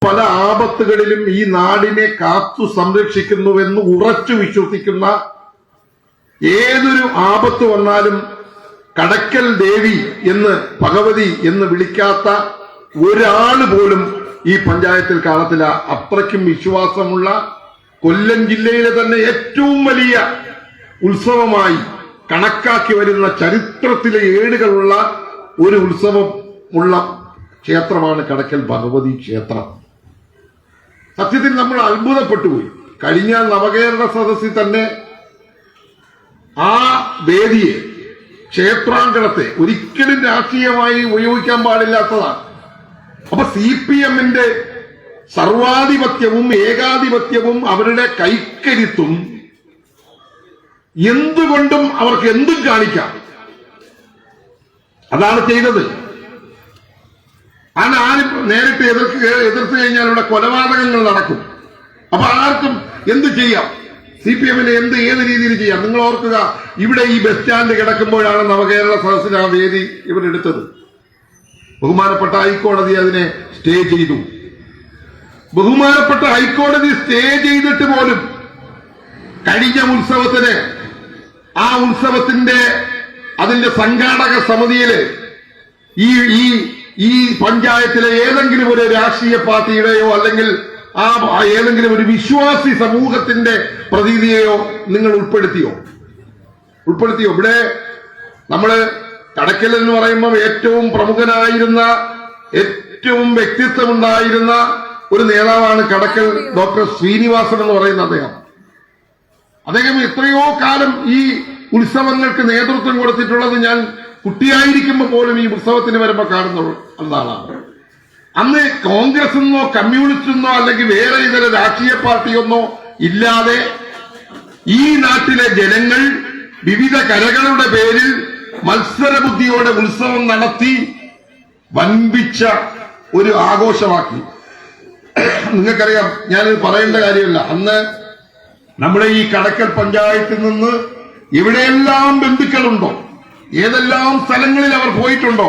പല ആപത്തുകളിലും ഈ നാടിനെ കാത്തു സംരക്ഷിക്കുന്നുവെന്ന് ഉറച്ചു വിശ്വസിക്കുന്ന, ഏതൊരു ആപത്ത് വന്നാലും കടക്കൽ ദേവി എന്ന്, ഭഗവതി എന്ന് വിളിക്കാത്ത ഒരാള് പോലും ഈ പഞ്ചായത്തിൽ കാണത്തില്ല. അത്രയ്ക്കും വിശ്വാസമുള്ള, കൊല്ലം ജില്ലയിലെ തന്നെ ഏറ്റവും വലിയ ഉത്സവമായി കണക്കാക്കി വരുന്ന, ചരിത്രത്തിലെ ഏടുകളുള്ള ഒരു ഉത്സവമുള്ള ക്ഷേത്രമാണ് കടക്കൽ ഭഗവതി ക്ഷേത്രം. സത്യത്തിൽ നമ്മൾ അത്ഭുതപ്പെട്ടുപോയി. കഴിഞ്ഞ നവകേരള സദസ്സിൽ തന്നെ ആ വേദിയെ, ക്ഷേത്രാങ്കണത്തെ ഒരിക്കലും രാഷ്ട്രീയമായി ഉപയോഗിക്കാൻ പാടില്ലാത്തതാണ്. അപ്പൊ CPM-ന്റെ സർവാധിപത്യവും ഏകാധിപത്യവും അവരുടെ കൈക്കരുത്തും എന്തുകൊണ്ടും അവർക്ക് എന്തും കാണിക്കാം, അതാണ് ചെയ്തത്. ആരും നേരിട്ട് എതിർത്ത് കഴിഞ്ഞാൽ ഇവിടെ കൊലപാതകങ്ങൾ നടക്കും. അപ്പൊ ആർക്കും എന്ത് ചെയ്യാം, CPM-ന് ഏത് രീതിയിൽ ചെയ്യാം. നിങ്ങൾ ഓർക്കുക, ഇവിടെ ഈ ബസ് സ്റ്റാൻഡ് കിടക്കുമ്പോഴാണ് നവകേരള സദസ്സിന് ആ വേദി ഇവരെടുത്തത്. ബഹുമാനപ്പെട്ട ഹൈക്കോടതി അതിനെ സ്റ്റേ ചെയ്തു. ബഹുമാനപ്പെട്ട ഹൈക്കോടതി സ്റ്റേ ചെയ്തിട്ട് പോലും കഴിഞ്ഞ ഉത്സവത്തിന്, ആ ഉത്സവത്തിന്റെ അതിന്റെ സംഘാടക സമിതിയില് ഈ പഞ്ചായത്തിലെ ഏതെങ്കിലും ഒരു രാഷ്ട്രീയ പാർട്ടിയുടെയോ അല്ലെങ്കിൽ ഏതെങ്കിലും ഒരു വിശ്വാസി സമൂഹത്തിന്റെ പ്രതിനിധിയെയോ നിങ്ങൾ ഉൾപ്പെടുത്തിയോ? ഇവിടെ നമ്മള് കടക്കൽ എന്ന് പറയുമ്പോൾ ഏറ്റവും പ്രമുഖനായിരുന്ന, ഏറ്റവും വ്യക്തിത്വമുണ്ടായിരുന്ന ഒരു നേതാവാണ് കടക്കൽ ഡോക്ടർ ശ്രീനിവാസൻ എന്ന് പറയുന്ന അദ്ദേഹം എത്രയോ കാലം ഈ ഉത്സവങ്ങൾക്ക് നേതൃത്വം കൊടുത്തിട്ടുള്ളത് ഞാൻ കുട്ടിയായിരിക്കുമ്പോൾ പോലും ഈ ഉത്സവത്തിന് വരുമ്പോൾ കാണുന്ന ആളാണ്. അന്ന് കോൺഗ്രസ് എന്നോ കമ്മ്യൂണിസ്റ്റ് എന്നോ അല്ലെങ്കിൽ വേറെ ഇതര രാഷ്ട്രീയ പാർട്ടിയൊന്നോ ഇല്ലാതെ ഈ നാട്ടിലെ ജനങ്ങൾ വിവിധ കലകളുടെ പേരിൽ മത്സരബുദ്ധിയോടെ ഉത്സവം നടത്തി വൻപിച്ച ഒരു ആഘോഷമാക്കി. നിങ്ങൾക്കറിയാം, ഞാനിത് പറയേണ്ട കാര്യമില്ല. അന്ന് നമ്മുടെ ഈ കടക്കൽ പഞ്ചായത്തിൽ നിന്ന് എവിടെയെല്ലാം ബന്ധുക്കളുണ്ടോ, ഏതെല്ലാം സ്ഥലങ്ങളിൽ അവർ പോയിട്ടുണ്ടോ,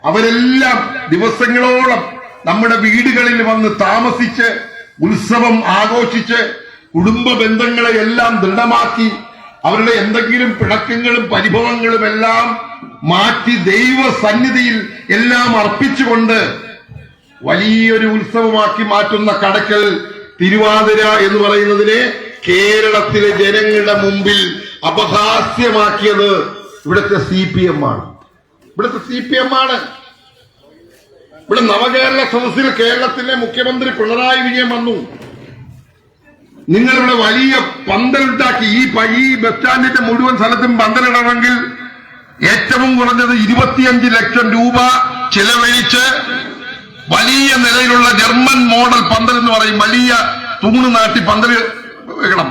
അവരെല്ലാം ദിവസങ്ങളോളം നമ്മുടെ വീടുകളിൽ വന്ന് താമസിച്ച് ഉത്സവം ആഘോഷിച്ച് കുടുംബ ബന്ധങ്ങളെ എല്ലാം ദൃഢമാക്കി അവരുടെ എന്തെങ്കിലും പിണക്കങ്ങളും പരിഭവങ്ങളും എല്ലാം മാറ്റി ദൈവ സന്നിധിയിൽ എല്ലാം അർപ്പിച്ചുകൊണ്ട് വലിയൊരു ഉത്സവമാക്കി മാറ്റുന്ന കടക്കൽ തിരുവാതിര എന്ന് പറയുന്നതിനെ കേരളത്തിലെ ജനങ്ങളുടെ മുമ്പിൽ അപഹാസ്യമാക്കിയത് ഇവിടുത്തെ CPM ആണ്. ഇവിടെ നവകേരള സദസ്സിൽ കേരളത്തിലെ മുഖ്യമന്ത്രി പിണറായി വിജയൻ വന്നു. നിങ്ങളിവിടെ വലിയ പന്തലുണ്ടാക്കി. ഈ ബസ് സ്റ്റാൻഡിന്റെ മുഴുവൻ സ്ഥലത്തും പന്തലിടണമെങ്കിൽ ഏറ്റവും കുറഞ്ഞത് 25 ലക്ഷം രൂപ ചിലവഴിച്ച് വലിയ നിലയിലുള്ള ജർമ്മൻ മോഡൽ പന്തൽ എന്ന് പറയും, വലിയ തൂണ് നാട്ടി പന്തൽ വെക്കണം.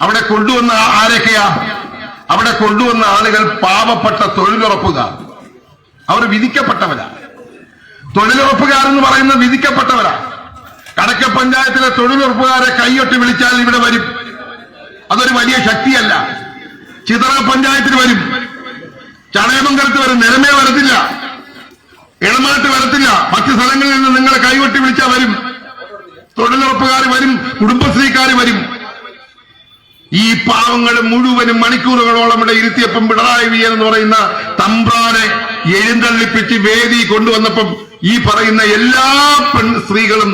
അവിടെ കൊണ്ടുവന്ന ആരൊക്കെയാ? അവിടെ കൊണ്ടുവന്ന ആളുകൾ പാവപ്പെട്ട തൊഴിലുറപ്പുകാർ. അവർ വിധിക്കപ്പെട്ടവരാ. തൊഴിലുറപ്പുകാരെന്ന് പറയുന്ന വിധിക്കപ്പെട്ടവരാ. കടക്കൽ പഞ്ചായത്തിലെ തൊഴിലുറപ്പുകാരെ കൈയൊട്ടി വിളിച്ചാൽ ഇവിടെ വരും. അതൊരു വലിയ ശക്തിയല്ല. ചിതറ പഞ്ചായത്തിൽ വരും, ചടയമംഗലത്ത് വരും, നിലമേ വരത്തില്ല, ഇളമാട്ട് വരത്തില്ല. മറ്റു സ്ഥലങ്ങളിൽ നിന്ന് നിങ്ങളെ കൈകൊട്ടി വിളിച്ചാൽ വരും. തൊഴിലുറപ്പുകാർ വരും, കുടുംബശ്രീക്കാർ വരും. ഈ പാവങ്ങൾ മുഴുവനും മണിക്കൂറുകളോളം ഇവിടെ ഇരുത്തിയപ്പം പിണറായി വിജയൻ എന്ന് പറയുന്ന തമ്പ്രാനെ എഴുന്നള്ളിപ്പിച്ച് വേദി കൊണ്ടുവന്നപ്പം ഈ പറയുന്ന എല്ലാ സ്ത്രീകളും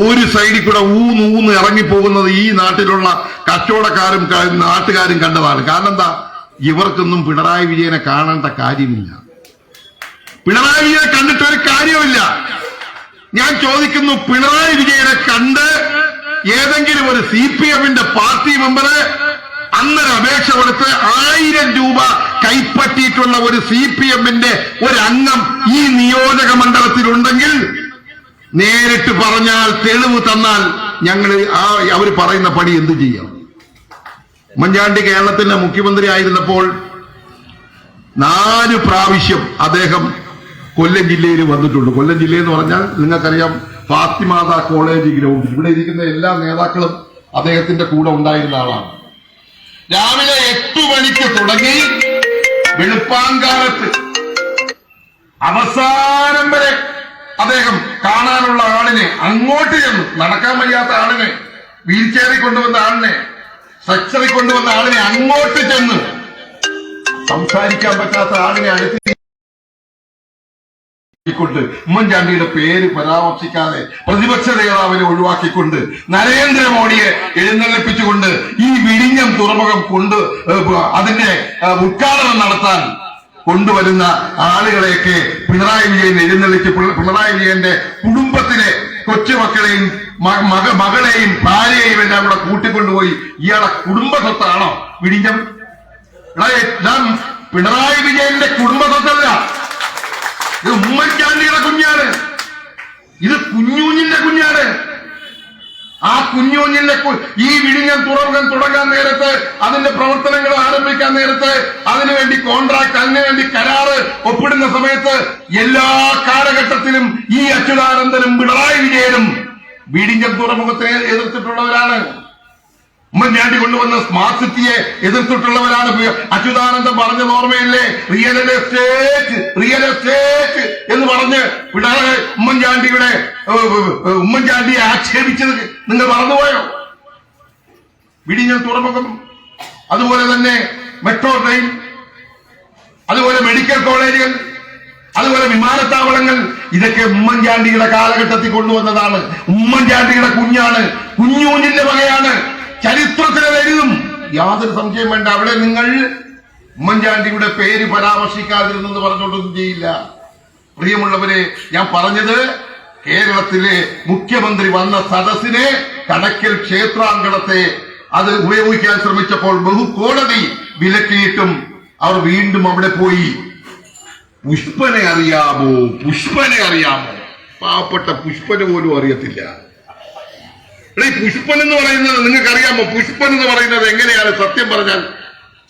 ഒരു സൈഡിൽ കൂടെ ഊന്ന് ഇറങ്ങിപ്പോകുന്നത് ഈ നാട്ടിലുള്ള കച്ചവടക്കാരും നാട്ടുകാരും കണ്ടതാണ്. കാരണം എന്താ? ഇവർക്കൊന്നും പിണറായി വിജയനെ കാണേണ്ട കാര്യമില്ല. പിണറായി വിജയനെ കണ്ടിട്ടൊരു കാര്യമില്ല. ഞാൻ ചോദിക്കുന്നു, പിണറായി വിജയനെ കണ്ട് ഏതെങ്കിലും ഒരു CPM-ന്റെ പാർട്ടി മെമ്പറ് അന്നൊരു അപേക്ഷ കൊടുത്ത് 1000 രൂപ കൈപ്പറ്റിയിട്ടുള്ള ഒരു CPM-ന്റെ ഒരു അംഗം ഈ നിയോജക മണ്ഡലത്തിലുണ്ടെങ്കിൽ നേരിട്ട് പറഞ്ഞാൽ, തെളിവ് തന്നാൽ ഞങ്ങൾ അവർ പറയുന്ന പണി എന്ത് ചെയ്യാം? ഉമ്മൻചാണ്ടി കേരളത്തിന്റെ മുഖ്യമന്ത്രി ആയിരുന്നപ്പോൾ 4 പ്രാവശ്യം അദ്ദേഹം കൊല്ലം ജില്ലയിൽ വന്നിട്ടുണ്ട്. കൊല്ലം ജില്ല എന്ന് പറഞ്ഞാൽ നിങ്ങൾക്കറിയാം, ഫാത്തിമാത കോളേജ് ഗ്രൗണ്ട്. ഇവിടെ ഇരിക്കുന്ന എല്ലാ നേതാക്കളും അദ്ദേഹത്തിന്റെ കൂടെ ഉണ്ടായിരുന്ന ആളാണ്. രാവിലെ 8 മണിക്ക് തുടങ്ങി വെളുപ്പാങ്കാലത്ത് അവസാനം വരെ അദ്ദേഹം കാണാനുള്ള ആളിനെ അങ്ങോട്ട് ചെന്നു. നടക്കാൻ വയ്യാത്ത ആളിനെ, വീൽ ചെയറിൽ കൊണ്ടുവന്ന ആളിനെ, സ്ട്രക്ചറിൽ കൊണ്ടുവന്ന ആളിനെ അങ്ങോട്ട് ചെന്ന് സംസാരിക്കാൻ പറ്റാത്ത ആളിനെ കൊണ്ട് ഉമ്മൻചാണ്ടിയുടെ പേര് പരാമർശിക്കാതെ പ്രതിപക്ഷ നേതാവിനെ ഒഴിവാക്കിക്കൊണ്ട് നരേന്ദ്രമോദിയെ എഴുന്നള്ളിപ്പിച്ചുകൊണ്ട് ഈ വിഴിഞ്ഞം തുറമുഖം കൊണ്ട് അതിന്റെ ഉദ്ഘാടനം നടത്താൻ കൊണ്ടുവരുന്ന ആളുകളെയൊക്കെ പിണറായി വിജയൻ എഴുന്നള്ളിച്ച് പിണറായി വിജയന്റെ കുടുംബത്തിലെ കൊച്ചുമക്കളെയും മകളെയും ഭാര്യയെയും എല്ലാം കൂടെ കൂട്ടിക്കൊണ്ടുപോയി ഇയാളെ കുടുംബ സ്വത്താണോ വിഴിഞ്ഞം? പിണറായി വിജയന്റെ കുടുംബ സ്വത്തല്ല, ഇത് ഉമ്മൻചാണ്ടിയുടെ കുഞ്ഞാണ്, ഇത് കുഞ്ഞൂഞ്ഞിന്റെ കുഞ്ഞാണ്. ആ കുഞ്ഞൂഞ്ഞിന്റെ ഈ വിഴിഞ്ഞം തുറമുഖം തുടങ്ങാൻ നേരത്ത്, അതിന്റെ പ്രവർത്തനങ്ങൾ ആരംഭിക്കാൻ നേരത്ത്, അതിനുവേണ്ടി കോൺട്രാക്ട്, അതിനുവേണ്ടി കരാറ് ഒപ്പിടുന്ന സമയത്ത് എല്ലാ കാലഘട്ടത്തിലും ഈ അച്യുതാനന്ദനും പിണറായി വിജയനും വിഴിഞ്ഞം തുറമുഖത്തെ എതിർത്തിട്ടുള്ളവരാണ്. ഉമ്മൻചാണ്ടി കൊണ്ടുവന്ന സ്മാർട്ട് സിറ്റിയെ എതിർത്തിട്ടുള്ളവരാണ്. അച്യുതാനന്ദൻ പറഞ്ഞത് ഓർമ്മയില്ലേ? റിയൽ എസ്റ്റേറ്റ് എന്ന് പറഞ്ഞ് ഉമ്മൻചാണ്ടിയെ ആക്ഷേപിച്ചത് നിങ്ങൾ മറന്നുപോയോ? വിഴിഞ്ഞം തുറമുഖം, അതുപോലെ തന്നെ മെട്രോ ട്രെയിൻ, അതുപോലെ മെഡിക്കൽ കോളേജുകൾ, അതുപോലെ വിമാനത്താവളങ്ങൾ, ഇതൊക്കെ ഉമ്മൻചാണ്ടിയുടെ കാലഘട്ടത്തിൽ കൊണ്ടുവന്നതാണ്. ഉമ്മൻചാണ്ടിയുടെ കുഞ്ഞാണ്, കുഞ്ഞൂഞ്ഞിന്റെ വകയാണ്. ചരിത്രത്തിൽ എഴുതും, യാതൊരു സംശയം വേണ്ട. അവിടെ നിങ്ങൾ ഉമ്മൻചാണ്ടിയുടെ പേര് പരാമർശിക്കാതിരുന്നെന്ന് പറഞ്ഞുകൊണ്ടൊന്നും ചെയ്യില്ല. പ്രിയമുള്ളവരെ, ഞാൻ പറഞ്ഞത് കേരളത്തിലെ മുഖ്യമന്ത്രി വന്ന സദസ്സിനെ, കടക്കൽ ക്ഷേത്രാങ്കണത്തെ അത് ഉപയോഗിക്കാൻ ശ്രമിച്ചപ്പോൾ ബഹുകോടതി വിലക്കിയിട്ടും അവർ വീണ്ടും അവിടെ പോയി. പുഷ്പനെ അറിയാമോ? പാവപ്പെട്ട പുഷ്പന് പോലും അറിയത്തില്ല. ഈ പുഷ്പൻ എന്ന് പറയുന്നത് നിങ്ങൾക്കറിയാമോ? പുഷ്പൻ എന്ന് പറയുന്നത് എങ്ങനെയാണ്? സത്യം പറഞ്ഞാൽ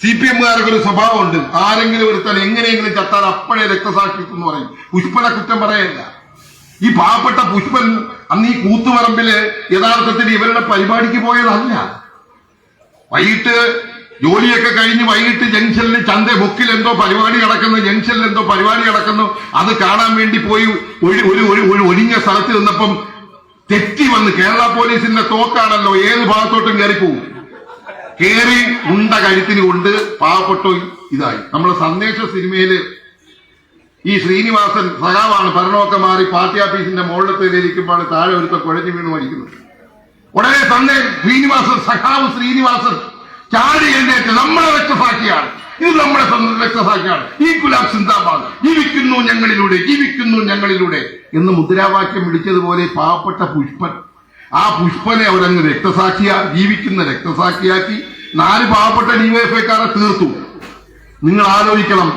CPM-കാർക്ക് ഒരു സ്വഭാവമുണ്ട്, ആരെങ്കിലും ഒരുത്താൽ എങ്ങനെയെങ്കിലും ചത്താൽ അപ്പഴേ രക്തസാക്ഷിത്വം എന്ന് പറയും. പുഷ്പനെ കുറ്റം പറയല്ല. ഈ പാവപ്പെട്ട പുഷ്പൻ അന്ന് ഈ കൂത്തുപറമ്പില് യഥാർത്ഥത്തിൽ ഇവരുടെ പരിപാടിക്ക് പോയതല്ല. വൈകിട്ട് ജോലിയൊക്കെ കഴിഞ്ഞ് വൈകിട്ട് ജംഗ്ഷനിൽ ബുക്കിൽ എന്തോ പരിപാടി നടക്കുന്നു, അത് കാണാൻ വേണ്ടി പോയി ഒരു ഒഴിഞ്ഞ സ്ഥലത്ത് നിന്നപ്പം തെറ്റി വന്ന്, കേരള പോലീസിന്റെ തോക്കാണല്ലോ, ഏത് ഭാഗത്തോട്ടും കയറിപ്പോവും, കേറി ഉണ്ട കഴുത്തിന് കൊണ്ട് പാവപ്പെട്ടു ഇതായി. നമ്മളെ സന്ദേശ സിനിമയില് ഈ ശ്രീനിവാസൻ സഖാവാണ്, ഭരണമൊക്കെ മാറി പാർട്ടി ഓഫീസിന്റെ മുകളിലത്തേലിരിക്കുമ്പോൾ താഴെ ഒരുത്ത കുഴഞ്ഞു വീണ് മരിക്കുന്നത്. ഉടനെ സഖാവ് ശ്രീനിവാസൻ ചാടി എഴുന്നേറ്റ് നമ്മളെ രക്തസാക്ഷിയാണ്, ഇത് നമ്മുടെ രക്തസാക്ഷിയാണ്, ഈ ഗുലാബ് സിന്ദാബാദ്, ജീവിക്കുന്നു ഞങ്ങളിലൂടെ എന്ന് മുദ്രാവാക്യം വിളിച്ചതുപോലെ പാവപ്പെട്ട പുഷ്പൻ, ആ പുഷ്പനെ അവരങ്ങ് ജീവിക്കുന്ന രക്തസാക്ഷിയാക്കി 4 പാവപ്പെട്ട ഡിവൈഎഫ്ഐക്കാരെ തീർത്തു. നിങ്ങൾ ആലോചിക്കണം,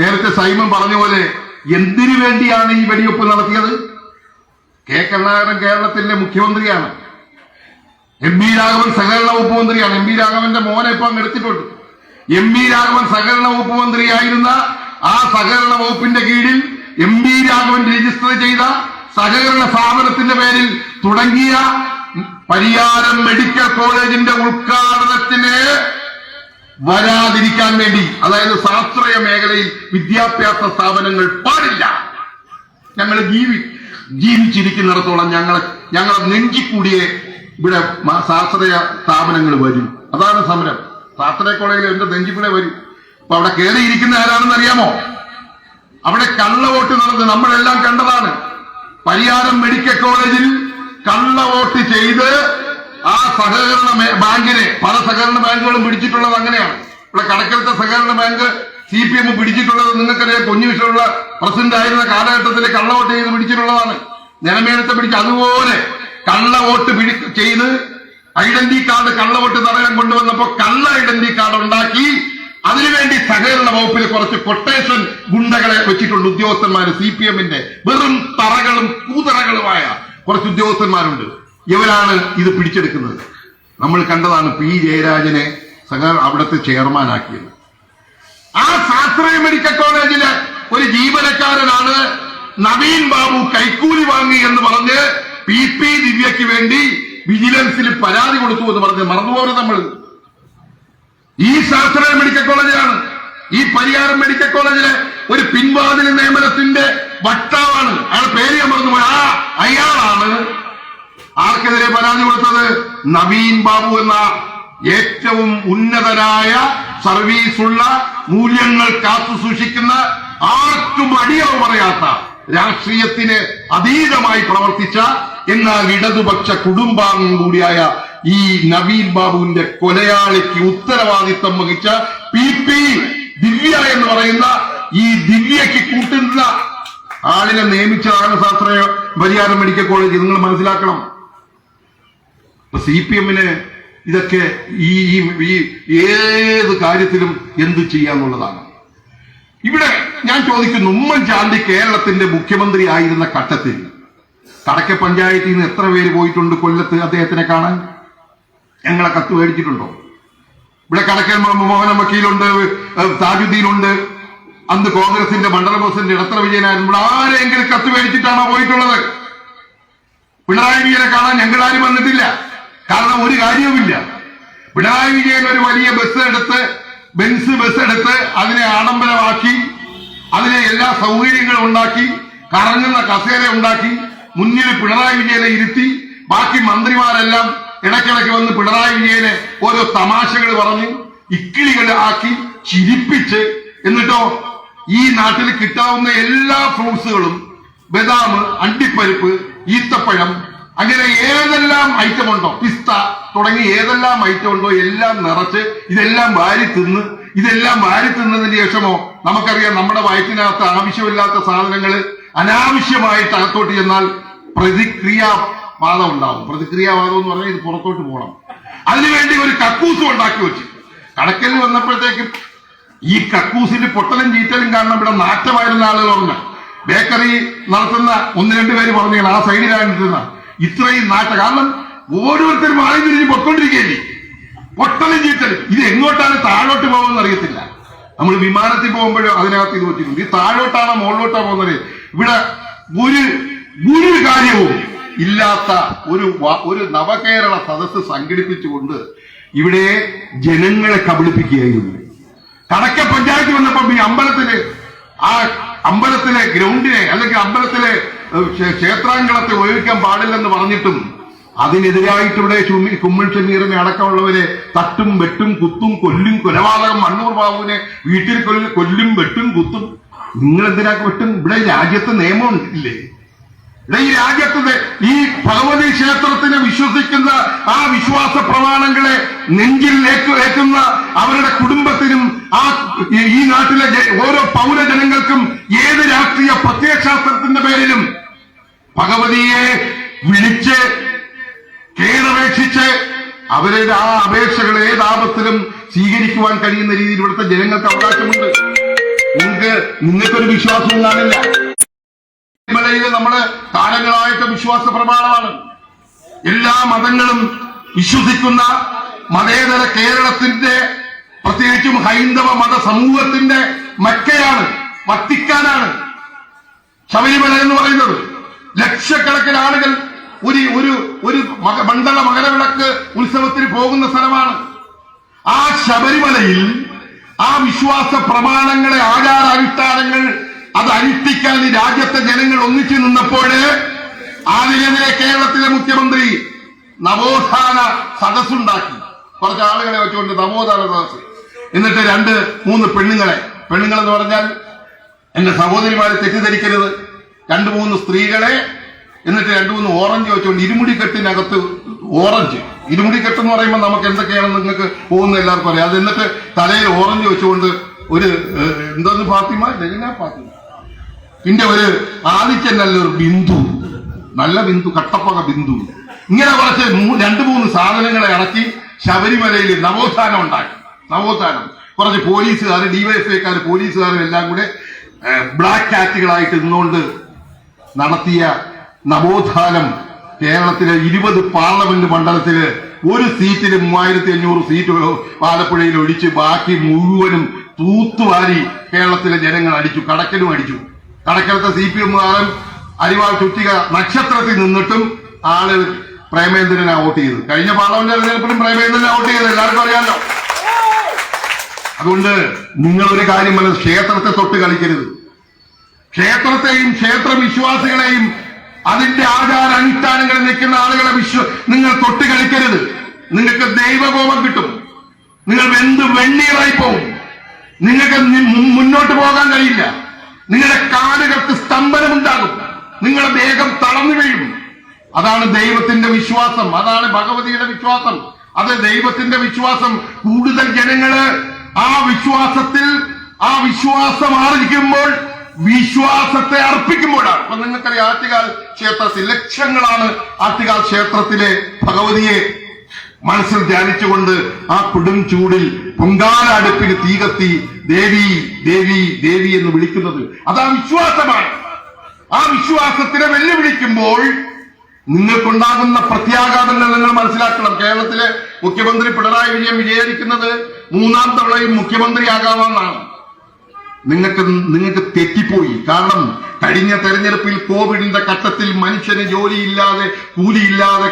നേരത്തെ സൈമൺ പറഞ്ഞ പോലെ എന്തിനു വേണ്ടിയാണ് ഈ വെടിവെപ്പ് നടത്തിയത്? കെ കരുണാകരൻ കേരളത്തിന്റെ മുഖ്യമന്ത്രിയാണ്, MP രാഘവൻ സഹകരണ വകുപ്പ് മന്ത്രിയാണ്. MP രാഘവന്റെ മോനെ ഇപ്പൊ അങ്ങ് എടുത്തിട്ടുണ്ട്. MP രാഘവൻ സഹകരണ വകുപ്പ് മന്ത്രിയായിരുന്ന ആ സഹകരണ വകുപ്പിന്റെ കീഴിൽ MP രാഘവൻ രജിസ്റ്റർ ചെയ്ത സഹകരണ സ്ഥാപനത്തിന്റെ പേരിൽ തുടങ്ങിയ പരിയാരം മെഡിക്കൽ കോളേജിന്റെ ഉദ്ഘാടനത്തിന് വരാതിരിക്കാൻ വേണ്ടി, അതായത് സ്വാശ്രയ മേഖലയിൽ വിദ്യാഭ്യാസ സ്ഥാപനങ്ങൾ പാടില്ല, ഞങ്ങൾ ജീവിച്ചിരിക്കുന്നിടത്തോളം ഞങ്ങളെ നെഞ്ചിക്കൂടിയെ ഇവിടെ സ്വാശ്രയ സ്ഥാപനങ്ങൾ വരും. അതാണ് സമരം. സ്വാശ്രയ കോളേജിൽ എന്റെ നെഞ്ചിക്കൂടെ വരും. അപ്പൊ അവിടെ കയറിയിരിക്കുന്ന ആരാണെന്ന് അറിയാമോ? അവിടെ കള്ളവോട്ട് നടന്ന് നമ്മളെല്ലാം കണ്ടതാണ്. പരിയാരം മെഡിക്കൽ കോളേജിൽ കള്ളവോട്ട് ചെയ്ത് ആ സഹകരണ ബാങ്കിനെ, പല സഹകരണ ബാങ്കുകളും പിടിച്ചിട്ടുള്ളത് അങ്ങനെയാണ്. ഇവിടെ കടക്കലത്തെ സഹകരണ ബാങ്ക് CPM പിടിച്ചിട്ടുള്ളത് നിങ്ങൾക്കറിയാം. കുഞ്ഞുവിഷയുള്ള പ്രസിഡന്റ് ആയിരുന്ന കാലഘട്ടത്തിൽ കള്ളവോട്ട് ചെയ്ത് പിടിച്ചിട്ടുള്ളതാണ്. നിലമേലത്തെ പിടിച്ച് അതുപോലെ കള്ളവോട്ട് ചെയ്ത് ഐഡന്റി കാർഡ് കള്ളവോട്ട് തടയാൻ കൊണ്ടുവന്നപ്പോ കള്ള ഐഡന്റി കാർഡ് ഉണ്ടാക്കി അതിനുവേണ്ടി സഹകരണ വകുപ്പിൽ കുറച്ച് കൊട്ടേഷൻ ഗുണ്ടകളെ വെച്ചിട്ടുണ്ട് ഉദ്യോഗസ്ഥന്മാര്. CPM-ന്റെ വെറും തറകളും കൂതറകളുമായ കുറച്ച് ഉദ്യോഗസ്ഥന്മാരുണ്ട്. ഇവരാണ് ഇത് പിടിച്ചെടുക്കുന്നത്. നമ്മൾ കണ്ടതാണ് P ജയരാജനെ അവിടുത്തെ ചെയർമാനാക്കിയത്. ആ ശാസ്ത്രീയ മെഡിക്കൽ കോളേജിലെ ഒരു ജീവനക്കാരനാണ് നവീൻ ബാബു കൈക്കൂലി വാങ്ങി എന്ന് പറഞ്ഞ് PP ദിവ്യയ്ക്ക് വേണ്ടി വിജിലൻസിൽ പരാതി കൊടുത്തു എന്ന് പറഞ്ഞ് മറന്നുപോലും നമ്മൾ. ഈ ശാസ്ത്രീയ മെഡിക്കൽ കോളേജിലാണ്, ഈ പരിയാരം മെഡിക്കൽ കോളേജിലെ ഒരു പിൻവാതിൽ നിയമനത്തിന്റെ വക്താവാണ്. അയാൾ പേര് ഞാൻ മറന്നുപോയി. അയാളാണ് ആർക്കെതിരെ പരാതി കൊടുത്തത്? നവീൻ ബാബു എന്ന ഏറ്റവും ഉന്നതനായ സർവീസുള്ള മൂല്യങ്ങൾ കാത്തു സൂക്ഷിക്കുന്ന ആർക്കും അടിയറവ് പറയാത്ത രാഷ്ട്രീയത്തിന് അതീതമായി പ്രവർത്തിച്ച എന്നാൽ ഇടതുപക്ഷ കുടുംബാംഗം കൂടിയായ ഈ നവീൻ ബാബുവിന്റെ കൊലയാളിക്ക് ഉത്തരവാദിത്വം വഹിച്ച PP ദിവ്യ എന്ന് പറയുന്ന ഈ ദിവ്യക്ക് കൂട്ടുന്ന ആളിനെ നിയമിച്ചതാണ് ശാസ്ത്ര പരിഹാരം മെഡിക്കൽ കോളേജ്. നിങ്ങൾ മനസ്സിലാക്കണം. CPM-ന് ഇതൊക്കെ ഈ ഏത് കാര്യത്തിലും എന്ത് ചെയ്യാന്നുള്ളതാണ്. ഇവിടെ ഞാൻ ചോദിക്കുന്നു, ഉമ്മൻചാണ്ടി കേരളത്തിന്റെ മുഖ്യമന്ത്രി ആയിരുന്ന ഘട്ടത്തിൽ കടക്ക പഞ്ചായത്തിൽ നിന്ന് എത്ര പേര് പോയിട്ടുണ്ട് കൊല്ലത്ത് അദ്ദേഹത്തിനെ കാണാൻ? ഞങ്ങളെ കത്ത് മേടിച്ചിട്ടുണ്ടോ? ഇവിടെ കടക്കൽ മോഹന വക്കീലുണ്ട്, താജുദ്ദീനുണ്ട്, അന്ന് കോൺഗ്രസിന്റെ മണ്ഡലം പ്രസിഡന്റ് ഇടത്ര വിജയനായിരുന്നു. ഇവിടെ ആരെങ്കിലും കത്ത് മേടിച്ചിട്ടാണോ പോയിട്ടുള്ളത്? പിണറായി വിജയനെ കാണാൻ ഞങ്ങളാരും വന്നിട്ടില്ല. കാരണം ഒരു കാര്യവുമില്ല. പിണറായി വിജയൻ ഒരു വലിയ ബെൻസ് ബസ് എടുത്ത് അതിനെ ആഡംബരമാക്കി, അതിനെ എല്ലാ സൗകര്യങ്ങളും ഉണ്ടാക്കി, കറങ്ങുന്ന കസേര ഉണ്ടാക്കി, മുന്നിൽ പിണറായി വിജയനെ ഇരുത്തി, ബാക്കി മന്ത്രിമാരെല്ലാം ഇടയ്ക്കിടയ്ക്ക് വന്ന് പിണറായി വിജയനെ ഓരോ തമാശകൾ പറഞ്ഞ് ഇക്കിളികൾ ആക്കി ചിരിപ്പിച്ച്, എന്നിട്ടോ ഈ നാട്ടിൽ കിട്ടാവുന്ന എല്ലാ ഫ്രൂട്ട്സുകളും, ബദാം, അണ്ടിപ്പരിപ്പ്, ഈത്തപ്പഴം, അങ്ങനെ ഏതെല്ലാം ഐറ്റം ഉണ്ടോ, പിസ്ത തുടങ്ങി ഏതെല്ലാം ഐറ്റം ഉണ്ടോ എല്ലാം നിറച്ച് ഇതെല്ലാം വാരി തിന്നതിന് ശേഷമോ നമുക്കറിയാം നമ്മുടെ വയറ്റിനകത്ത് ആവശ്യമില്ലാത്ത സാധനങ്ങൾ അനാവശ്യമായിട്ട് അകത്തോട്ട് ചെന്നാൽ പ്രതിക്രിയാവാദം ഉണ്ടാവും. പ്രതിക്രിയാവാദം എന്ന് പറഞ്ഞാൽ ഇത് പുറത്തോട്ട് പോകണം. അതിനുവേണ്ടി ഒരു കക്കൂസും ഉണ്ടാക്കി വെച്ച് കടക്കലിൽ വന്നപ്പോഴത്തേക്കും ഈ കക്കൂസിന് പൊട്ടലും ചീറ്റലും കാരണം ഇവിടെ നാറ്റമായിരുന്ന ആളുകൾ പറഞ്ഞു. ബേക്കറി നടത്തുന്ന 1-2 പേര് പറഞ്ഞു ആ സൈഡിലായിരുന്ന ഇത്രയും കാരണം ഓരോരുത്തരും ആയി തിരിഞ്ഞ് പൊക്കൊണ്ടിരിക്കുകയല്ലേ. പൊട്ടലും ചീറ്റലും ഇത് എങ്ങോട്ടാണ് താഴോട്ട് പോകുമെന്ന് അറിയത്തില്ല. നമ്മൾ വിമാനത്തിൽ പോകുമ്പോഴും അതിനകത്ത് ഇത് വെച്ചിട്ടുണ്ട്. ഈ താഴോട്ടാണോ മുകളിലോട്ടാണോ പോകുന്നത്? ഇവിടെ ഒരു കാര്യവും ഇല്ലാത്ത ഒരു നവകേരള സദസ്സ് സംഘടിപ്പിച്ചുകൊണ്ട് ഇവിടെ ജനങ്ങളെ കബളിപ്പിക്കുകയായിരുന്നു. കടക്ക പഞ്ചായത്ത് വന്നപ്പം ഈ അമ്പലത്തിലെ ഗ്രൗണ്ടിനെ അല്ലെങ്കിൽ അമ്പലത്തിലെ ക്ഷേത്രാങ്കണത്തെ ഉപയോഗിക്കാൻ പാടില്ലെന്ന് പറഞ്ഞിട്ടും അതിനെതിരായിട്ട് ഇവിടെ കുമ്മൻ ഷമീറിനെ അടക്കമുള്ളവരെ തട്ടും വെട്ടും കുത്തും കൊല്ലും, കൊലപാതകം മണ്ണൂർ ബാബുവിനെ വീട്ടിൽ കൊല്ലും വെട്ടും കുത്തും. നിങ്ങൾ എന്തിനാ വെട്ടും? ഇവിടെ രാജ്യത്ത് നിയമം ഇല്ലേ? ഇവിടെ ഈ രാജ്യത്ത് ഈ ഭഗവതി ക്ഷേത്രത്തിനെ വിശ്വസിക്കുന്ന ആ വിശ്വാസ പ്രമാണങ്ങളെ നെഞ്ചിൽ ഏക്കുന്ന അവരുടെ കുടുംബത്തിനും ഈ നാട്ടിലെ ഓരോ പൗരജനങ്ങൾക്കും ഏത് രാഷ്ട്രീയ പ്രത്യയശാസ്ത്രത്തിന്റെ പേരിലും ഭഗവതിയെ വിളിച്ച് കേണപേക്ഷിച്ച് അവരുടെ ആ അപേക്ഷകൾ ഏതാപത്തിലും സ്വീകരിക്കുവാൻ കഴിയുന്ന രീതിയിൽ ഇവിടുത്തെ ജനങ്ങൾക്ക് അവകാശമുണ്ട്. നിങ്ങൾക്കൊരു വിശ്വാസവും കാണില്ല. ശബരിമലയില് നമ്മുടെ കാലങ്ങളായിട്ട് വിശ്വാസ പ്രമാണമാണ്. എല്ലാ മതങ്ങളും വിശ്വസിക്കുന്ന മതേതര കേരളത്തിന്റെ പ്രത്യേകിച്ചും ഹൈന്ദവ മത സമൂഹത്തിന്റെ മക്കയാണ്, വത്തിക്കാനാണ് ശബരിമല എന്ന് പറയുന്നത്. ലക്ഷക്കണക്കിന് ആളുകൾ ഒരു മണ്ഡല മകരവിളക്ക് ഉത്സവത്തിന് പോകുന്ന സ്ഥലമാണ്. ആ ശബരിമലയിൽ ആ വിശ്വാസ പ്രമാണങ്ങളെ, ആചാരാനുഷ്ഠാനങ്ങൾ അത് അനുഷ്ഠിക്കാൻ ഈ രാജ്യത്തെ ജനങ്ങൾ ഒന്നിച്ചു നിന്നപ്പോൾ അതിനെതിരെ കേരളത്തിലെ മുഖ്യമന്ത്രി നവോത്ഥാന സദസ്സുണ്ടാക്കി. കുറച്ച് ആളുകളെ വെച്ചുകൊണ്ട് നവോത്ഥാന സദസ്സ്. എന്നിട്ട് 2-3 പെണ്ണുങ്ങളെന്ന് പറഞ്ഞാൽ എന്റെ സഹോദരിമാരെ തെറ്റിദ്ധരിക്കരുത്, 2-3 സ്ത്രീകളെ, എന്നിട്ട് 2-3 ഓറഞ്ച് വെച്ചുകൊണ്ട് ഇരുമുടിക്കെട്ടിനകത്ത് ഓറഞ്ച്. ഇരുമുടിക്കെട്ടെന്ന് പറയുമ്പോൾ നമുക്ക് എന്തൊക്കെയാണെന്ന് നിങ്ങൾക്ക് പോകുന്ന എല്ലാവർക്കും അറിയാം. അത് എന്നിട്ട് തലയിൽ ഓറഞ്ച് വെച്ചുകൊണ്ട് ഒരു എന്തോന്ന് ഫാത്തിമ പിന്നെ ഒരു ആദിത്യ നല്ലൊരു ബിന്ദു, നല്ല ബിന്ദു, കട്ടപ്പക ബിന്ദു, ഇങ്ങനെ കുറച്ച് 2-3 സാധനങ്ങളെ ഇറക്കി ശബരിമലയിൽ നവോത്ഥാനം ഉണ്ടാക്കി. നവോത്ഥാനം കുറച്ച് പോലീസുകാർ, ഡിവൈഎഫ്ഐക്കാർ, പോലീസുകാരും എല്ലാം കൂടെ ബ്ലാക്ക് കാറ്റുകളായിട്ട് നിന്നുകൊണ്ട് നടത്തിയ നവോത്ഥാനം കേരളത്തിലെ 20 പാർലമെന്റ് മണ്ഡലത്തില് ഒരു സീറ്റിന് 3500 സീറ്റ് ആലപ്പുഴയിൽ ഒഴിച്ച് ബാക്കി മുഴുവനും തൂത്തുവാരി കേരളത്തിലെ ജനങ്ങൾ അടിച്ചു. കടക്കലും അടിച്ചു. കടക്കലത്തെ CPM-കാരൻ അരിവാൾ ചുറ്റിക നക്ഷത്രത്തിൽ നിന്നിട്ടും ആള് പ്രേമേന്ദ്രനെ വോട്ട് ചെയ്തു. കഴിഞ്ഞ പാർലമെന്റ് തെരഞ്ഞെടുപ്പിലും പ്രേമേന്ദ്രനെ വോട്ട് ചെയ്ത് എല്ലാവർക്കും അറിയാമല്ലോ. അതുകൊണ്ട് നിങ്ങൾ ഒരു കാര്യം ക്ഷേത്രത്തെ തൊട്ട് കളിക്കരുത്. ക്ഷേത്രത്തെയും ക്ഷേത്ര വിശ്വാസികളെയും അതിന്റെ ആചാരാനുഷ്ഠാനങ്ങളിൽ നിൽക്കുന്ന ആളുകളെ നിങ്ങൾ തൊട്ട് കളിക്കരുത്. നിങ്ങൾക്ക് ദൈവകോപം കിട്ടും. നിങ്ങൾ വെണ്ണീറായി പോകും. നിങ്ങൾക്ക് മുന്നോട്ട് പോകാൻ കഴിയില്ല. നിങ്ങളുടെ കാലുകൾക്ക് സ്തംഭനമുണ്ടാകും. നിങ്ങളുടെ ദേഹം തളർന്നു വീഴും. അതാണ് ദൈവത്തിന്റെ വിശ്വാസം. അതാണ് ഭഗവതിയുടെ വിശ്വാസം. അത് ദൈവത്തിന്റെ വിശ്വാസം. കൂടുതൽ ജനങ്ങള് ആ വിശ്വാസം ആർജിക്കുമ്പോൾ, വിശ്വാസത്തെ അർപ്പിക്കുമ്പോഴാണ്. അപ്പൊ നിങ്ങൾക്കറിയാം, ആറ്റുകാൽ ക്ഷേത്രത്തിൽ ലക്ഷങ്ങളാണ് ആറ്റുകാൽ ക്ഷേത്രത്തിലെ ഭഗവതിയെ മനസ്സിൽ ധ്യാനിച്ചുകൊണ്ട് ആ കൊടും ചൂടിൽ പൊങ്കാല അടുപ്പിന് തീ കത്തി ദേവി ദേവി ദേവി എന്ന് വിളിക്കുന്നത്. അതാ വിശ്വാസമാണ്. ആ വിശ്വാസത്തിനെ വെല്ലുവിളിക്കുമ്പോൾ നിങ്ങൾക്കുണ്ടാകുന്ന പ്രത്യാഘാതങ്ങൾ നിങ്ങൾ മനസ്സിലാക്കണം. കേരളത്തിലെ മുഖ്യമന്ത്രി പിണറായി വിജയൻ വിചാരിക്കുന്നത് 3ാം തവണയും മുഖ്യമന്ത്രിയാകാമെന്നാണ്. നിങ്ങൾക്ക് തെറ്റിപ്പോയി. കാരണം കഴിഞ്ഞ തെരഞ്ഞെടുപ്പിൽ കോവിഡിന്റെ ഘട്ടത്തിൽ മനുഷ്യന് ജോലിയില്ലാതെ, കൂലിയില്ലാതെ,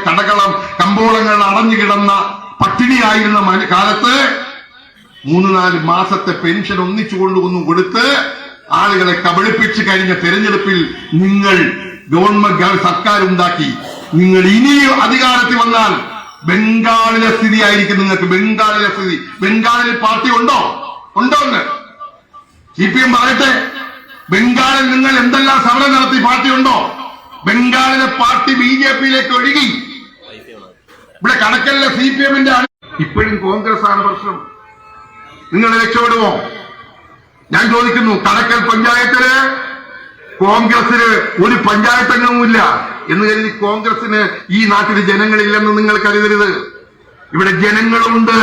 കമ്പോളങ്ങൾ അടഞ്ഞു കിടന്ന പട്ടിണിയായിരുന്ന കാലത്ത് 3-4 മാസത്തെ പെൻഷൻ ഒന്നിച്ചു കൊണ്ടുവന്നു കൊടുത്ത് ആളുകളെ കബളിപ്പിച്ച് കഴിഞ്ഞ തെരഞ്ഞെടുപ്പിൽ നിങ്ങൾ സർക്കാർ ഉണ്ടാക്കി. നിങ്ങൾ ഇനിയും അധികാരത്തിൽ വന്നാൽ ബംഗാളിലെ സ്ഥിതി ആയിരിക്കും നിങ്ങൾക്ക്. ബംഗാളിലെ സ്ഥിതി. ബംഗാളിൽ പാർട്ടി ഉണ്ടോ എന്ന് CPM പറയട്ടെ. ബംഗാളിൽ നിങ്ങൾ എന്തെല്ലാം സമരം നടത്തി പാർട്ടി ഉണ്ടോ? ബംഗാളിലെ പാർട്ടി BJPയിലേക്ക് ഒഴുകി. ഇവിടെ കണക്കല്ല CPMന്റെ. ഇപ്പോഴും കോൺഗ്രസ് ആണ് പ്രശ്നം. നിങ്ങൾ രക്ഷപ്പെടുമോ? ഞാൻ ചോദിക്കുന്നു. കണക്കൽ പഞ്ചായത്തില് കോൺഗ്രസിന് ഒരു പഞ്ചായത്ത് അംഗവുമില്ല എന്ന് കരുതി കോൺഗ്രസിന് ഈ നാട്ടിൽ ജനങ്ങളില്ലെന്ന് നിങ്ങൾ കരുതരുത്. ഇവിടെ ജനങ്ങളുണ്ട്.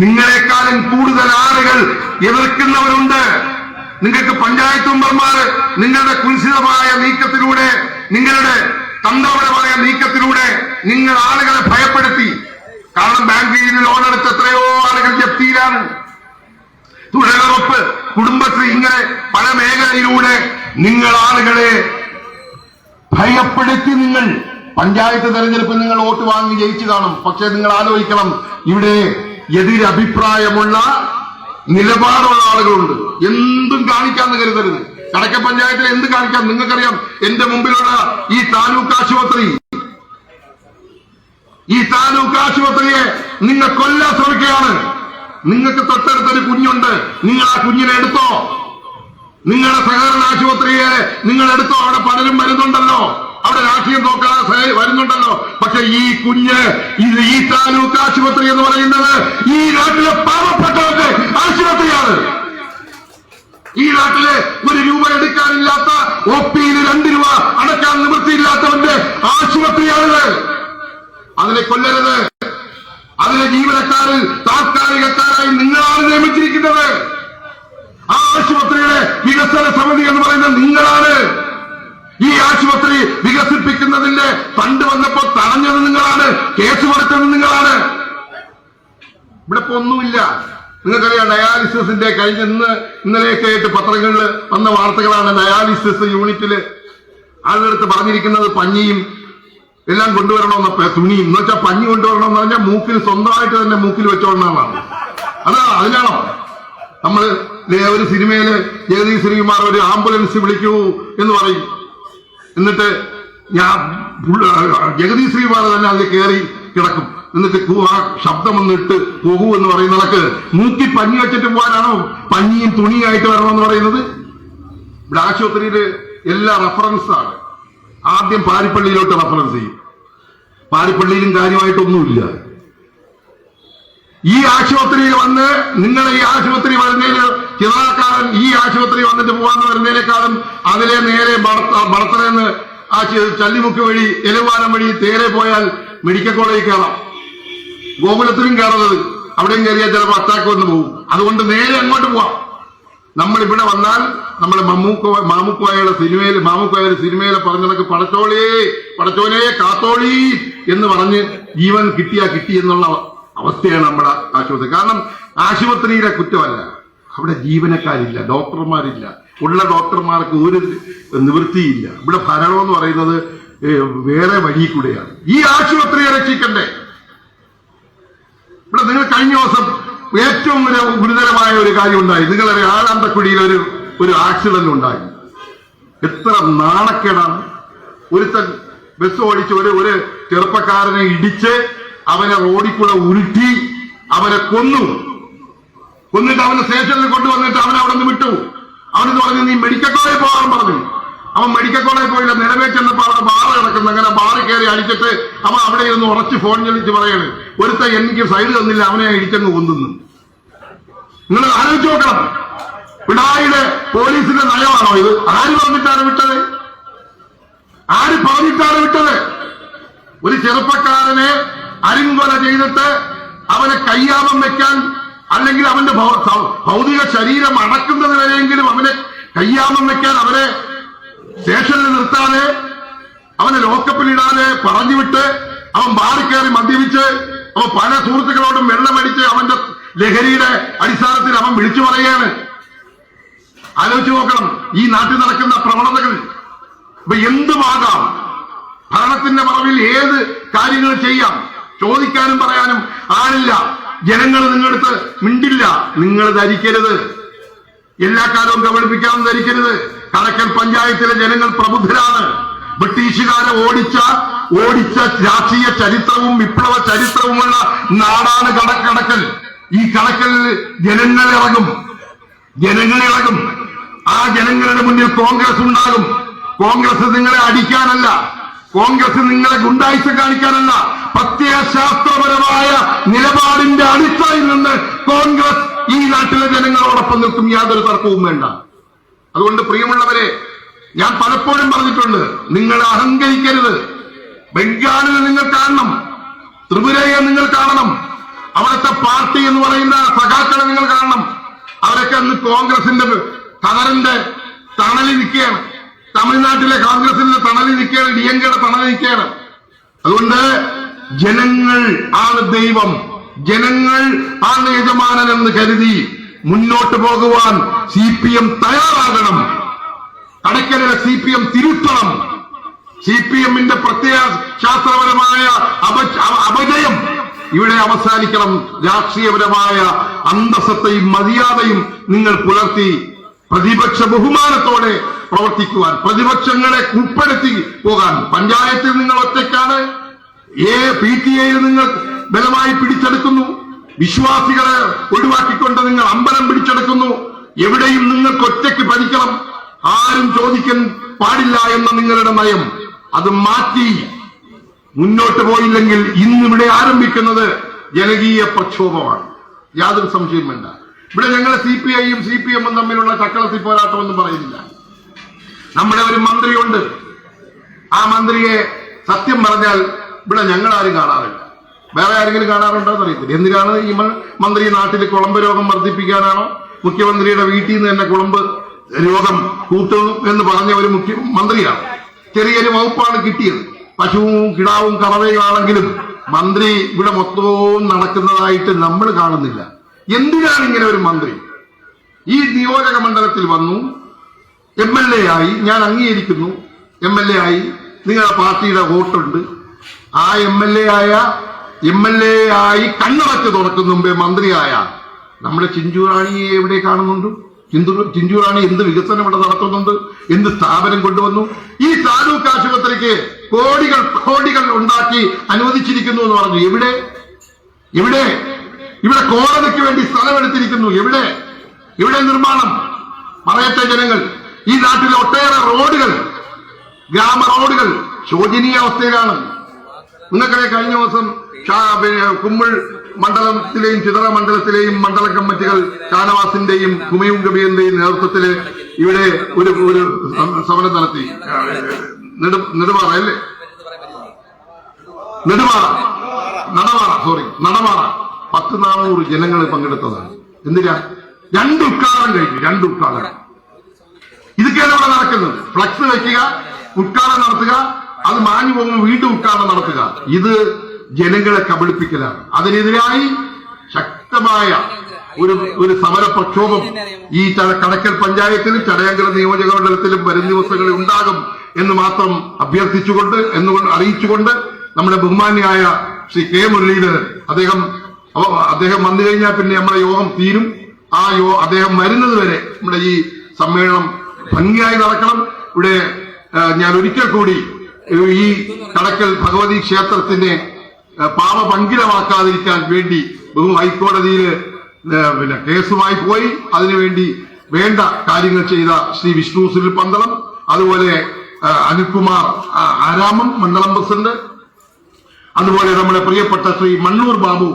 നിങ്ങളെക്കാളും കൂടുതൽ ആളുകൾ എതിർക്കുന്നവരുണ്ട്. നിങ്ങൾക്ക് പഞ്ചായത്ത് മെമ്പർമാർ നിങ്ങളുടെ കുൽസിതമായ നീക്കത്തിലൂടെ, നിങ്ങളുടെ തന്ത്രപരമായ നീക്കത്തിലൂടെ നിങ്ങൾ ആളുകളെ ഭയപ്പെടുത്തി. കാരണം ബാങ്കിൽ നിന്ന് ലോൺ എടുത്ത് എത്രയോ ആളുകൾ ജപ്തിയിലാണ്. തൊഴിലുറപ്പ്, കുടുംബശ്രീ, ഇങ്ങനെ പല മേഖലയിലൂടെ നിങ്ങൾ ആളുകളെ ഭയപ്പെടുത്തി. നിങ്ങൾ പഞ്ചായത്ത് തെരഞ്ഞെടുപ്പിൽ നിങ്ങൾ വോട്ട് വാങ്ങി ജയിച്ചു കാണും. പക്ഷെ നിങ്ങൾ ആലോചിക്കണം, ഇവിടെ എതിരഭിപ്രായമുള്ള നിലപാടുള്ള ആളുകളുണ്ട്. എന്തും കാണിക്കാന്ന് കരുതരുത്. കടക്ക പഞ്ചായത്തിൽ എന്ത് കാണിക്കാം? നിങ്ങൾക്കറിയാം, എന്റെ മുമ്പിലുള്ള ഈ താലൂക്ക് ആശുപത്രിയെ നിങ്ങൾ കൊല്ലാൻ ശ്രമിക്കുകയാണ്. നിങ്ങൾക്ക് തൊട്ടടുത്തൊരു കുഞ്ഞുണ്ട്. നിങ്ങൾ ആ കുഞ്ഞിനെ എടുത്തോ. നിങ്ങളുടെ സഹകരണ ആശുപത്രിയെ നിങ്ങൾ എടുത്തോ. അവിടെ പലരും വരുന്നുണ്ടല്ലോ. അവിടെ രാഷ്ട്രീയം നോക്കാതെ വരുന്നുണ്ടല്ലോ. പക്ഷെ ഈ കുഞ്ഞ്, ഈ താലൂക്ക് ആശുപത്രി എന്ന് പറയുന്നത് ഈ നാട്ടിലെ പാവപ്പെട്ടവരുടെ ആശുപത്രിയാണ്. ഈ നാട്ടിലെ 1 രൂപ എടുക്കാനില്ലാത്ത, OPയിൽ 2 രൂപ അടക്കാൻ നിവൃത്തിയില്ലാത്തവന്റെ ആശുപത്രിയാണിത്. അതിനെ കൊല്ലരുത്. അതിലെ ജീവനക്കാരിൽ താൽക്കാലികക്കാരായി നിങ്ങളാണ് നിയമിച്ചിരിക്കുന്നത്. ആ ആശുപത്രിയുടെ വികസന സമിതി എന്ന് പറയുന്നത് നിങ്ങളാണ്. ഈ ആശുപത്രി വികസിപ്പിക്കുന്നതിന്റെ ഫണ്ട് വന്നപ്പോൾ തടഞ്ഞത് നിങ്ങളാണ്. കേസ് കൊടുത്തത് നിങ്ങളാണ്. ഇവിടെ ഇപ്പൊ ഒന്നുമില്ല. നിങ്ങൾക്കറിയാം, ഡയാലിസിസിന്റെ കഴിഞ്ഞ ഇന്നലെയൊക്കെ ആയിട്ട് പത്രങ്ങളിൽ വന്ന വാർത്തകളാണ്. ഡയാലിസിസ് യൂണിറ്റില് ആളുകളടുത്ത് പറഞ്ഞിരിക്കുന്നത് പഞ്ഞിയും എല്ലാം കൊണ്ടുവരണമെന്ന തുണിയും. എന്ന് വെച്ചാൽ പഞ്ഞി കൊണ്ടുവരണമെന്ന് പറഞ്ഞാൽ മൂക്കിൽ സ്വന്തമായിട്ട് തന്നെ മൂക്കിൽ വെച്ചോളണമെന്നാണ്. അതിനാണോ നമ്മൾ ഒരു സിനിമയില് ജഗദീഷ് ശ്രീകുമാർ ഒരു ആംബുലൻസ് വിളിക്കൂ എന്ന് പറയും. എന്നിട്ട് ജഗദീഷ് ശ്രീകുമാർ തന്നെ അതിൽ കയറി കിടക്കും. എന്നിട്ട് ആ ശബ്ദം വന്നിട്ട് പോകൂ എന്ന് പറയുന്നതൊക്കെ മൂക്കി പഞ്ഞി വെച്ചിട്ട് പോകാനാണോ പഞ്ഞിയും തുണിയായിട്ട് വരണമെന്ന് പറയുന്നത്? ഇവിടെ ആശുപത്രിയില് എല്ലാ റഫറൻസാണ്. ആദ്യം പാരിപ്പള്ളിയിലോട്ട് റഫറൻസ് ചെയ്യും. പാരിപ്പള്ളിയിലും കാര്യമായിട്ടൊന്നുമില്ല. ഈ ആശുപത്രിയിൽ വന്ന് നിങ്ങളെ ഈ ആശുപത്രി വരുന്നതിന് ചിലക്കാരൻ ഈ ആശുപത്രി വന്നിട്ട് പോകാന്ന് വരുന്നതിനേക്കാളും അതിലെ നേരെ വളർത്തലെന്ന് ആ ചല്ലിമുക്ക് വഴി, എലുവാനം വഴി നേരെ പോയാൽ മെഡിക്കൽ കോളേജിൽ കയറാം. ഗോകുലത്തിലും കയറുന്നത്. അവിടെയും കയറിയാൽ ചിലപ്പോൾ അറ്റാക്ക് വന്ന് പോകും. അതുകൊണ്ട് നേരെ അങ്ങോട്ട് പോവാം. നമ്മൾ ഇവിടെ വന്നാൽ നമ്മൾ മാമുക്കോയുടെ സിനിമയിലെ പറഞ്ഞതൊക്കെ പടച്ചോനെ കാത്തോളി എന്ന് പറഞ്ഞ് ജീവൻ കിട്ടി എന്നുള്ള അവസ്ഥയാണ് നമ്മുടെ ആശുപത്രി. കാരണം ആശുപത്രിയിലെ കുറ്റമല്ല, അവിടെ ജീവനക്കാരില്ല, ഡോക്ടർമാരില്ല. ഉള്ള ഡോക്ടർമാർക്ക് ഒരു നിവൃത്തിയില്ല. ഇവിടെ ഭരണം എന്ന് പറയുന്നത് വേറെ വഴി കൂടെയാണ്. ഈ ആശുപത്രിയെ രക്ഷിക്കണ്ടേ? ഇവിടെ നിങ്ങൾ കഴിഞ്ഞ ദിവസം ഏറ്റവും ഗുരുതരമായ ഒരു കാര്യം ഉണ്ടായി. നിങ്ങളറിയാം, ആലാന്തക്കുടിയിൽ ഒരു ആക്സിഡന്റ് ഉണ്ടായി. എത്ര നാണക്കേടാണ്. ഒരുത്തൻ ബസ് ഓടിച്ച് ഒരു ചെറുപ്പക്കാരനെ ഇടിച്ച് അവനെ റോഡിൽ കൂടെ ഉരുട്ടി അവനെ കൊന്നിട്ട് അവനെ സ്റ്റേഷനിൽ കൊണ്ടുവന്നിട്ട് അവനെ അവിടെ നിന്ന് വിട്ടു. അവനെന്ന് പറഞ്ഞു നീ മെഡിക്കൽ കോളേജിൽ പോകാൻ പറഞ്ഞു. അവൻ മെഡിക്കൽ കോളേജിൽ പോയില്ല. നിലവേ ചെന്നപ്പോ അവിടെ ബാറ് കിടക്കുന്നു. അങ്ങനെ ബാറ് കയറി അടിച്ചിട്ട് അവൻ അവിടെ ഇരുന്ന് ഉറച്ച് ഫോൺ വിളിച്ച് പറയാണ് ഒരുത്ത എനിക്ക് സൈഡ് തന്നില്ല, അവനെ ഇടിച്ചങ്ങ് കൊന്നുന്നു. നിങ്ങൾ ആലോചിച്ച് നോക്കണം. പിണറായിയുടെ പോലീസിന്റെ നയമാണോ ഇത്? ആര് പറഞ്ഞിട്ടാണ് വിട്ടത്? ഒരു ചെറുപ്പക്കാരനെ അരിങ്കൊല ചെയ്തിട്ട് അവനെ കയ്യാമം വെക്കാൻ, അല്ലെങ്കിൽ അവന്റെ ഭൗതിക ശരീരം അടക്കുന്നത് വരെയെങ്കിലും അവനെ കയ്യാമം വെക്കാൻ അവനെ സ്റ്റേഷനിൽ നിർത്താതെ അവനെ ലോക്കപ്പിലിടാതെ പറഞ്ഞുവിട്ട് അവൻ ബാറിൽ കയറി മദ്യപിച്ച് അവൻ പല സുഹൃത്തുക്കളോടും വെള്ളമടിച്ച് അവന്റെ ലഹരിയുടെ അടിസ്ഥാനത്തിൽ അവൻ വിളിച്ചു പറയുകയാണ്. ആലോചിച്ച് നോക്കണം ഈ നാട്ടിൽ നടക്കുന്ന പ്രവണതകൾ. അപ്പൊ എന്തുമാകാം. ഭരണത്തിന്റെ മറവിൽ ഏത് കാര്യങ്ങൾ ചെയ്യാം. ചോദിക്കാനും പറയാനും ആളില്ല. ജനങ്ങൾ നിങ്ങളടുത്ത് മിണ്ടില്ല. നിങ്ങൾ ധരിക്കരുത്, എല്ലാ കാലവും കബളിപ്പിക്കാമെന്ന് ധരിക്കരുത്. കടക്കൽ പഞ്ചായത്തിലെ ജനങ്ങൾ പ്രബുദ്ധരാണ്. ബ്രിട്ടീഷുകാരെ ഓടിച്ച രാഷ്ട്രീയ ചരിത്രവും വിപ്ലവ ചരിത്രവുമുള്ള നാടാണ് കടക്കൽ. ഈ കടക്കലിൽ ജനങ്ങളിറങ്ങും. ആ ജനങ്ങളുടെ മുന്നിൽ കോൺഗ്രസ് ഉണ്ടാകും. കോൺഗ്രസ് നിങ്ങളെ അടിക്കാനല്ല, കോൺഗ്രസ് നിങ്ങളെ ഗുണ്ടായിസം കാണിക്കാനല്ല, പ്രത്യയശാസ്ത്രപരമായ നിലപാടിന്റെ അടിത്തറയിൽ നിന്ന് കോൺഗ്രസ് ഈ നാട്ടിലെ ജനങ്ങളോടൊപ്പം നിൽക്കും. യാതൊരു തർക്കവും വേണ്ട. അതുകൊണ്ട് പ്രിയമുള്ളവരെ, ഞാൻ പലപ്പോഴും പറഞ്ഞിട്ടുണ്ട്, നിങ്ങൾ അഹങ്കരിക്കരുത്. ബംഗാളിൽ നിങ്ങൾ കാണണം, ത്രിപുരയെ നിങ്ങൾ കാണണം, അവിടുത്തെ പാർട്ടി എന്ന് പറയുന്ന സഖാക്കളെ നിങ്ങൾ കാണണം. അവരൊക്കെ അന്ന് കോൺഗ്രസിന്റെ കതറിന്റെ തണലിൽ നിൽക്കുകയാണ്. തമിഴ്നാട്ടിലെ കോൺഗ്രസിന്റെ തണലിൽ നിൽക്കുകയാണ്, ഡിഎംകെയുടെ തണലിൽ നിൽക്കുകയാണ്. അതുകൊണ്ട് ജനങ്ങൾ ആണ് ദൈവം, ജനങ്ങൾ ആണ് യജമാനൻ എന്ന് കരുതി മുന്നോട്ട് പോകുവാൻ CPM തയ്യാറാകണം. കടക്കലിലെ CPM തിരുത്തണം. CPMന്റെ പ്രത്യയശാസ്ത്രപരമായ അപജയം ഇവിടെ അവസാനിക്കണം. രാഷ്ട്രീയപരമായ അന്തസ്സത്തെയും മര്യാദയും നിങ്ങൾ പുലർത്തി പ്രതിപക്ഷ ബഹുമാനത്തോടെ പ്രവർത്തിക്കുവാൻ, പ്രതിപക്ഷങ്ങളെ ഉൾപ്പെടുത്തി പോകാൻ. പഞ്ചായത്തിൽ നിങ്ങൾ ഒറ്റയ്ക്കാണ്. PTA നിങ്ങൾ ബലമായി പിടിച്ചെടുക്കുന്നു. വിശ്വാസികളെ ഒഴിവാക്കിക്കൊണ്ട് നിങ്ങൾ അമ്പലം പിടിച്ചെടുക്കുന്നു. എവിടെയും നിങ്ങൾക്ക് ഒറ്റയ്ക്ക് ഭരിക്കണം, ആരും ചോദിക്കാൻ പാടില്ല എന്ന നിങ്ങളുടെ നയം അത് മാറ്റി മുന്നോട്ട് പോയില്ലെങ്കിൽ ഇന്നിവിടെ ആരംഭിക്കുന്നത് ജനകീയ പ്രക്ഷോഭമാണ്. യാതൊരു സംശയം വേണ്ട. ഇവിടെ ഞങ്ങൾ CPIയും CPMും തമ്മിലുള്ള ചക്കളത്തി പോരാട്ടമൊന്നും പറയുന്നില്ല. നമ്മുടെ ഒരു മന്ത്രിയുണ്ട്. ആ മന്ത്രിയെ സത്യം പറഞ്ഞാൽ ഇവിടെ ഞങ്ങൾ ആരും കാണാറില്ല. വേറെ ആരെങ്കിലും കാണാറുണ്ടോ എന്നറിയത്തില്ല. എന്തിനാണ് ഈ മന്ത്രി നാട്ടിൽ കുളമ്പ് രോഗം വർദ്ധിപ്പിക്കാനാണോ? മുഖ്യമന്ത്രിയുടെ വീട്ടിൽ നിന്ന് തന്നെ കുളമ്പ് രോഗം കൂട്ടുന്നു എന്ന് പറഞ്ഞ ഒരു മന്ത്രിയാണ്. ചെറിയൊരു വകുപ്പാണ് കിട്ടിയത്. പശുവും കിടാവും കറവയുമാണെങ്കിലും മന്ത്രി ഇവിടെ മൊത്തവും നടക്കുന്നതായിട്ട് നമ്മൾ കാണുന്നില്ല. എന്തിനാണ് ഇങ്ങനെ ഒരു മന്ത്രി? ഈ നിയോജക മണ്ഡലത്തിൽ വന്നു, MLA ആയി, ഞാൻ അംഗീകരിക്കുന്നു, MLA ആയി, നിങ്ങളുടെ പാർട്ടിയുടെ വോട്ടുണ്ട്. ആ MLA ആയി കണ്ണടച്ച് തുറക്കുന്ന മുമ്പേ മന്ത്രിയായ നമ്മുടെ ചിഞ്ചുറാണിയെ എവിടെ കാണുന്നുണ്ട്? ചിഞ്ചുറാണി എന്ത് വികസനം ഇവിടെ നടത്തുന്നുണ്ട്? എന്ത് സ്ഥാപനം കൊണ്ടുവന്നു? ഈ താലൂക്ക് ആശുപത്രിക്ക് കോടികൾ ഉണ്ടാക്കി അനുവദിച്ചിരിക്കുന്നു എന്ന് പറഞ്ഞു. ഇവിടെ കോടതിക്ക് വേണ്ടി സ്ഥലമെടുത്തിരിക്കുന്നു. എവിടെ നിർമ്മാണം? പറയട്ടെ ജനങ്ങൾ. ഈ നാട്ടിലെ ഒട്ടേറെ റോഡുകൾ, ഗ്രാമ റോഡുകൾ ശോചനീയ അവസ്ഥയിലാണ്. നിങ്ങൾക്കറിയാം, കഴിഞ്ഞ ദിവസം കുമ്മിൾ മണ്ഡലത്തിലെയും ചിതറ മണ്ഡലത്തിലെയും മണ്ഡല കമ്മിറ്റികൾ ഷാനവാസിന്റെയും കുമയും കബീറിന്റെയും നേതൃത്വത്തിൽ ഇവിടെ ഒരു സമരം നടത്തി. നെടുമാറ അല്ലേ? നടമാറ 10-400 ജനങ്ങൾ പങ്കെടുത്തതാണ്. എന്തിനാ? 2 ഉദ്ഘാടനം കഴിഞ്ഞു. 2 ഉദ്ഘാടനം. ഇതൊക്കെയാണ് ഇവിടെ നടക്കുന്നത്. ഫ്ലക്സ് വെക്കുക, ഉദ്ഘാടനം നടത്തുക, അത് മാഞ്ഞു പോകുമ്പോൾ വീണ്ടും ഉദ്ഘാടനം നടത്തുക. ഇത് ജനങ്ങളെ കബളിപ്പിക്കലാണ്. അതിനെതിരായി ശക്തമായ ഒരു സമര പ്രക്ഷോഭം ഈ കടക്കൽ പഞ്ചായത്തിലും ചടയങ്കര നിയോജക മണ്ഡലത്തിലും വരും ദിവസങ്ങളിൽ ഉണ്ടാകും എന്ന് മാത്രം അഭ്യർത്ഥിച്ചുകൊണ്ട് അറിയിച്ചുകൊണ്ട് നമ്മുടെ ബഹുമാന്യായ ശ്രീ K. മുരളീധരൻ അദ്ദേഹം വന്നു കഴിഞ്ഞാൽ പിന്നെ നമ്മുടെ യോഗം തീരും. അദ്ദേഹം വരുന്നത് വരെ നമ്മുടെ ഈ സമ്മേളനം ഭംഗിയായി നടക്കണം. ഇവിടെ ഞാൻ ഒരിക്കൽ കൂടി ഈ കടക്കൽ ഭഗവതി ക്ഷേത്രത്തിനെ പാപപങ്കിലമാക്കാതിരിക്കാൻ വേണ്ടി ഹൈക്കോടതിയിൽ കേസുമായി പോയി അതിനുവേണ്ടി വേണ്ട കാര്യങ്ങൾ ചെയ്ത ശ്രീ വിഷ്ണു സുനിൽ പന്തളം, അതുപോലെ അനിൽകുമാർ ആരാമം മണ്ഡലം പ്രസിഡന്റ്, അതുപോലെ നമ്മുടെ പ്രിയപ്പെട്ട ശ്രീ മണ്ണൂർ ബാബു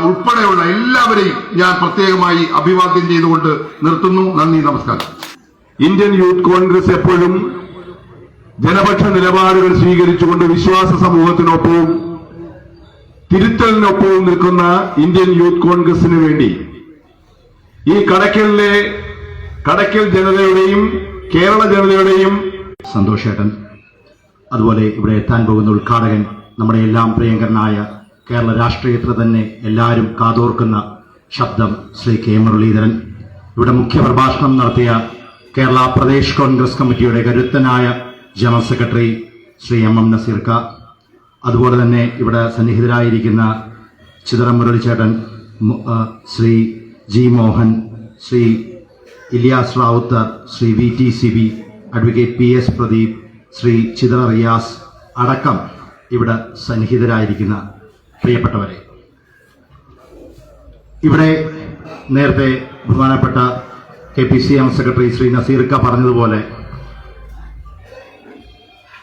ഉൾപ്പെടെയുള്ള എല്ലാവരെയും ഞാൻ പ്രത്യേകമായി അഭിവാദ്യം ചെയ്തുകൊണ്ട് നിർത്തുന്നു. നന്ദി, നമസ്കാരം. ഇന്ത്യൻ യൂത്ത് കോൺഗ്രസ് എപ്പോഴും ജനപക്ഷ നിലപാടുകൾ സ്വീകരിച്ചുകൊണ്ട് വിശ്വാസ സമൂഹത്തിനൊപ്പവും തിരുത്തലിനൊപ്പവും നിൽക്കുന്ന ഇന്ത്യൻ യൂത്ത് കോൺഗ്രസിന് വേണ്ടി ഈ കടക്കൽ ജനതയുടെയും കേരള ജനതയുടെയും സന്തോഷേട്ടൻ, അതുപോലെ ഇവിടെ എത്താൻ പോകുന്ന ഉദ്ഘാടകൻ, നമ്മുടെ എല്ലാം പ്രിയങ്കരനായ കേരള രാഷ്ട്രീയത്തിൽ തന്നെ എല്ലാവരും കാതോർക്കുന്ന ശബ്ദം ശ്രീ കെ മുരളീധരൻ, ഇവിടെ മുഖ്യപ്രഭാഷണം നടത്തിയ കേരള പ്രദേശ് കോൺഗ്രസ് കമ്മിറ്റിയുടെ കരുത്തനായ ജനറൽ സെക്രട്ടറി ശ്രീ എം നസീർക്ക, അതുപോലെ തന്നെ ഇവിടെ സന്നിഹിതരായിരിക്കുന്ന ചിതറ മുരളിച്ചേട്ടൻ, Shri G Mohan, Shri Iliyas Rowther, Shri V T Sibi, advocate P S Pradeep, Shri Chithara Riyas അടക്കം ഇവിടെ സന്നിഹിതരായിരിക്കുന്ന പ്രിയപ്പെട്ടവരെ, ഇവിടെ നേരത്തെ ബഹുമാനപ്പെട്ട KPC സെക്രട്ടറി ശ്രീ നസീർക്ക പറഞ്ഞതുപോലെ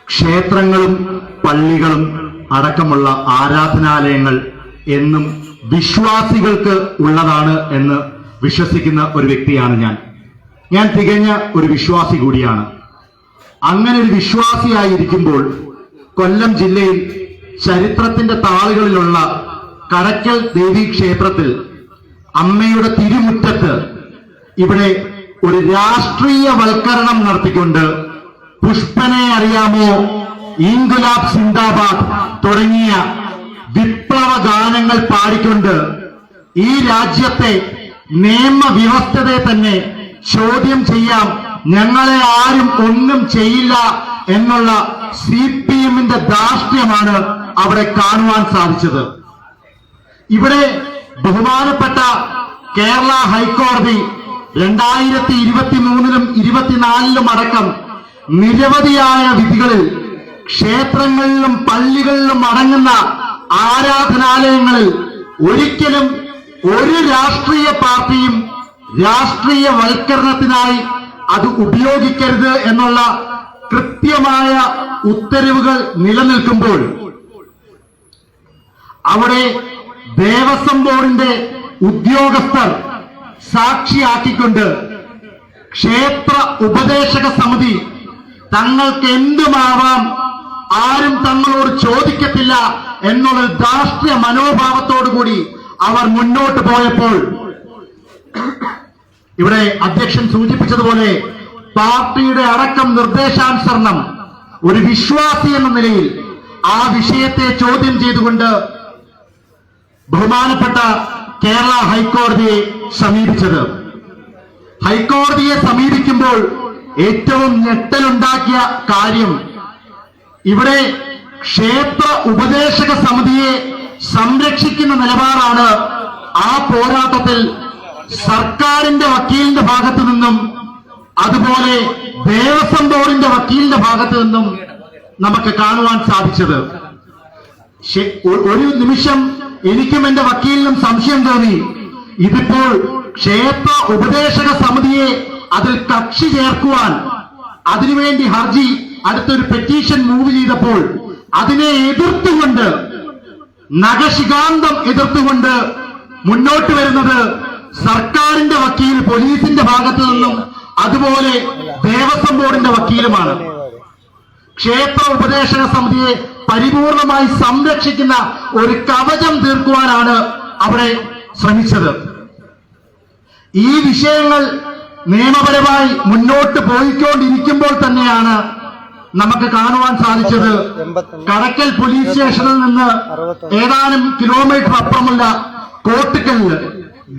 ക്ഷേത്രങ്ങളും പള്ളികളും അടക്കമുള്ള ആരാധനാലയങ്ങൾ എന്നും വിശ്വാസികൾക്ക് ഉള്ളതാണ് എന്ന് വിശ്വസിക്കുന്ന ഒരു വ്യക്തിയാണ് ഞാൻ തികഞ്ഞ ഒരു വിശ്വാസി കൂടിയാണ്. അങ്ങനെ ഒരു വിശ്വാസിയായിരിക്കുമ്പോൾ കൊല്ലം ജില്ലയിൽ ചരിത്രത്തിന്റെ താളുകളിലുള്ള കടക്കൽ ദേവീ ക്ഷേത്രത്തിൽ അമ്മയുടെ തിരുമുറ്റത്ത് ഇവിടെ ഒരു രാഷ്ട്രീയവൽക്കരണം നടത്തിക്കൊണ്ട് പുഷ്പനെ അറിയാമോ, ഇൻകുലാബ് സിന്ദാബാദ് തുടങ്ങിയ വിപ്ലവ ഗാനങ്ങൾ പാടിക്കൊണ്ട് ഈ രാജ്യത്തെ നിയമവ്യവസ്ഥയെ തന്നെ ചോദ്യം ചെയ്യാം, ഞങ്ങളെ ആരും ഒന്നും ചെയ്യില്ല എന്നുള്ള CPMന്റെ ധാർഷ്ട്യമാണ് അവിടെ കാണുവാൻ സാധിച്ചത്. ഇവിടെ ബഹുമാനപ്പെട്ട കേരള ഹൈക്കോടതി 2023-ലും 24-ലും അടക്കം നിരവധിയായ വിധികളിൽ ക്ഷേത്രങ്ങളിലും പള്ളികളിലും അടങ്ങുന്ന ആരാധനാലയങ്ങളിൽ ഒരിക്കലും ഒരു രാഷ്ട്രീയ പാർട്ടിയും രാഷ്ട്രീയവൽക്കരണത്തിനായി അത് ഉപയോഗിക്കരുത് എന്നുള്ള കൃത്യമായ ഉത്തരവുകൾ നിലനിൽക്കുമ്പോൾ അവിടെ ദേവസ്വം ബോർഡിന്റെ ഉദ്യോഗസ്ഥർ സാക്ഷിയാക്കിക്കൊണ്ട് ക്ഷേത്ര ഉപദേശക സമിതി തങ്ങൾക്ക് എന്തുമാവാം, ആരും തങ്ങളോട് ചോദിക്കത്തില്ല എന്നുള്ള രാഷ്ട്രീയ മനോഭാവത്തോടുകൂടി അവർ മുന്നോട്ട് പോയപ്പോൾ ഇവിടെ അധ്യക്ഷൻ സൂചിപ്പിച്ചതുപോലെ പാർട്ടിയുടെ അടക്കം നിർദ്ദേശാനുസരണം ഒരു വിശ്വാസി എന്ന നിലയിൽ ആ വിഷയത്തെ ചോദ്യം ചെയ്തുകൊണ്ട് ബഹുമാനപ്പെട്ട കേരള ഹൈക്കോടതിയെ സമീപിച്ചത്. ഹൈക്കോടതിയെ സമീപിക്കുമ്പോൾ ഏറ്റവും ഞെട്ടലുണ്ടാക്കിയ കാര്യം ഇവിടെ ക്ഷേത്ര ഉപദേശക സമിതിയെ സംരക്ഷിക്കുന്ന നിലപാടാണ് ആ പോരാട്ടത്തിൽ സർക്കാരിന്റെ വക്കീലിന്റെ ഭാഗത്തു നിന്നും അതുപോലെ ദേവസ്വം ബോർഡിന്റെ വക്കീലിന്റെ ഭാഗത്തു നിന്നും നമുക്ക് കാണുവാൻ സാധിച്ചത്. ഒരു നിമിഷം എനിക്കും എന്റെ വക്കീലിനും സംശയം തോന്നി, ഇതിപ്പോൾ ക്ഷേത്ര ഉപദേശക സമിതിയെ അതിൽ കക്ഷി ചേർക്കുവാൻ അതിനുവേണ്ടി ഹർജി അടുത്തൊരു പെറ്റീഷൻ മൂവ് ചെയ്തപ്പോൾ അതിനെ എതിർത്തുകൊണ്ട് നഖശികാന്തം എതിർത്തുകൊണ്ട് മുന്നോട്ട് വരുന്നത് സർക്കാരിന്റെ വക്കീൽ പോലീസിന്റെ ഭാഗത്തു നിന്നും അതുപോലെ ദേവസ്വം ബോർഡിന്റെ വക്കീലുമാണ്. ക്ഷേത്ര ഉപദേശക സമിതിയെ പരിപൂർണമായി സംരക്ഷിക്കുന്ന ഒരു കവചം തീർക്കുവാനാണ് അവിടെ ശ്രമിച്ചത്. ഈ വിഷയങ്ങൾ നിയമപരമായി മുന്നോട്ട് പോയിക്കൊണ്ടിരിക്കുമ്പോൾ തന്നെയാണ് നമുക്ക് കാണുവാൻ സാധിച്ചത് കടക്കൽ പോലീസ് സ്റ്റേഷനിൽ നിന്ന് ഏതാനും കിലോമീറ്റർ അപ്പുറമുള്ള കോട്ടുക്കലില്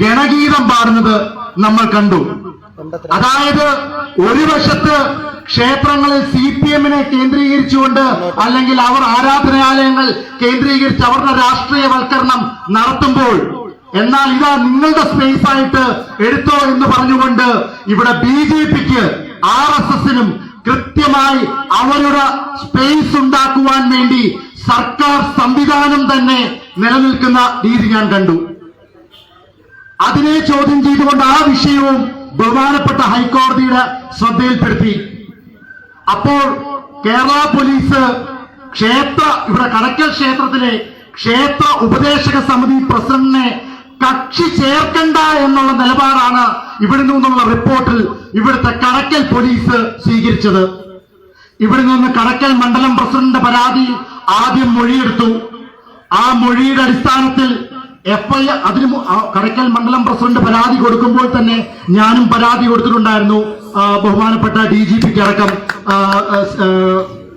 ഗണഗീതം പാടുന്നത് നമ്മൾ കണ്ടു. അതായത് ഒരു വശത്ത് ക്ഷേത്രങ്ങളിൽ CPMനെ കേന്ദ്രീകരിച്ചുകൊണ്ട് അല്ലെങ്കിൽ അവർ ആരാധനാലയങ്ങൾ കേന്ദ്രീകരിച്ച് അവരുടെ രാഷ്ട്രീയവൽക്കരണം നടത്തുമ്പോൾ, എന്നാൽ ഇതാ നിങ്ങളുടെ സ്പേസ് ആയിട്ട് എടുത്തോ എന്ന് പറഞ്ഞുകൊണ്ട് ഇവിടെ BJPക്ക് RSSനും കൃത്യമായി അവരുടെ സ്പേസ് ഉണ്ടാക്കുവാൻ വേണ്ടി സർക്കാർ സംവിധാനം തന്നെ നിലനിൽക്കുന്ന രീതി ഞാൻ കണ്ടു. അതിനെ ചോദ്യം ചെയ്തുകൊണ്ട് ആ വിഷയവും ബഹുമാനപ്പെട്ട ഹൈക്കോടതിയുടെ ശ്രദ്ധയിൽപ്പെടുത്തി. അപ്പോൾ കേരള പോലീസ് ഇവിടെ കടക്കൽ ക്ഷേത്രത്തിലെ ക്ഷേത്ര ഉപദേശക സമിതി പ്രസിഡന്റിനെ കക്ഷി ചേർക്കണ്ട എന്നുള്ള നിലപാടാണ് ഇവിടെ നിന്നുള്ള റിപ്പോർട്ടിൽ ഇവിടുത്തെ കടക്കൽ പോലീസ് സ്വീകരിച്ചത്. ഇവിടെ നിന്ന് കടക്കൽ മണ്ഡലം പ്രസിഡന്റ് പരാതിയിൽ ആദ്യം മൊഴിയെടുത്തു. ആ മൊഴിയുടെ അടിസ്ഥാനത്തിൽ FIR കടക്കൽ മണ്ഡലം പ്രസിഡന്റ് പരാതി കൊടുക്കുമ്പോൾ തന്നെ ഞാനും പരാതി കൊടുത്തിട്ടുണ്ടായിരുന്നു, ബഹുമാനപ്പെട്ട DGPക്ക് അടക്കം,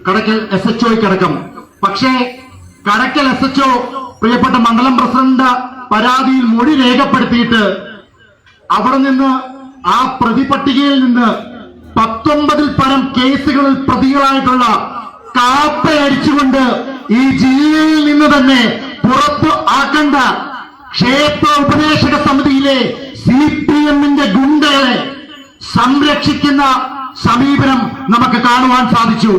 കടക്കൽ SHOയ്ക്ക് അടക്കം. പക്ഷേ കടക്കൽ SHO പ്രിയപ്പെട്ട മണ്ഡലം പ്രസിഡന്റ് പരാതിയിൽ മൊഴി രേഖപ്പെടുത്തിയിട്ട് അവിടെ നിന്ന് ആ പ്രതിപട്ടികയിൽ നിന്ന് 19 പരം കേസുകളിൽ പ്രതികളായിട്ടുള്ള കാപ്പയടിച്ചുകൊണ്ട് ഈ ജില്ലയിൽ നിന്ന് തന്നെ പുറത്തു ആക്കണ്ട ക്ഷേത്ര ഉപദേശക സമിതിയിലെ CPMന്റെ ഗുണ്ടകളെ സംരക്ഷിക്കുന്ന സമീപനം നമുക്ക് കാണുവാൻ സാധിച്ചു.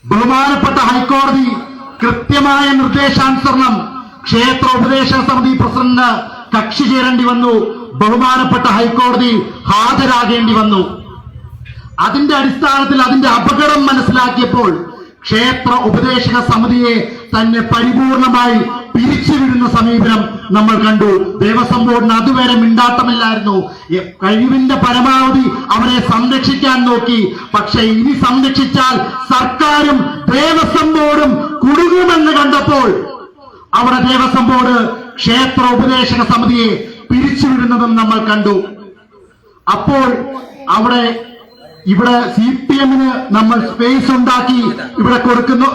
ബഹുമാനപ്പെട്ട ഹൈക്കോടതി കൃത്യമായ നിർദ്ദേശാനുസരണം ക്ഷേത്ര ഉപദേശക സമിതി പ്രസിഡന്റ് കക്ഷി ചേരേണ്ടി വന്നു. ബഹുമാനപ്പെട്ട ഹൈക്കോടതി ഹാജരാകേണ്ടി വന്നു. അതിന്റെ അടിസ്ഥാനത്തിൽ അതിന്റെ അപകടം മനസ്സിലാക്കിയപ്പോൾ ക്ഷേത്ര ഉപദേശക സമിതിയെ തന്നെ പരിപൂർണമായി പിരിച്ചുവിടുന്ന സമീപനം നമ്മൾ കണ്ടു. ദേവസ്വം ബോർഡിന് അതുവരെ മിണ്ടാട്ടമില്ലായിരുന്നു. കഴിവിന്റെ പരമാവധി അവരെ സംരക്ഷിക്കാൻ നോക്കി. പക്ഷെ ഇനി സംരക്ഷിച്ചാൽ സർക്കാരും ദേവസ്വം ബോർഡും കുടുങ്ങുമെന്ന് കണ്ടപ്പോൾ അവിടെ ദേവസ്വം ബോർഡ് ക്ഷേത്ര ഉപദേശക സമിതിയെ പിരിച്ചുവിടുന്നതും നമ്മൾ കണ്ടു. അപ്പോൾ ഇവിടെ CPMന് നമ്മൾ സ്പേസ് ഉണ്ടാക്കി ഇവിടെ കൊടുക്കുന്നു.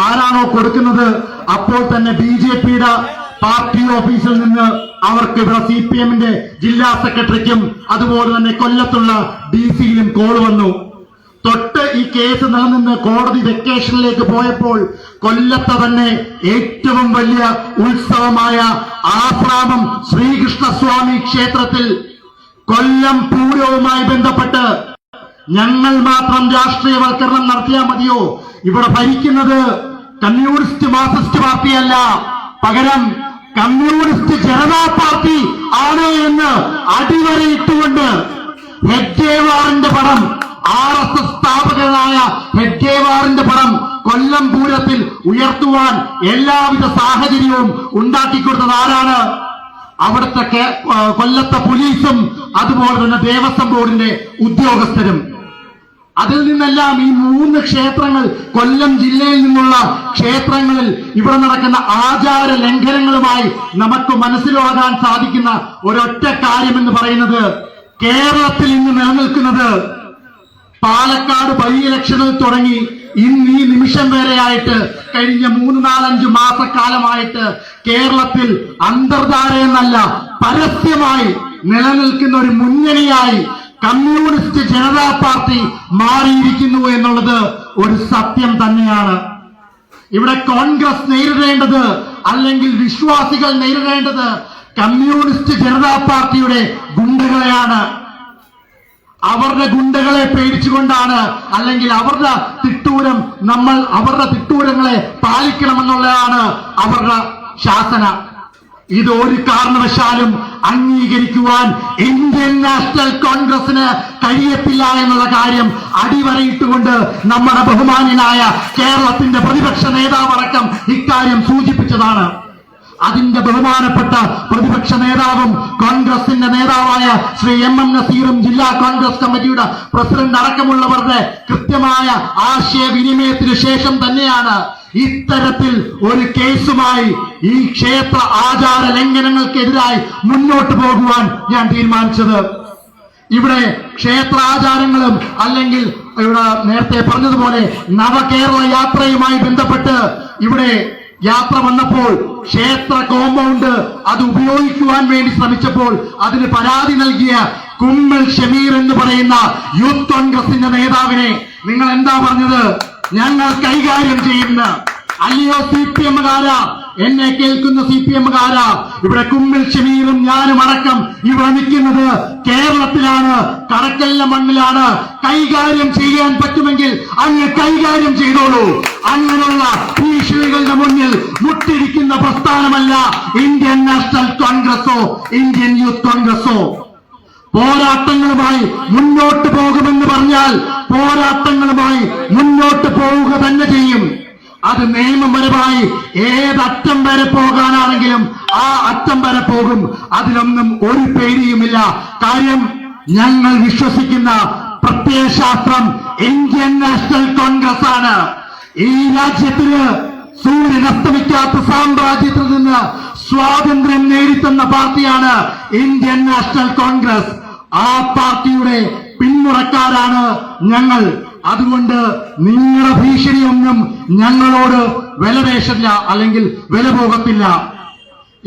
ആരാണോ കൊടുക്കുന്നത് അപ്പോൾ തന്നെ BJPയുടെ പാർട്ടി ഓഫീസിൽ നിന്ന് അവർക്ക് ഇവിടെ CPMന്റെ ജില്ലാ സെക്രട്ടറിക്കും അതുപോലെ തന്നെ കൊല്ലത്തുള്ള DC-യിലും കോൾ വന്നു. തൊട്ട് ഈ കേസ് നിലനിന്ന് കോടതി വെക്കേഷനിലേക്ക് പോയപ്പോൾ കൊല്ലത്തെ തന്നെ ഏറ്റവും വലിയ ഉത്സവമായ ആശ്രാമം ശ്രീകൃഷ്ണസ്വാമി ക്ഷേത്രത്തിൽ കൊല്ലം പൂരവുമായി ബന്ധപ്പെട്ട് ഞങ്ങൾ മാത്രം രാഷ്ട്രീയവൽക്കരണം നടത്തിയാൽ മതിയോ? ഇവിടെ ഭരിക്കുന്നത് കമ്മ്യൂണിസ്റ്റ് മാർക്സിസ്റ്റ് പാർട്ടിയല്ല, പകരം കമ്മ്യൂണിസ്റ്റ് ജനതാ പാർട്ടി ആണ് എന്ന് അടിവരയിട്ടുകൊണ്ട് ഹെഡ്ഗേവാറിന്റെ പടം, RSS സ്ഥാപകനായ ഹെഡ്ഗേവാറിന്റെ പടം കൊല്ലം പൂരത്തിൽ ഉയർത്തുവാൻ എല്ലാവിധ സാഹചര്യവും ഉണ്ടാക്കിക്കൊടുത്തത് ആരാണ്? അവിടുത്തെ കൊല്ലത്തെ പോലീസും അതുപോലെ തന്നെ ദേവസ്വം ബോർഡിന്റെ ഉദ്യോഗസ്ഥരും. അതിൽ നിന്നെല്ലാം ഈ 3 ക്ഷേത്രങ്ങൾ, കൊല്ലം ജില്ലയിൽ നിന്നുള്ള ക്ഷേത്രങ്ങളിൽ ഇവിടെ നടക്കുന്ന ആചാര ലംഘനങ്ങളുമായി നമുക്ക് മനസ്സിലാകാൻ സാധിക്കുന്ന ഒരൊറ്റ കാര്യമെന്ന് പറയുന്നത്, കേരളത്തിൽ ഇന്ന് നിലനിൽക്കുന്നത് പാലക്കാട് ബൈ ഇലക്ഷനിൽ തുടങ്ങി ഇന്ന് ഈ നിമിഷം വരെയായിട്ട് കഴിഞ്ഞ 3-4-5 മാസക്കാലമായിട്ട് കേരളത്തിൽ അന്തർധാര എന്നല്ല പരസ്യമായി നിലനിൽക്കുന്ന ഒരു മുന്നണിയായി കമ്മ്യൂണിസ്റ്റ് ജനതാ പാർട്ടി മാറിയിരിക്കുന്നു എന്നുള്ളത് ഒരു സത്യം തന്നെയാണ്. ഇവിടെ കോൺഗ്രസ് നേരിടേണ്ടത്, അല്ലെങ്കിൽ വിശ്വാസികൾ നേരിടേണ്ടത് കമ്മ്യൂണിസ്റ്റ് ജനതാ പാർട്ടിയുടെ ഗുണ്ടകളെയാണ്. അവരുടെ ഗുണ്ടകളെ പേടിച്ചുകൊണ്ടാണ്, അല്ലെങ്കിൽ അവരുടെ തിട്ടൂരം അവരുടെ തിട്ടൂരങ്ങളെ പാലിക്കണമെന്നുള്ളതാണ് അവരുടെ ശാസന. ഇത് ഒരു കാരണവശാലും അംഗീകരിക്കുവാൻ ഇന്ത്യൻ നാഷണൽ കോൺഗ്രസിന് കഴിയത്തില്ല എന്നുള്ള കാര്യം അടിവരയിട്ടുകൊണ്ട് നമ്മുടെ ബഹുമാന്യനായ കേരളത്തിന്റെ പ്രതിപക്ഷ നേതാവടക്കം ഇക്കാര്യം സൂചിപ്പിച്ചതാണ്. അതിന്റെ ബഹുമാനപ്പെട്ട പ്രതിപക്ഷ നേതാവും കോൺഗ്രസിന്റെ നേതാവായ ശ്രീ MM നസീറും ജില്ലാ കോൺഗ്രസ് കമ്മിറ്റിയുടെ പ്രസിഡന്റ് അടക്കമുള്ളവരുടെ കൃത്യമായ ആശയവിനിമയത്തിനു ശേഷം തന്നെയാണ് ഇത്തരത്തിൽ ഒരു കേസുമായി ഈ ക്ഷേത്ര ആചാര ലംഘനങ്ങൾക്കെതിരായി മുന്നോട്ട് പോകുവാൻ ഞാൻ തീരുമാനിച്ചത്. ഇവിടെ ക്ഷേത്രാചാരങ്ങളും അല്ലെങ്കിൽ ഇവിടെ നേരത്തെ പറഞ്ഞതുപോലെ നവകേരള യാത്രയുമായി ബന്ധപ്പെട്ട് ഇവിടെ യാത്ര വന്നപ്പോൾ ക്ഷേത്ര കോമ്പൗണ്ട് അത് ഉപയോഗിക്കുവാൻ വേണ്ടി ശ്രമിച്ചപ്പോൾ അതിന് പരാതി നൽകിയ കുമ്മൽ ഷമീർ എന്ന് പറയുന്ന യൂത്ത് കോൺഗ്രസിന്റെ നേതാവിനെ നിങ്ങൾ എന്താ പറഞ്ഞത്? ഞങ്ങൾ കൈകാര്യം ചെയ്യുന്ന, അല്ലയോ CPMകാരാ എന്നെ കേൾക്കുന്ന CPM-കാരാ, ഇവിടെ കുമ്മിൽ ഷമീറും ഞാനും അടക്കം ഇവിടെ നിൽക്കുന്നത് കേരളത്തിലാണ്, കടക്കലിന്റെ മണ്ണിലാണ്. കൈകാര്യം ചെയ്യാൻ പറ്റുമെങ്കിൽ അങ്ങ് കൈകാര്യം ചെയ്തോളൂ. അങ്ങനെയുള്ള ഭീഷണികളുടെ മുന്നിൽ മുട്ടിരിക്കുന്ന പ്രസ്ഥാനമല്ല ഇന്ത്യൻ നാഷണൽ കോൺഗ്രസോ ഇന്ത്യൻ യൂത്ത് കോൺഗ്രസോ. പോരാട്ടങ്ങളുമായി മുന്നോട്ട് പോകുമെന്ന് പറഞ്ഞാൽ പോരാട്ടങ്ങളുമായി മുന്നോട്ട് പോവുക തന്നെ ചെയ്യും. അത് നിയമപരമായി ഏതറ്റം വരെ പോകാനാണെങ്കിലും ആ അറ്റം വരെ പോകും. അതിലൊന്നും ഒരു പേടിയുമില്ല. കാര്യം ഞങ്ങൾ വിശ്വസിക്കുന്ന പ്രത്യയശാസ്ത്രം ഇന്ത്യൻ നാഷണൽ കോൺഗ്രസ് ആണ്. ഈ രാജ്യത്തിന് സൂര്യൻ അസ്തമിക്കാത്ത സാമ്രാജ്യത്തിൽ നിന്ന് സ്വാതന്ത്ര്യം നേടിത്തന്ന പാർട്ടിയാണ് ഇന്ത്യൻ നാഷണൽ കോൺഗ്രസ്. ആ പാർട്ടിയുടെ പിന്മുറക്കാരാണ് ഞങ്ങൾ. അതുകൊണ്ട് നിങ്ങളുടെ ഭീഷണിയൊന്നും ഞങ്ങളോട് വിലപേശില്ല, അല്ലെങ്കിൽ വില പോകത്തില്ല.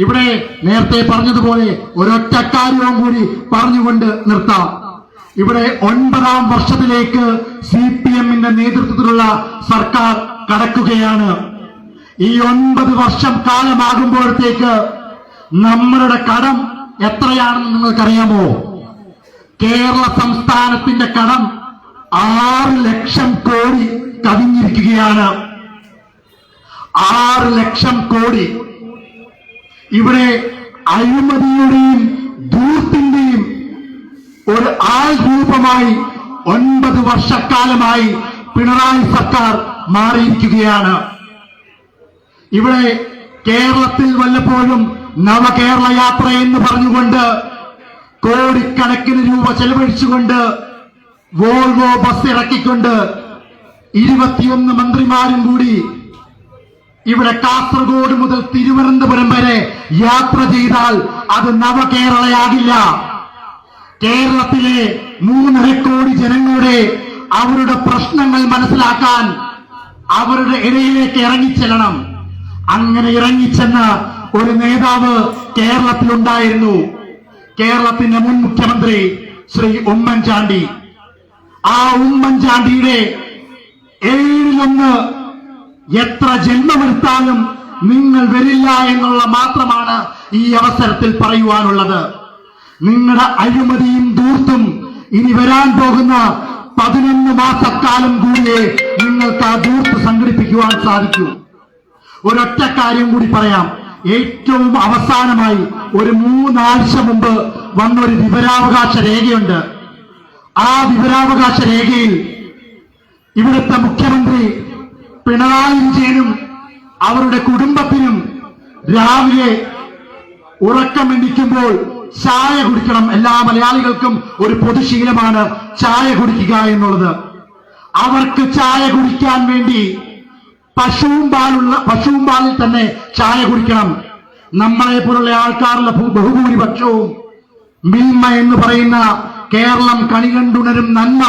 ഇവിടെ നേരത്തെ പറഞ്ഞതുപോലെ ഒരൊറ്റ കാര്യവും കൂടി പറഞ്ഞുകൊണ്ട് നിർത്താം. ഇവിടെ 9ാം വർഷത്തിലേക്ക് CPM-ന്റെ നേതൃത്വത്തിലുള്ള സർക്കാർ കടക്കുകയാണ്. ഈ 9 വർഷം കാലമാകുമ്പോഴത്തേക്ക് നമ്മളുടെ കടം എത്രയാണെന്ന് നിങ്ങൾക്കറിയാമോ? കേരള സംസ്ഥാനത്തിന്റെ കടം 6 ലക്ഷം കോടി കവിഞ്ഞിരിക്കുകയാണ്. 6 ലക്ഷം കോടി. ഇവിടെ അഴിമതിയുടെയും ധൂർത്തിന്റെയും ഒരു ആൾ രൂപമായി 9 വർഷക്കാലമായി പിണറായി സർക്കാർ മാറിയിരിക്കുകയാണ്. ഇവിടെ കേരളത്തിൽ വല്ലപ്പോഴും നവകേരള യാത്ര എന്ന് പറഞ്ഞുകൊണ്ട് കോടിക്കണക്കിന് രൂപ ചെലവഴിച്ചുകൊണ്ട് വോൾവോ ബസ് ഇറക്കിക്കൊണ്ട് 21 മന്ത്രിമാരും കൂടി ഇവിടെ കാസർഗോഡ് മുതൽ തിരുവനന്തപുരം വരെ യാത്ര ചെയ്താൽ അത് നവകേരളയാകില്ല. കേരളത്തിലെ 3.5 കോടി ജനങ്ങളുടെ അവരുടെ പ്രശ്നങ്ങൾ മനസ്സിലാക്കാൻ അവരുടെ ഇടയിലേക്ക് ഇറങ്ങിച്ചെല്ലണം. അങ്ങനെ ഇറങ്ങിച്ചെന്ന ഒരു നേതാവ് കേരളത്തിലുണ്ടായിരുന്നു. കേരളത്തിന്റെ മുൻ മുഖ്യമന്ത്രി ശ്രീ ഉമ്മൻചാണ്ടി. ആ ഉമ്മൻചാണ്ടിയുടെ 7-1 എത്ര ജന്മമെടുത്താലും നിങ്ങൾ വരില്ല എന്നുള്ള മാത്രമാണ് ഈ അവസരത്തിൽ പറയുവാനുള്ളത്. നിങ്ങളുടെ അഴിമതിയും ധൂർത്തും ഇനി വരാൻ പോകുന്ന 11 മാസക്കാലം കൂടിയേ നിങ്ങൾക്ക് ആ ധൂർത്ത് സംഘടിപ്പിക്കുവാൻ സാധിക്കൂ. ഒരൊറ്റ കാര്യം കൂടി പറയാം. ഏറ്റവും അവസാനമായി ഒരു 3 ആഴ്ച മുമ്പ് വന്നൊരു വിവരാവകാശ രേഖയുണ്ട്. ആ വിവരാവകാശ രേഖയിൽ ഇവിടുത്തെ മുഖ്യമന്ത്രി പിണറായി വിജയനും അവരുടെ കുടുംബത്തിനും രാവിലെ ഉറക്കമെണിക്കുമ്പോൾ ചായ കുടിക്കണം. എല്ലാ മലയാളികൾക്കും ഒരു പൊതുശീലമാണ് ചായ കുടിക്കുക എന്നുള്ളത്. അവർക്ക് ചായ കുടിക്കാൻ വേണ്ടി പശുവും പാലിൽ തന്നെ ചായ കുടിക്കണം. നമ്മളെ പോലുള്ള ആൾക്കാരുടെ ബഹുഭൂരിപക്ഷവും മിൽമ എന്ന് പറയുന്ന കേരളം കണികണ്ടുണരും നന്മ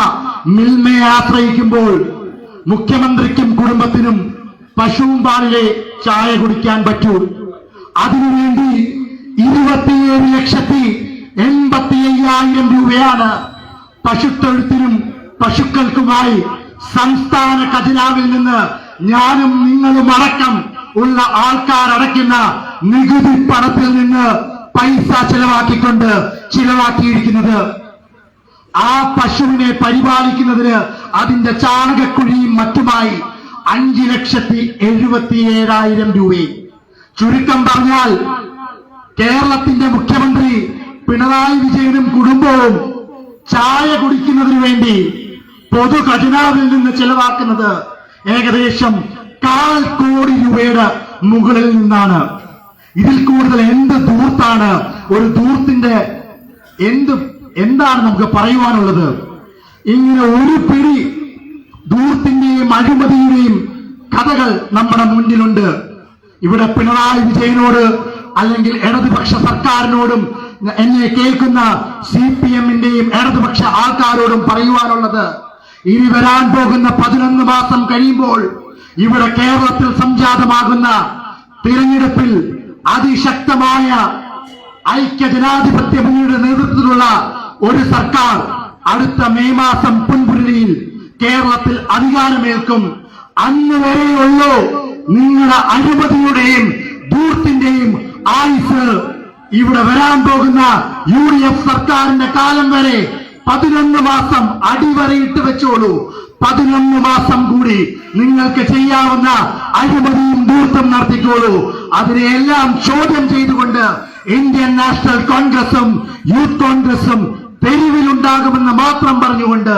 മിൽമയെ ആശ്രയിക്കുമ്പോൾ മുഖ്യമന്ത്രിക്കും കുടുംബത്തിനും പശുവും പാലിലെ ചായ കുടിക്കാൻ പറ്റൂ. അതിനുവേണ്ടി 27,85,000 രൂപയാണ് പശുത്തൊഴുത്തിനും പശുക്കൾക്കുമായി സംസ്ഥാന ഖജനാവിൽ നിന്ന് ഞാനും നിങ്ങളും അടക്കം ഉള്ള ആൾക്കാരടയ്ക്കുന്ന നികുതി പണത്തിൽ നിന്ന് പൈസ ചിലവാക്കിയിരിക്കുന്നത്. ആ പശുവിനെ പരിപാലിക്കുന്നതിന് അതിന്റെ ചാണകക്കുഴിയും മറ്റുമായി 5,77,000 രൂപയും. ചുരുക്കം പറഞ്ഞാൽ കേരളത്തിന്റെ മുഖ്യമന്ത്രി പിണറായി വിജയനും കുടുംബവും ചായ കുടിക്കുന്നതിന് വേണ്ടി പൊതു ഖജനാവിൽ നിന്ന് ചെലവാക്കുന്നത് ഏകദേശം 1/4 കോടി രൂപയുടെ മുകളിൽ നിന്നാണ്. ഇതിൽ കൂടുതൽ എന്ത് ധൂർത്താണ്? ഒരു ധൂർത്തിന്റെ എന്താണ് നമുക്ക് പറയുവാനുള്ളത്? ഇങ്ങനെ ഒരു പിടി ധൂർത്തിന്റെയും അഴിമതിയുടെയും കഥകൾ നമ്മുടെ മുന്നിലുണ്ട്. ഇവിടെ പിണറായി വിജയനോട് അല്ലെങ്കിൽ ഇടതുപക്ഷ സർക്കാരിനോടും എന്നെ കേൾക്കുന്ന CPM-ന്റെയും ഇടതുപക്ഷ ആൾക്കാരോടും പറയുവാനുള്ളത്, ഇനി വരാൻ പോകുന്ന 11 മാസം കഴിയുമ്പോൾ ഇവിടെ കേരളത്തിൽ സംജാതമാകുന്ന തിരഞ്ഞെടുപ്പിൽ അതിശക്തമായ ഐക്യജനാധിപത്യ മുന്നണിയുടെ നേതൃത്വത്തിലുള്ള ഒരു സർക്കാർ അടുത്ത മെയ് മാസം പൊൻപുലരിയിൽ കേരളത്തിൽ അധികാരമേൽക്കും. അന്ന് വരെയുള്ളൂ നിങ്ങളുടെ അഴിമതിയുടെയും ധൂർത്തിന്റെയും ആയുസ് ഇവിടെ വരാൻ പോകുന്ന UDF സർക്കാരിന്റെ കാലം വരെ 11 മാസം അടിവരയിട്ട് വെച്ചോളൂ. 11 മാസം കൂടി നിങ്ങൾക്ക് ചെയ്യാവുന്ന അഴിമതിയും ധൂർത്തും നടത്തിക്കോളൂ. അതിനെയെല്ലാം ചോദ്യം ചെയ്തുകൊണ്ട് ഇന്ത്യൻ നാഷണൽ കോൺഗ്രസും യൂത്ത് കോൺഗ്രസും തെരുവിലുണ്ടാകുമെന്ന് മാത്രം പറഞ്ഞുകൊണ്ട്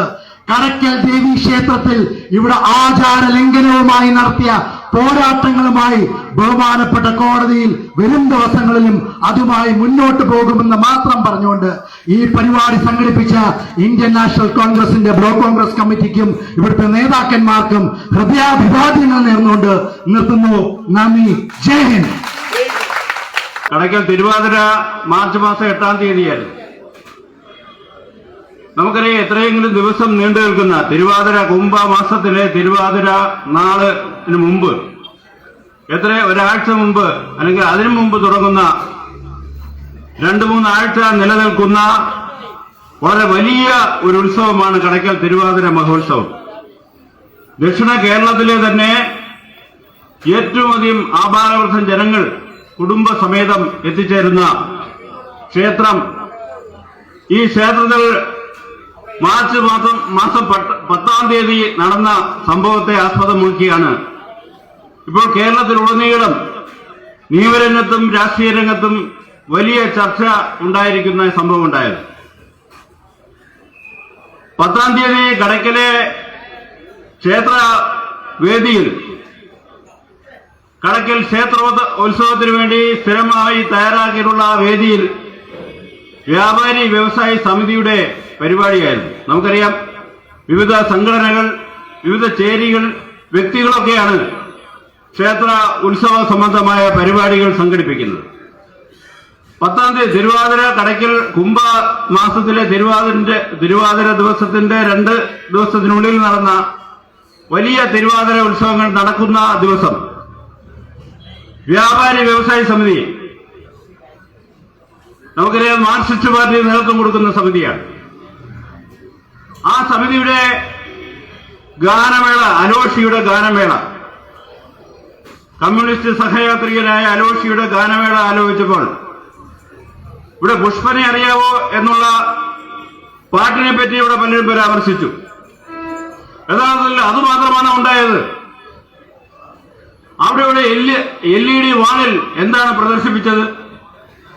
കടയ്ക്കൽ ദേവി ക്ഷേത്രത്തിൽ ഇവിടെ ആചാര ലംഘനവുമായി നടത്തിയ പോരാട്ടങ്ങളുമായി ബഹുമാനപ്പെട്ട കോടതിയിൽ വരും ദിവസങ്ങളിലും അതുമായി മുന്നോട്ട് പോകുമെന്ന് മാത്രം പറഞ്ഞുകൊണ്ട് ഈ പരിപാടി സംഘടിപ്പിച്ച ഇന്ത്യൻ നാഷണൽ കോൺഗ്രസിന്റെ ബ്ലോക്ക് കോൺഗ്രസ് കമ്മിറ്റിക്കും ഇവിടുത്തെ നേതാക്കന്മാർക്കും ഹൃദയാഭിവാദ്യങ്ങൾ നേർന്നുകൊണ്ട് നിർത്തുന്നു. നന്ദി. ജയ് ഹിന്ദ്. കടയ്ക്കൽ തിരുവാതിര മാർച്ച് മാസം 8-ാം തീയതിയായിരുന്നു. നമുക്കറിയാം, എത്രയെങ്കിലും ദിവസം നീണ്ടു നിൽക്കുന്ന തിരുവാതിര കുംഭമാസത്തിലെ തിരുവാതിര നാളിന് മുമ്പ്, ഒരാഴ്ച മുമ്പ് അല്ലെങ്കിൽ അതിനു മുമ്പ് തുടങ്ങുന്ന 2-3 ആഴ്ച നിലനിൽക്കുന്ന വളരെ വലിയ ഒരു ഉത്സവമാണ് കടയ്ക്കൽ തിരുവാതിര മഹോത്സവം. ദക്ഷിണ കേരളത്തിലെ തന്നെ ഏറ്റവും അധികം ആഭാരവർദ്ധം ജനങ്ങൾ കുടുംബസമേതം എത്തിച്ചേരുന്ന ക്ഷേത്രം. ഈ ക്ഷേത്രത്തിൽ മാർച്ച് മാസം 10-ാം തീയതി നടന്ന സംഭവത്തെ ആസ്പദമാക്കിയാണ് ഇപ്പോൾ കേരളത്തിലുടനീളം നിയമരംഗത്തും രാഷ്ട്രീയ രംഗത്തും വലിയ ചർച്ച ഉണ്ടായിരിക്കുന്ന സംഭവം ഉണ്ടായത്. 10-ാം തീയതി കടയ്ക്കലെ ക്ഷേത്ര വേദിയിൽ കടയ്ക്കൽ ക്ഷേത്ര ഉത്സവത്തിനു വേണ്ടി സ്ഥിരമായി തയ്യാറാക്കിയിട്ടുള്ള വേദിയിൽ വ്യാപാരി വ്യവസായി സമിതിയുടെ പരിപാടിയായിരുന്നു. നമുക്കറിയാം, വിവിധ സംഘടനകൾ, വിവിധ ചേരികൾ, വ്യക്തികളൊക്കെയാണ് ക്ഷേത്ര ഉത്സവ സംബന്ധമായ പരിപാടികൾ സംഘടിപ്പിക്കുന്നത്. 10-ാം തീയതി തിരുവാതിര കടയ്ക്കൽ കുംഭമാസത്തിലെ തിരുവാതിര ദിവസത്തിന്റെ 2 ദിവസത്തിനുള്ളിൽ നടന്ന വലിയ തിരുവാതിര ഉത്സവങ്ങൾ നടക്കുന്ന ദിവസം വ്യാപാരി വ്യവസായി സമിതി, നമുക്കറിയാം മാർക്സിസ്റ്റ് പാർട്ടി നേതൃത്വം കൊടുക്കുന്ന സമിതിയാണ്. ആ സമിതിയുടെ ഗാനമേള, അലോഷിയുടെ ഗാനമേള, കമ്മ്യൂണിസ്റ്റ് സഹയാത്രികനായ അലോഷിയുടെ ഗാനമേള ആലോചിച്ചപ്പോൾ ഇവിടെ പുഷ്പനെ അറിയാവോ എന്നുള്ള പാട്ടിനെ പറ്റി ഇവിടെ പലരും പരാമർശിച്ചു. യഥാർത്ഥത്തിൽ അതുമാത്രമാണ് ഉണ്ടായത്. അവിടെ LED വാളിൽ എന്താണ് പ്രദർശിപ്പിച്ചത്?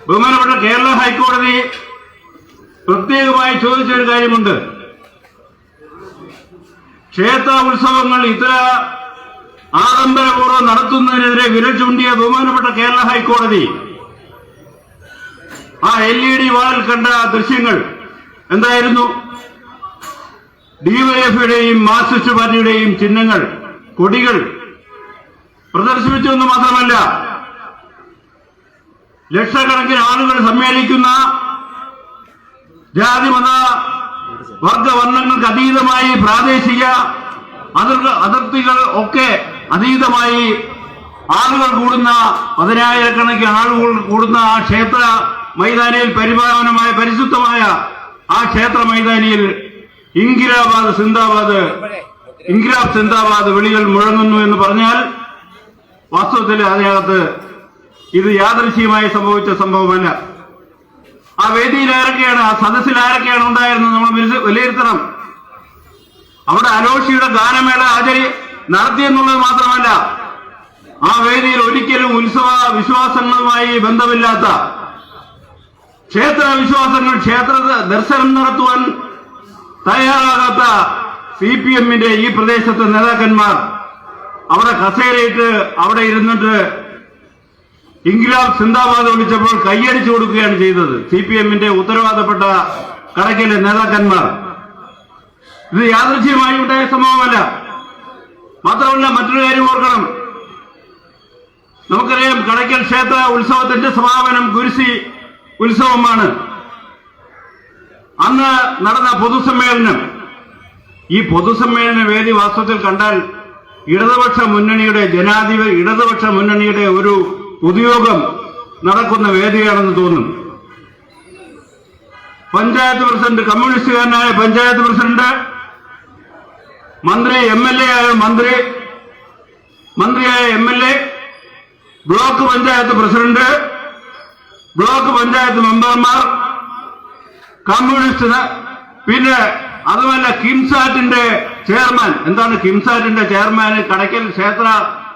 ബഹുമാനപ്പെട്ട കേരള ഹൈക്കോടതി പ്രത്യേകമായി ചോദിച്ച ഒരു കാര്യമുണ്ട്. ക്ഷേത്ര ഉത്സവങ്ങൾ ഇത്ര ആഡംബരപൂർവ്വം നടത്തുന്നതിനെതിരെ വിരൽ ചൂണ്ടിയ ബഹുമാനപ്പെട്ട കേരള ഹൈക്കോടതി ആ LED വാളിൽ കണ്ട ദൃശ്യങ്ങൾ എന്തായിരുന്നു? ഡിവൈഎഫ്ഐയുടെയും മാർക്സിസ്റ്റ് പാർട്ടിയുടെയും ചിഹ്നങ്ങൾ, കൊടികൾ പ്രദർശിപ്പിച്ചു എന്ന് മാത്രമല്ല, ലക്ഷക്കണക്കിന് ആളുകൾ സമ്മേളിക്കുന്ന ജാതിമത വർഗവർണ്ണങ്ങൾക്ക് അതീതമായി പ്രാദേശിക അതിർത്തികൾ ഒക്കെ അതീതമായി ആളുകൾ കൂടുന്ന, 10,000-കണക്കിന് ആളുകൾ കൂടുന്ന ആ ക്ഷേത്ര മൈതാനിയിൽ, പരിപാവനമായ പരിശുദ്ധമായ ആ ക്ഷേത്ര മൈതാനിയിൽ ഇൻകിലാബ് സിന്ദാബാദ് വിളികൾ മുഴങ്ങുന്നു എന്ന് പറഞ്ഞാൽ വാസ്തവത്തിൽ അതിനകത്ത് ഇത് യാദൃശ്ചികമായി സംഭവിച്ച സംഭവമല്ല. ആ വേദിയിൽ ആരൊക്കെയാണ്, ആ സദസ്സിൽ ആരൊക്കെയാണ് ഉണ്ടായിരുന്നത് നമ്മൾ വിലയിരുത്തണം. അവിടെ അലോഷിയുടെ ഗാനമേള നടത്തിയെന്നുള്ളത് മാത്രമല്ല, ആ വേദിയിൽ ഒരിക്കലും ഉത്സവ വിശ്വാസങ്ങളുമായി ബന്ധമില്ലാത്ത ക്ഷേത്ര വിശ്വാസങ്ങൾ, ക്ഷേത്ര ദർശനം നടത്തുവാൻ തയ്യാറാകാത്ത CPM-ന്റെ ഈ പ്രദേശത്തെ നേതാക്കന്മാർ അവിടെ കസേരയിട്ട് അവിടെ ഇരുന്നിട്ട് ഇൻകിലാബ് സിന്ദാബാദ് വിളിച്ചപ്പോൾ കൈയടിച്ചു കൊടുക്കുകയാണ് ചെയ്തത് CPM-ന്റെ ഉത്തരവാദപ്പെട്ട കടയ്ക്കലെ നേതാക്കന്മാർ. ഇത് യാദൃശ്ചികമായി ഉണ്ടായ സംഭവമല്ല. മാത്രമല്ല, മറ്റൊരു കാര്യം ഓർക്കണം. നമുക്കറിയാം, കടയ്ക്കൽ ക്ഷേത്ര ഉത്സവത്തിന്റെ സമാപനം കുരിശി ഉത്സവമാണ്. അന്ന് നടന്ന പൊതുസമ്മേളനം, ഈ പൊതുസമ്മേളന വേദി വാസ്തവത്തിൽ കണ്ടാൽ ഇടതുപക്ഷ മുന്നണിയുടെ ഒരു പൊതുയോഗം നടക്കുന്ന വേദിയാണെന്ന് തോന്നുന്നു. പഞ്ചായത്ത് പ്രസിഡന്റ്, കമ്മ്യൂണിസ്റ്റുകാരനായ പഞ്ചായത്ത് പ്രസിഡന്റ്, മന്ത്രിയായ MLA, block panchayat president, block panchayat മെമ്പർമാർ, കമ്മ്യൂണിസ്റ്റ്, പിന്നെ അതുമല്ല കിംസാറ്റിന്റെ ചെയർമാൻ. എന്താണ് കിംസാറ്റിന്റെ ചെയർമാന് കടയ്ക്കൽ ക്ഷേത്ര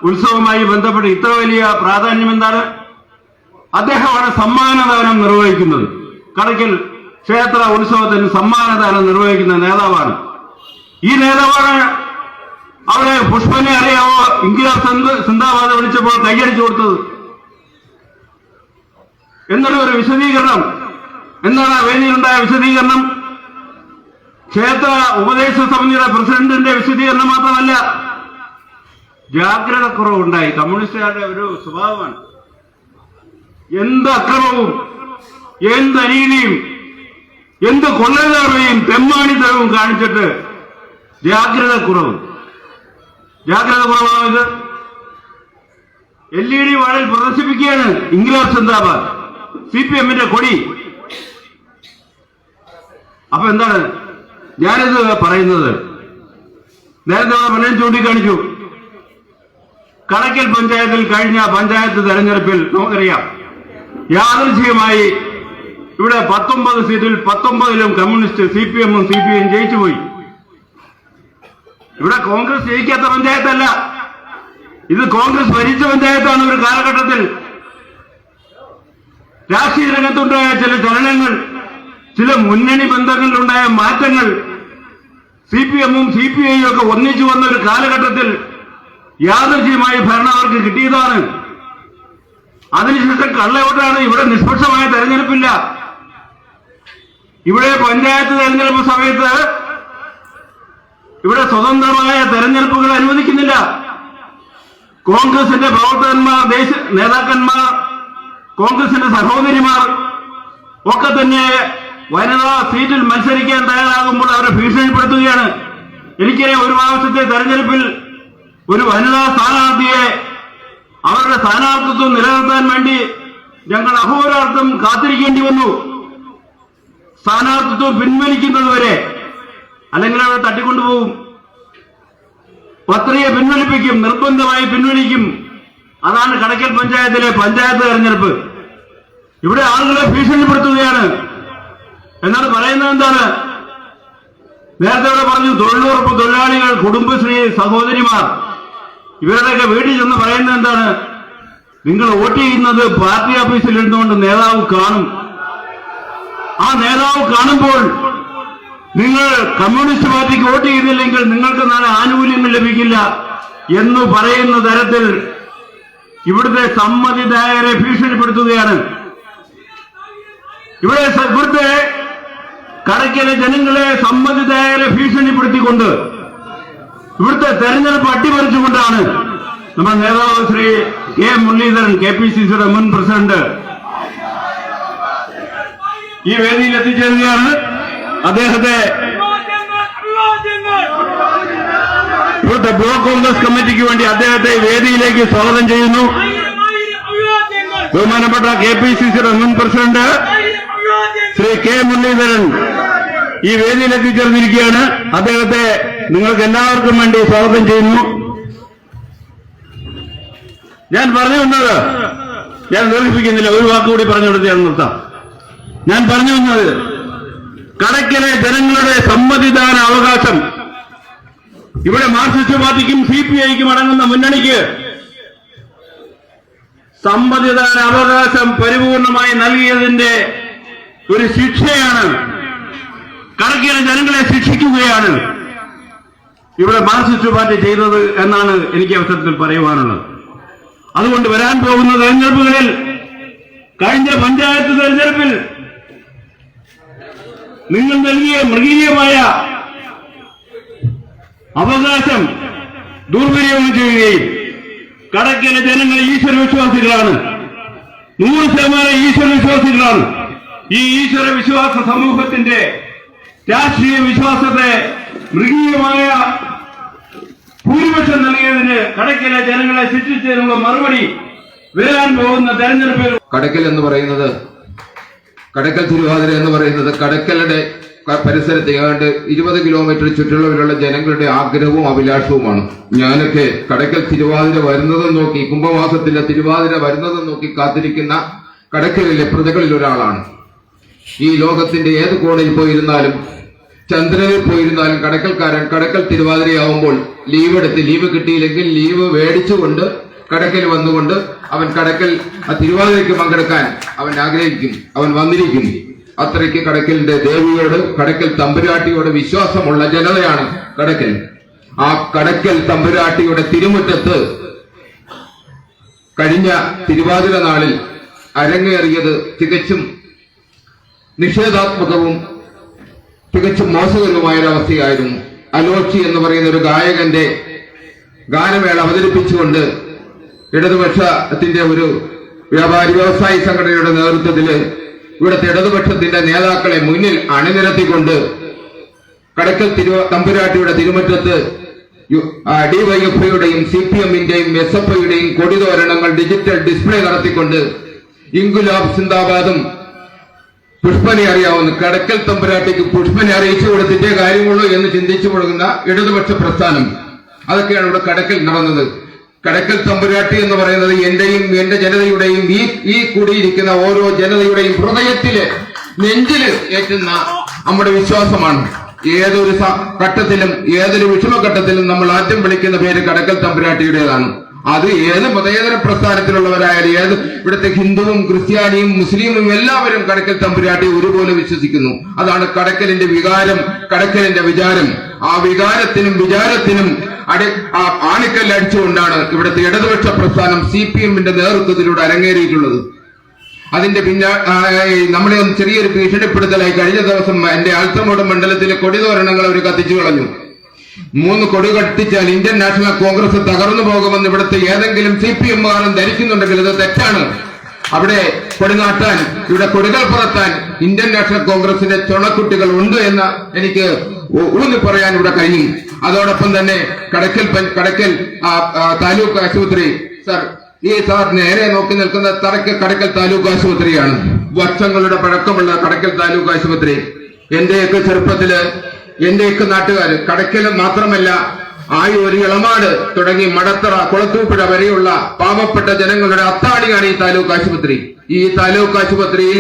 ഉത്സവവുമായി ബന്ധപ്പെട്ട് ഇത്ര വലിയ പ്രാധാന്യം എന്താണ്? അദ്ദേഹമാണ് സമ്മാനദാനം നിർവഹിക്കുന്നത്. കടയ്ക്കൽ ക്ഷേത്ര ഉത്സവത്തിന് സമ്മാനദാനം നിർവഹിക്കുന്ന നേതാവാണ്. ഈ നേതാവാണ് അവിടെ പുഷ്പനെ അറിയാവോ ഇൻക്ലാബ് സിന്ദാബാദ് വിളിച്ചപ്പോൾ കൈയടിച്ചു കൊടുത്തത്. എന്നുള്ള ഒരു വിശദീകരണം എന്താണ് ആ വേദിയിലുണ്ടായ വിശദീകരണം? ക്ഷേത്ര ഉപദേശ സമിതിയുടെ പ്രസിഡന്റിന്റെ വിശദീകരണം മാത്രമല്ല, ജാഗ്രത കുറവുണ്ടായി. കമ്മ്യൂണിസ്റ്റുകാരുടെ ഒരു സ്വഭാവമാണ്. എന്ത് അക്രമവും എന്ത് അനീതിയും എന്ത് കൊള്ളരുതായ്മയും തെമ്മാടിത്തരവും കാണിച്ചിട്ട് ജാഗ്രത കുറവാണോ ഇത്? LED വാളിൽ പ്രദർശിപ്പിക്കുകയാണ് ഇൻക്ലാബ് സിന്ദാബാദ്, CPM-ന്റെ കൊടി. അപ്പൊ എന്താണ് ഞാനിത് പറയുന്നത്? നേരത്തെ പലരും ചൂണ്ടിക്കാണിച്ചു. കടയ്ക്കൽ പഞ്ചായത്തിൽ കഴിഞ്ഞ പഞ്ചായത്ത് തെരഞ്ഞെടുപ്പിൽ നമുക്കറിയാം, യാദൃച്ഛികമായി ഇവിടെ 19 സീറ്റിൽ 19ലും കമ്മ്യൂണിസ്റ്റ് CPM-ഉം CPI-യും ജയിച്ചുപോയി. ഇവിടെ കോൺഗ്രസ് ജയിക്കാത്ത പഞ്ചായത്തല്ല, ഇത് കോൺഗ്രസ് ഭരിച്ച പഞ്ചായത്താണ്. ഒരു കാലഘട്ടത്തിൽ രാഷ്ട്രീയ രംഗത്തുണ്ടായ ചില ചലനങ്ങൾ, ചില മുന്നണി ബന്ധങ്ങളിലുണ്ടായ മാറ്റങ്ങൾ, CPM-ഉം CPI-യും ഒക്കെ ഒന്നിച്ചു വന്ന ഒരു കാലഘട്ടത്തിൽ യാദൃച്ഛികമായി ഭരണം അവർക്ക് കിട്ടിയതാണ്. അതിനുശേഷം കള്ളവോട്ടാണ്. ഇവിടെ നിഷ്പക്ഷമായ തെരഞ്ഞെടുപ്പില്ല. ഇവിടെ പഞ്ചായത്ത് തെരഞ്ഞെടുപ്പ് സമയത്ത് ഇവിടെ തെരഞ്ഞെടുപ്പുകൾ അനുവദിക്കുന്നില്ല. കോൺഗ്രസിന്റെ പ്രവർത്തകന്മാർ, നേതാക്കന്മാർ, കോൺഗ്രസിന്റെ സഹോദരിമാർ ഒക്കെ തന്നെ വനിതാ സീറ്റിൽ മത്സരിക്കാൻ തയ്യാറാകുമ്പോൾ അവരെ ഭീഷണിപ്പെടുത്തുകയാണ്. എനിക്കറിയാം, ഒരു പ്രാവശ്യത്തെ തെരഞ്ഞെടുപ്പിൽ ഒരു വനിതാ സ്ഥാനാർത്ഥിയെ അവരുടെ സ്ഥാനാർത്ഥിത്വം നിലനിർത്താൻ വേണ്ടി ഞങ്ങൾ അഹോരാത്രം കാത്തിരിക്കേണ്ടി വന്നു. സ്ഥാനാർത്ഥിത്വം പിൻവലിക്കുന്നതുവരെ, അല്ലെങ്കിൽ അവരെ തട്ടിക്കൊണ്ടുപോകും. പത്രിക പിൻവലിപ്പിക്കും, നിർബന്ധമായി പിൻവലിക്കും. അതാണ് കടയ്ക്കൽ പഞ്ചായത്തിലെ പഞ്ചായത്ത് തെരഞ്ഞെടുപ്പ്. ഇവിടെ ആളുകളെ ഭീഷണിപ്പെടുത്തുകയാണ്. എന്നാണ് പറയുന്നത്. എന്താണ് നേരത്തെ ഇവിടെ പറഞ്ഞു? തൊഴിലുറപ്പ് തൊഴിലാളികൾ, കുടുംബശ്രീ സഹോദരിമാർ, ഇവരുടെയൊക്കെ വീട്ടിൽ ചെന്ന് പറയുന്നത് എന്താണ്? നിങ്ങൾ വോട്ട് ചെയ്യുന്നത് പാർട്ടി ഓഫീസിൽ ഇരുന്നുകൊണ്ട് നേതാവ് കാണും. ആ നേതാവ് കാണുമ്പോൾ നിങ്ങൾ കമ്മ്യൂണിസ്റ്റ് പാർട്ടിക്ക് വോട്ട് ചെയ്തില്ലെങ്കിൽ നിങ്ങൾക്ക് നാളെ ആനുകൂല്യങ്ങൾ ലഭിക്കില്ല എന്ന് പറയുന്ന തരത്തിൽ ഇവിടുത്തെ സമ്മതിദായകരെ ഭീഷണിപ്പെടുത്തുകയാണ്. ഇവിടുത്തെ കടയ്ക്കലെ ജനങ്ങളെ സമ്മതിദായകരെ ഭീഷണിപ്പെടുത്തിക്കൊണ്ട് ഇവിടുത്തെ തെരഞ്ഞെടുപ്പ് അട്ടിമറിച്ചുകൊണ്ടാണ് നമ്മുടെ നേതാവ് ശ്രീ കെ മുരളീധരൻ, KPCCയുടെ മുൻ പ്രസിഡന്റ്, ഈ വേദിയിൽ എത്തിച്ചേരുകയാണ്. അദ്ദേഹത്തെ ഇവിടുത്തെ ബ്ലോക്ക് കോൺഗ്രസ് കമ്മിറ്റിക്ക് വേണ്ടി അദ്ദേഹത്തെ വേദിയിലേക്ക് സ്വാഗതം ചെയ്യുന്നു. ബഹുമാനപ്പെട്ട KPCCയുടെ മുൻ പ്രസിഡന്റ് ശ്രീ കെ മുരളീധരൻ ഈ വേദിയിൽ എത്തിച്ചേർന്നിരിക്കുകയാണ്. അദ്ദേഹത്തെ നിങ്ങൾക്ക് എല്ലാവർക്കും വേണ്ടി സ്വാഗതം ചെയ്യുന്നു. ഞാൻ പറഞ്ഞു വന്നത്, ഞാൻ ദീർഘിപ്പിക്കുന്നില്ല, ഒരു വാക്കുകൂടി പറഞ്ഞുകൊടുത്ത് ഞാൻ നിർത്താം. ഞാൻ പറഞ്ഞു വന്നത്, കടയ്ക്കലെ ജനങ്ങളുടെ സമ്മതിദാന അവകാശം ഇവിടെ മാർക്സിസ്റ്റ് പാർട്ടിക്കും CPI-ക്കും അടങ്ങുന്ന മുന്നണിക്ക് സമ്മതിദാന അവകാശം പരിപൂർണമായി നൽകിയതിന്റെ ഒരു ശിക്ഷയാണ്. കടയ്ക്കലെ ജനങ്ങളെ ശിക്ഷിക്കുകയാണ് ഇവിടെ മാർക്സിസ്റ്റ് പാർട്ടി ചെയ്തത് എന്നാണ് എനിക്ക് അവസരത്തിൽ പറയുവാനുള്ളത്. അതുകൊണ്ട് വരാൻ പോകുന്ന തെരഞ്ഞെടുപ്പുകളിൽ, കഴിഞ്ഞ പഞ്ചായത്ത് തെരഞ്ഞെടുപ്പിൽ നിങ്ങൾ നൽകിയ മൃഗീയമായ അവകാശം ദുർവിനിയോഗം ചെയ്യുകയും, കടയ്ക്കലെ ജനങ്ങൾ ഈശ്വരവിശ്വാസികളാണ്, 100% ഈശ്വരവിശ്വാസികളാണ്. ഈ ഈശ്വരവിശ്വാസ സമൂഹത്തിന്റെ രാഷ്ട്രീയ വിശ്വാസത്തെ മൃഗീയമായ ഭൂരിപക്ഷം നൽകിയതിന് കടയ്ക്കലെ ജനങ്ങളെ ശിക്ഷിച്ചതിനുള്ള മറുപടി വരാൻ പോകുന്ന തെരഞ്ഞെടുപ്പിൽ. കടയ്ക്കൽ എന്ന് പറയുന്നത്, കടയ്ക്കൽ തിരുവാതിര എന്ന് പറയുന്നത് കടയ്ക്കലുടെ പരിസരത്ത് ഏതാണ്ട് 20 കിലോമീറ്റർ ചുറ്റളവിലുള്ള ജനങ്ങളുടെ ആഗ്രഹവും അഭിലാഷവുമാണ്. ഞാനൊക്കെ കടയ്ക്കൽ തിരുവാതിര വരുന്നതും നോക്കി, കുംഭമാസത്തിലെ തിരുവാതിര വരുന്നതും നോക്കി കാത്തിരിക്കുന്ന കടയ്ക്കലിലെ പ്രജകളിൽ ഒരാളാണ്. ഈ ലോകത്തിന്റെ ഏത് കോണിൽ പോയിരുന്നാലും, ചന്ദ്രനിൽ പോയിരുന്നാലും, കടയ്ക്കൽക്കാരൻ കടയ്ക്കൽ തിരുവാതിരയാവുമ്പോൾ ലീവ് കിട്ടിയില്ലെങ്കിൽ ലീവ് മേടിച്ചുകൊണ്ട് കടയ്ക്കൽ വന്നുകൊണ്ട് അവൻ കടയ്ക്കൽ തിരുവാതിരയ്ക്ക് പങ്കെടുക്കാൻ അവൻ ആഗ്രഹിക്കും. അവൻ വന്നിരിക്കും. അത്രയ്ക്ക് കടയ്ക്കലിന്റെ ദേവിയോട്, കടയ്ക്കൽ തമ്പുരാട്ടിയോട് വിശ്വാസമുള്ള ജനതയാണ് കടയ്ക്കൽ. ആ കടയ്ക്കൽ തമ്പുരാട്ടിയുടെ തിരുമുറ്റത്ത് കഴിഞ്ഞ തിരുവാതിര നാളിൽ അരങ്ങേറിയത് തികച്ചും നിഷേധാത്മകവും തികച്ചും മോശകരവുമായൊരവസ്ഥയായിരുന്നു. അലോച്ചി എന്ന് പറയുന്ന ഒരു ഗായകന്റെ ഗാനമേള അവതരിപ്പിച്ചുകൊണ്ട് ഇടതുപക്ഷത്തിന്റെ ഒരു വ്യവസായി സംഘടനയുടെ നേതൃത്വത്തില് ഇവിടുത്തെ ഇടതുപക്ഷത്തിന്റെ നേതാക്കളെ മുന്നിൽ അണിനിരത്തിക്കൊണ്ട് കടയ്ക്കൽ തമ്പുരാട്ടിയുടെ തിരുമുറ്റത്ത് ഡിവൈഎഫ്ഐയുടെയും CPM-ന്റെയും SFIയുടെയും കൊടിതോരണങ്ങൾ ഡിജിറ്റൽ ഡിസ്പ്ലേ നടത്തിക്കൊണ്ട് ഇൻകുലാബ് സിന്ദാബാദും പുഷ്പനെ അറിയാവുന്ന കടയ്ക്കൽ തമ്പുരാട്ടിക്ക് പുഷ്പനെ അറിയിച്ചു കൊടുത്തിട്ടേ കാര്യമുള്ളൂ എന്ന് ചിന്തിച്ചു കൊടുക്കുന്ന ഇടതുപക്ഷ പ്രസ്ഥാനം, അതൊക്കെയാണ് ഇവിടെ കടയ്ക്കൽ നടന്നത്. കടയ്ക്കൽ തമ്പുരാട്ടി എന്ന് പറയുന്നത് എന്റെയും എന്റെ ജനതയുടെയും ഈ കൂടിയിരിക്കുന്ന ഓരോ ജനതയുടെയും ഹൃദയത്തില്, നെഞ്ചില് ഏറ്റുന്ന നമ്മുടെ വിശ്വാസമാണ്. ഏതൊരു ഘട്ടത്തിലും, ഏതൊരു വിഷമഘട്ടത്തിലും നമ്മൾ ആദ്യം വിളിക്കുന്ന പേര് കടയ്ക്കൽ തമ്പുരാട്ടിയുടേതാണ്. അത് ഏത് മതേതര പ്രസ്ഥാനത്തിലുള്ളവരായാലും, ഏത് ഇവിടുത്തെ ഹിന്ദുവും ക്രിസ്ത്യാനിയും മുസ്ലിമും എല്ലാവരും കടയ്ക്കൽ തമ്പുരാട്ടി ഒരുപോലെ വിശ്വസിക്കുന്നു. അതാണ് കടയ്ക്കലിന്റെ വികാരം, കടയ്ക്കലിന്റെ വിചാരം. ആ വികാരത്തിനും വിചാരത്തിനും ആണിക്കല്ലടിച്ചുകൊണ്ടാണ് ഇവിടുത്തെ ഇടതുപക്ഷ പ്രസ്ഥാനം CPM-ന്റെ നേതൃത്വത്തിലൂടെ അരങ്ങേറിയിട്ടുള്ളത്. അതിന്റെ നമ്മളെ ഒന്ന് ചെറിയൊരു ഭീഷണിപ്പെടുത്തലായി കഴിഞ്ഞ ദിവസം എന്റെ ആൽത്തമോട് മണ്ഡലത്തിലെ കൊടിതോരണങ്ങൾ അവർ കത്തിച്ചു കളഞ്ഞു. 3 കൊടി കത്തിച്ചാൽ ഇന്ത്യൻ നാഷണൽ കോൺഗ്രസ് തകർന്നു പോകുമെന്ന് ഇവിടുത്തെ ഏതെങ്കിലും CPM-കാരൻ ധരിക്കുന്നുണ്ടെങ്കിൽ ഇത് തെറ്റാണ്. അവിടെ കൊടിനാട്ടാൻ, ഇവിടെ കൊടികൾ പുറത്താൻ ഇന്ത്യൻ നാഷണൽ കോൺഗ്രസിന്റെ ചുണക്കുട്ടികൾ ഉണ്ട് എന്ന് എനിക്ക് ഊന്നി പറയാൻ ഇവിടെ കഴിയും. അതോടൊപ്പം തന്നെ കടയ്ക്കൽ താലൂക്ക് ആശുപത്രി ഈ സാർ നേരെ നോക്കി നിൽക്കുന്ന കടയ്ക്കൽ താലൂക്ക് ആശുപത്രിയാണ്. വർഷങ്ങളുടെ പഴക്കമുള്ള കടയ്ക്കൽ താലൂക്ക് ആശുപത്രി. എന്റെയൊക്കെ ചെറുപ്പത്തില് എന്റെയൊക്കെ നാട്ടുകാര് കടയ്ക്കൽ മാത്രമല്ല, ആയൂർ, ഇളമാട് തുടങ്ങി മടത്തറ, കുളത്തൂപ്പുഴ വരെയുള്ള പാവപ്പെട്ട ജനങ്ങളുടെ അത്താണിയാണ് ഈ താലൂക്ക് ആശുപത്രി. ഈ താലൂക്ക് ആശുപത്രിയിൽ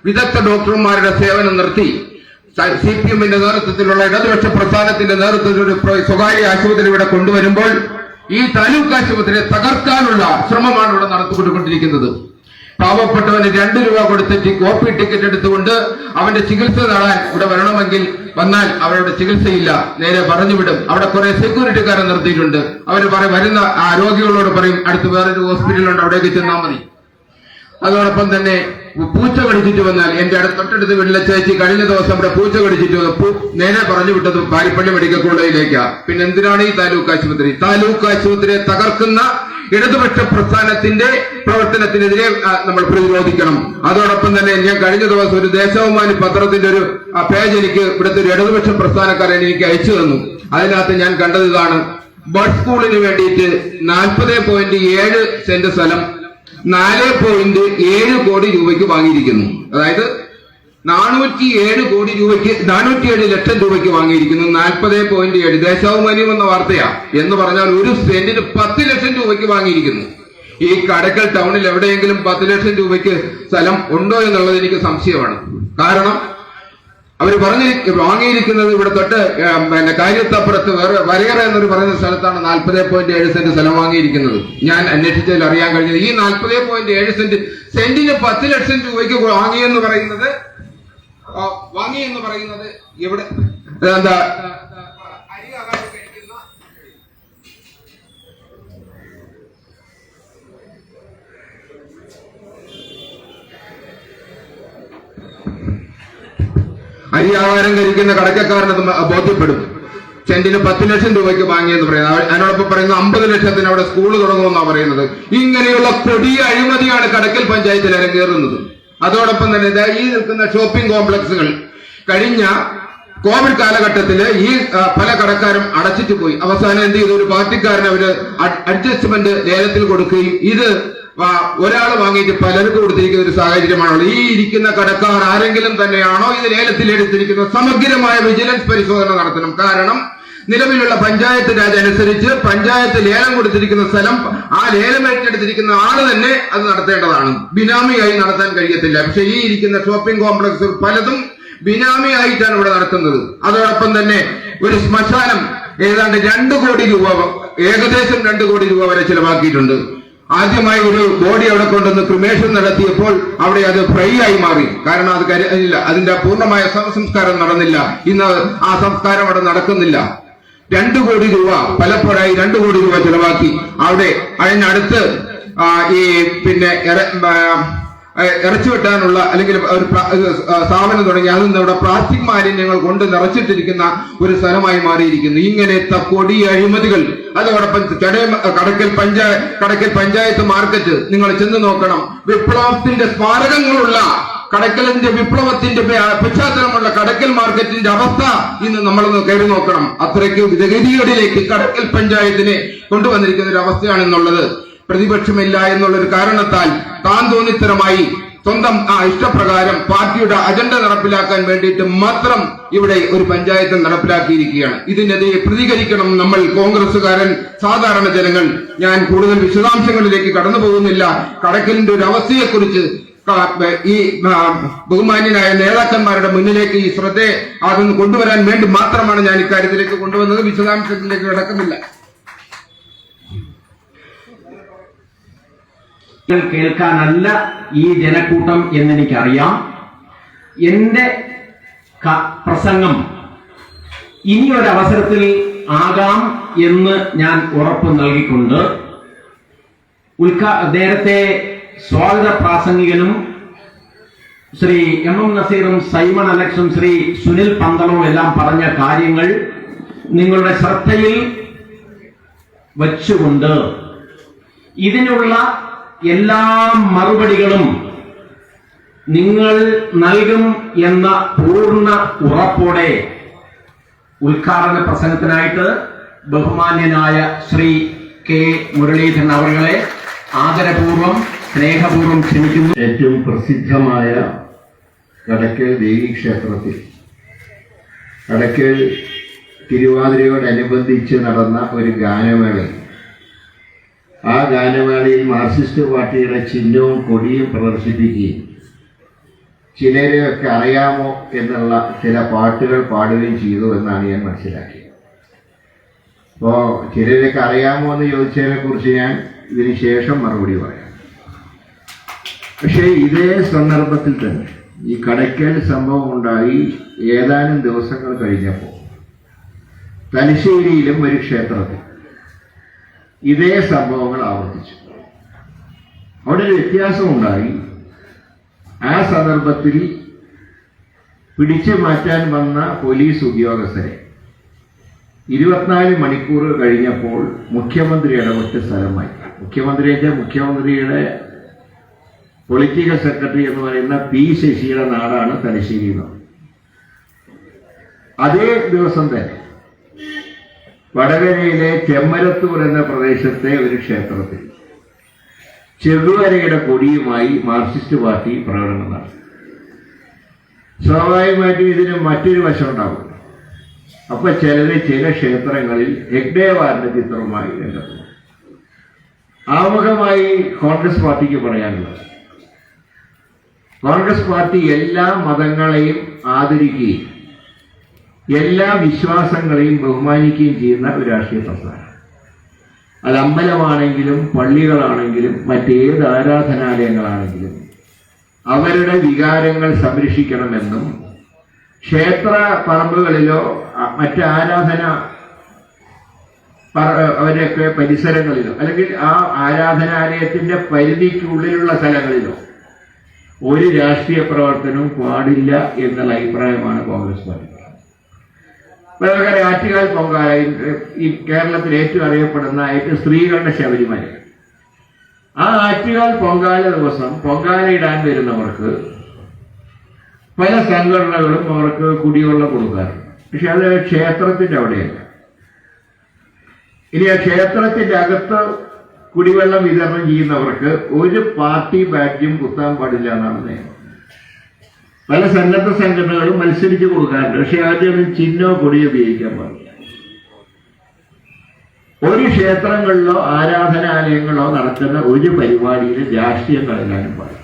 വിദഗ്ധ ഡോക്ടർമാരുടെ സേവനം നിർത്തി CPM-ന്റെ നേതൃത്വത്തിലുള്ള ഇടതുപക്ഷ പ്രസ്ഥാനത്തിന്റെ നേതൃത്വത്തിൽ ഒരു സ്വകാര്യ ആശുപത്രി ഇവിടെ കൊണ്ടുവരുമ്പോൾ ഈ താലൂക്ക് ആശുപത്രിയെ തകർക്കാനുള്ള ശ്രമമാണ് ഇവിടെ നടത്തിക്കൊണ്ടിരിക്കുന്നത്. പാവപ്പെട്ടവന് 2 രൂപ കൊടുത്ത് OP ടിക്കറ്റ് എടുത്തുകൊണ്ട് അവന്റെ ചികിത്സ നേടാൻ ഇവിടെ വരണമെങ്കിൽ വന്നാൽ അവരുടെ ചികിത്സയില്ല, നേരെ പറഞ്ഞുവിടും. അവിടെ കുറെ സെക്യൂരിറ്റിക്കാരെ നിർത്തിയിട്ടുണ്ട്. അവർ വരുന്ന ആ രോഗികളോട് പറയും അടുത്ത് വേറൊരു ഹോസ്പിറ്റലുണ്ട്, അവിടേക്ക് ചെന്നാൽ മതി. അതോടൊപ്പം തന്നെ പൂച്ച കടിച്ചിട്ട് വന്നാൽ, എന്റെ തൊട്ടടുത്ത് വീട്ടിലെ ചേച്ചി കഴിഞ്ഞ ദിവസം ഇവിടെ പൂച്ച കടിച്ചിട്ട് നേരെ പറഞ്ഞു വിട്ടത് പാരിപ്പള്ളി മെഡിക്കൽ കോളേജിലേക്കാ. പിന്നെ എന്തിനാണ് ഈ താലൂക്ക് ആശുപത്രി? താലൂക്ക് ആശുപത്രിയെ തകർക്കുന്ന ഇടതുപക്ഷ പ്രസ്ഥാനത്തിന്റെ പ്രവർത്തനത്തിനെതിരെ നമ്മൾ പ്രതിരോധിക്കണം. അതോടൊപ്പം തന്നെ ഞാൻ കഴിഞ്ഞ ദിവസം ഒരു ദേശാഭിമാനി പത്രത്തിന്റെ ഒരു പേജ് എനിക്ക് ഇവിടുത്തെ ഒരു ഇടതുപക്ഷ പ്രസ്ഥാനക്കാരൻ എനിക്ക് അയച്ചു തന്നു. അതിനകത്ത് ഞാൻ കണ്ടത് ഇതാണ്. ബഡ് സ്കൂളിന് വേണ്ടിയിട്ട് 40.7 സെന്റ് സ്ഥലം 4.7 കോടി രൂപയ്ക്ക് വാങ്ങിയിരിക്കുന്നു. അതായത് 407 ലക്ഷം രൂപയ്ക്ക് വാങ്ങിയിരിക്കുന്നു. 40.7 ദേശാഭിമാനിയും എന്ന വാർത്തയാ. എന്ന് പറഞ്ഞാൽ ഒരു സെന്റിന് 10 ലക്ഷം രൂപയ്ക്ക് വാങ്ങിയിരിക്കുന്നു. ഈ കടയ്ക്കൽ ടൗണിൽ എവിടെയെങ്കിലും 10 ലക്ഷം രൂപയ്ക്ക് സ്ഥലം ഉണ്ടോ എന്നുള്ളത് എനിക്ക് സംശയമാണ്. കാരണം അവർ വാങ്ങിയിരിക്കുന്നത് ഇവിടെ തൊട്ട് കാര്യത്തപ്പുറത്ത് വരയറ എന്നൊരു പറയുന്ന സ്ഥലത്താണ് 40.7 സെന്റ് സ്ഥലം വാങ്ങിയിരിക്കുന്നത്. ഞാൻ അന്വേഷിച്ചതിൽ അറിയാൻ കഴിഞ്ഞത് ഈ 40.7 സെന്റിന് 10 ലക്ഷം രൂപയ്ക്ക് വാങ്ങിയെന്ന് പറയുന്നത് ഇവിടെ എന്താ അരിയാഹാരം കഴിക്കുന്ന കടക്കാരനത് ബോധ്യപ്പെടും. സെന്റിന് 10 ലക്ഷം രൂപയ്ക്ക് വാങ്ങിയെന്ന് പറയുന്നത്. അതിനോടൊപ്പം പറയുന്നത് 50 ലക്ഷത്തിന് അവിടെ സ്കൂൾ തുടങ്ങുമെന്നാണ് പറയുന്നത്. ഇങ്ങനെയുള്ള കൊടിയ അഴിമതിയാണ് കടയ്ക്കൽ പഞ്ചായത്തിൽ അരങ്ങേറുന്നത്. അതോടൊപ്പം തന്നെ ഈ നിൽക്കുന്ന ഷോപ്പിംഗ് കോംപ്ലക്സുകൾ കഴിഞ്ഞ കോവിഡ് കാലഘട്ടത്തില് ഈ പല കടക്കാരും അടച്ചിട്ട് പോയി. അവസാനം എന്ത് ചെയ്തു? ഒരു പാർട്ടിക്കാരന് അവര് അഡ്ജസ്റ്റ്മെന്റ് ലേലത്തിൽ കൊടുക്കുകയും ഇത് ഒരാൾ വാങ്ങിയിട്ട് പലർക്കും കൊടുത്തിരിക്കുന്ന ഒരു സാഹചര്യമാണുള്ളത്. ഈ ഇരിക്കുന്ന കടക്കാർ ആരെങ്കിലും തന്നെയാണോ ഇത് ലേലത്തിൽ എടുത്തിരിക്കുന്നത്? സമഗ്രമായ വിജിലൻസ് പരിശോധന നടത്തണം. കാരണം നിലവിലുള്ള പഞ്ചായത്ത് രാജ് അനുസരിച്ച് പഞ്ചായത്ത് ലേലം കൊടുത്തിരിക്കുന്ന സ്ഥലം ആ ലേലം ഏറ്റെടുത്തിരിക്കുന്ന ആള് തന്നെ അത് നടത്തേണ്ടതാണ്. ബിനാമിയായി നടത്താൻ കഴിയത്തില്ല. പക്ഷെ ഈ ഇരിക്കുന്ന ഷോപ്പിംഗ് കോംപ്ലക്സ് പലതും ബിനാമിയായിട്ടാണ് ഇവിടെ നടത്തുന്നത്. അതോടൊപ്പം തന്നെ ഒരു ശ്മശാനം ഏതാണ്ട് 2 കോടി രൂപ, ഏകദേശം 2 കോടി രൂപ വരെ ചിലവാക്കിയിട്ടുണ്ട്. ആദ്യമായി ഒരു ബോഡി അവിടെ കൊണ്ടുവന്ന് ക്രിമേഷൻ നടത്തിയപ്പോൾ അവിടെ അത് ഫ്രൈ ആയി മാറി. കാരണം അത് കരുതില്ല, അതിന്റെ പൂർണ്ണമായ സംസ്കാരം നടന്നില്ല. ഇന്ന് ആ സംസ്കാരം അവിടെ നടക്കുന്നില്ല. 2 കോടി രൂപ പലപ്പോഴായി 2 കോടി രൂപ ചിലവാക്കി. അവിടെ അതിനടുത്ത് ഈ പിന്നെ ഇറച്ചി വെട്ടാനുള്ള അല്ലെങ്കിൽ ഒരു സ്ഥാപനം തുടങ്ങി അതിൽ അവിടെ പ്ലാസ്റ്റിക് മാലിന്യങ്ങൾ കൊണ്ട് നിറച്ചിട്ടിരിക്കുന്ന ഒരു സ്ഥലമായി മാറിയിരിക്കുന്നു. ഇങ്ങനത്തെ കൊടിയ അഴിമതികൾ. അതോടൊപ്പം കടക്കൽ പഞ്ചായത്ത് മാർക്കറ്റ് നിങ്ങൾ ചെന്ന് നോക്കണം. വിപ്ലവത്തിന്റെ സ്മാരകങ്ങളുള്ള കടക്കലിന്റെ വിപ്ലവത്തിന്റെ പശ്ചാത്തലമുള്ള കടക്കൽ മാർക്കറ്റിന്റെ അവസ്ഥ ഇന്ന് നമ്മളൊന്ന് കയറി നോക്കണം. അത്രയ്ക്ക് ഗതികേടിലേക്ക് കടക്കൽ പഞ്ചായത്തിനെ കൊണ്ടുവന്നിരിക്കുന്ന ഒരു അവസ്ഥയാണെന്നുള്ളത്. പ്രതിപക്ഷമില്ല എന്നുള്ളൊരു കാരണത്താൽ താൻ തോന്നിത്തരമായി സ്വന്തം ഇഷ്ടപ്രകാരം പാർട്ടിയുടെ അജണ്ട നടപ്പിലാക്കാൻ വേണ്ടിയിട്ട് മാത്രം ഇവിടെ ഒരു പഞ്ചായത്ത് നടപ്പിലാക്കിയിരിക്കുകയാണ്. ഇതിനെതിരെ പ്രതികരിക്കണം നമ്മൾ കോൺഗ്രസുകാരൻ, സാധാരണ ജനങ്ങൾ. ഞാൻ കൂടുതൽ വിശദാംശങ്ങളിലേക്ക് കടന്നു പോകുന്നില്ല. കടക്കലിന്റെ ഒരു അവസ്ഥയെക്കുറിച്ച് ഈ ബഹുമാന്യനായ നേതാക്കന്മാരുടെ മുന്നിലേക്ക് ഈ ശ്രദ്ധയെ അതൊന്ന് കൊണ്ടുവരാൻ വേണ്ടി മാത്രമാണ് ഞാൻ ഇക്കാര്യത്തിലേക്ക് കൊണ്ടുവന്നത്. വിശദാംശത്തിലേക്ക് കിടക്കുന്നില്ല. കേൾക്കാനല്ല ഈ ജനക്കൂട്ടം എന്നെനിക്കറിയാം. എന്റെ പ്രസംഗം ഇനിയൊരവസരത്തിൽ ആകാം എന്ന് ഞാൻ ഉറപ്പ് നൽകിക്കൊണ്ട് നേരത്തെ സ്വാഗത പ്രാസംഗികനും ശ്രീ എം നസീറും സൈമൺ അലക്സും ശ്രീ സുനിൽ പന്തളവും എല്ലാം പറഞ്ഞ കാര്യങ്ങൾ നിങ്ങളുടെ ശ്രദ്ധയിൽ വച്ചുകൊണ്ട് ഇതിനുള്ള എല്ലാ മറുപടികളും നിങ്ങൾ നൽകും എന്ന പൂർണ്ണ ഉറപ്പോടെ ഉദ്ഘാടന പ്രസംഗത്തിനായിട്ട് ബഹുമാന്യനായ ശ്രീ കെ മുരളീധരൻ അവരുടെ ആദരപൂർവം സ്നേഹപൂർവം ക്ഷണിക്കുന്നു. ഏറ്റവും പ്രസിദ്ധമായ കടക്കൽ ദേവീക്ഷേത്രത്തിൽ കടക്കൽ തിരുവാതിരയോടനുബന്ധിച്ച് നടന്ന ഒരു ഗാനമേളയിൽ ആ ഗാനമേളയിൽ മാർക്സിസ്റ്റ് പാർട്ടിയുടെ ചിഹ്നവും കൊടിയും പ്രദർശിപ്പിക്കുകയും ചിലരെയൊക്കെ അറിയാമോ എന്നുള്ള ചില പാട്ടുകൾ പാടുകയും ചെയ്തു എന്നാണ് ഞാൻ മനസ്സിലാക്കിയത്. അപ്പോൾ ചിലരൊക്കെ അറിയാമോ എന്ന് ചോദിച്ചതിനെ കുറിച്ച് ഞാൻ ഇതിന് ശേഷം മറുപടി പറയാം. പക്ഷേ ഇതേ സന്ദർഭത്തിൽ തന്നെ ഈ കടയ്ക്കൽ സംഭവം ഉണ്ടായി ഏതാനും ദിവസങ്ങൾ കഴിഞ്ഞപ്പോൾ തലശ്ശേരിയിലും ഒരു ക്ഷേത്രത്തിൽ ഇതേ സംഭവങ്ങൾ ആവർത്തിച്ചു. അവിടെ ഒരു വ്യത്യാസമുണ്ടായി. ആ സന്ദർഭത്തിൽ പിടിച്ചു മാറ്റാൻ വന്ന പോലീസ് ഉദ്യോഗസ്ഥരെ 24 മണിക്കൂർ കഴിഞ്ഞപ്പോൾ മുഖ്യമന്ത്രി ഇടപെട്ട് സ്ഥലം മാറ്റി. മുഖ്യമന്ത്രിയുടെ പൊളിറ്റിക്കൽ സെക്രട്ടറി എന്ന് പറയുന്ന പി ശശിയുടെ നാടാണ് തലശ്ശേരി. അതേ ദിവസം തന്നെ വടകരയിലെ ചെമ്മരത്തൂർ എന്ന പ്രദേശത്തെ ഒരു ക്ഷേത്രത്തിൽ ചെറുവരയുടെ കൊടിയുമായി മാർക്സിസ്റ്റ് പാർട്ടി പ്രകടനം നടത്തി. സ്വാഭാവികമായിട്ടും ഇതിന് മറ്റൊരു വശം ഉണ്ടാകും. അപ്പൊ ചില ക്ഷേത്രങ്ങളിൽ ഹെഗ്ഡേവാറിന്റെ ചിത്രവുമായി രംഗത്ത്. ആമുഖമായി കോൺഗ്രസ് പാർട്ടിക്ക് പറയാനുള്ളത്, കോൺഗ്രസ് പാർട്ടി എല്ലാ മതങ്ങളെയും ആദരിക്കുകയും എല്ലാ വിശ്വാസങ്ങളെയും ബഹുമാനിക്കുകയും ചെയ്യുന്ന ഒരു രാഷ്ട്രീയ പ്രസ്ഥാനം. അത് അമ്പലമാണെങ്കിലും പള്ളികളാണെങ്കിലും മറ്റേത് ആരാധനാലയങ്ങളാണെങ്കിലും അവരുടെ വികാരങ്ങൾ സംരക്ഷിക്കണമെന്നും ക്ഷേത്ര പറമ്പുകളിലോ മറ്റ് ആരാധന അവരൊക്കെ പരിസരങ്ങളിലോ അല്ലെങ്കിൽ ആ ആരാധനാലയത്തിന്റെ പരിധിക്കുള്ളിലുള്ള സ്ഥലങ്ങളിലോ ഒരു രാഷ്ട്രീയ പ്രവർത്തനവും പാടില്ല എന്നുള്ള അഭിപ്രായമാണ് കോൺഗ്രസ് പാർട്ടി. ആറ്റുകാൽ പൊങ്കാല ഈ കേരളത്തിൽ ഏറ്റവും അറിയപ്പെടുന്ന ഏറ്റവും സ്ത്രീകളുടെ ശബരിമല. ആ ആറ്റുകാൽ പൊങ്കാല ദിവസം പൊങ്കാല ഇടാൻ വരുന്നവർക്ക് പല സംഘടനകളും അവർക്ക് കുടിവെള്ളം കൊടുക്കാറുണ്ട്. പക്ഷെ അത് ക്ഷേത്രത്തിന്റെ അവിടെയല്ല. ഇനി ആ ക്ഷേത്രത്തിന്റെ അകത്ത് കുടിവെള്ളം വിതരണം ചെയ്യുന്നവർക്ക് ഒരു പാർട്ടി ബാഡ്ജും കുത്താൻ പാടില്ല എന്നാണ് നിയമം. പല സന്നദ്ധ സംഘടനകളും മത്സരിച്ച് കൊടുക്കാറുണ്ട്, പക്ഷെ ആദ്യം ചിഹ്നോ കൊടിയോ ഉപയോഗിക്കാൻ പാടില്ല. ഒരു ക്ഷേത്രങ്ങളിലോ ആരാധനാലയങ്ങളോ നടത്തുന്ന ഒരു പരിപാടിയിലും രാഷ്ട്രീയം കളയാനും പാടില്ല.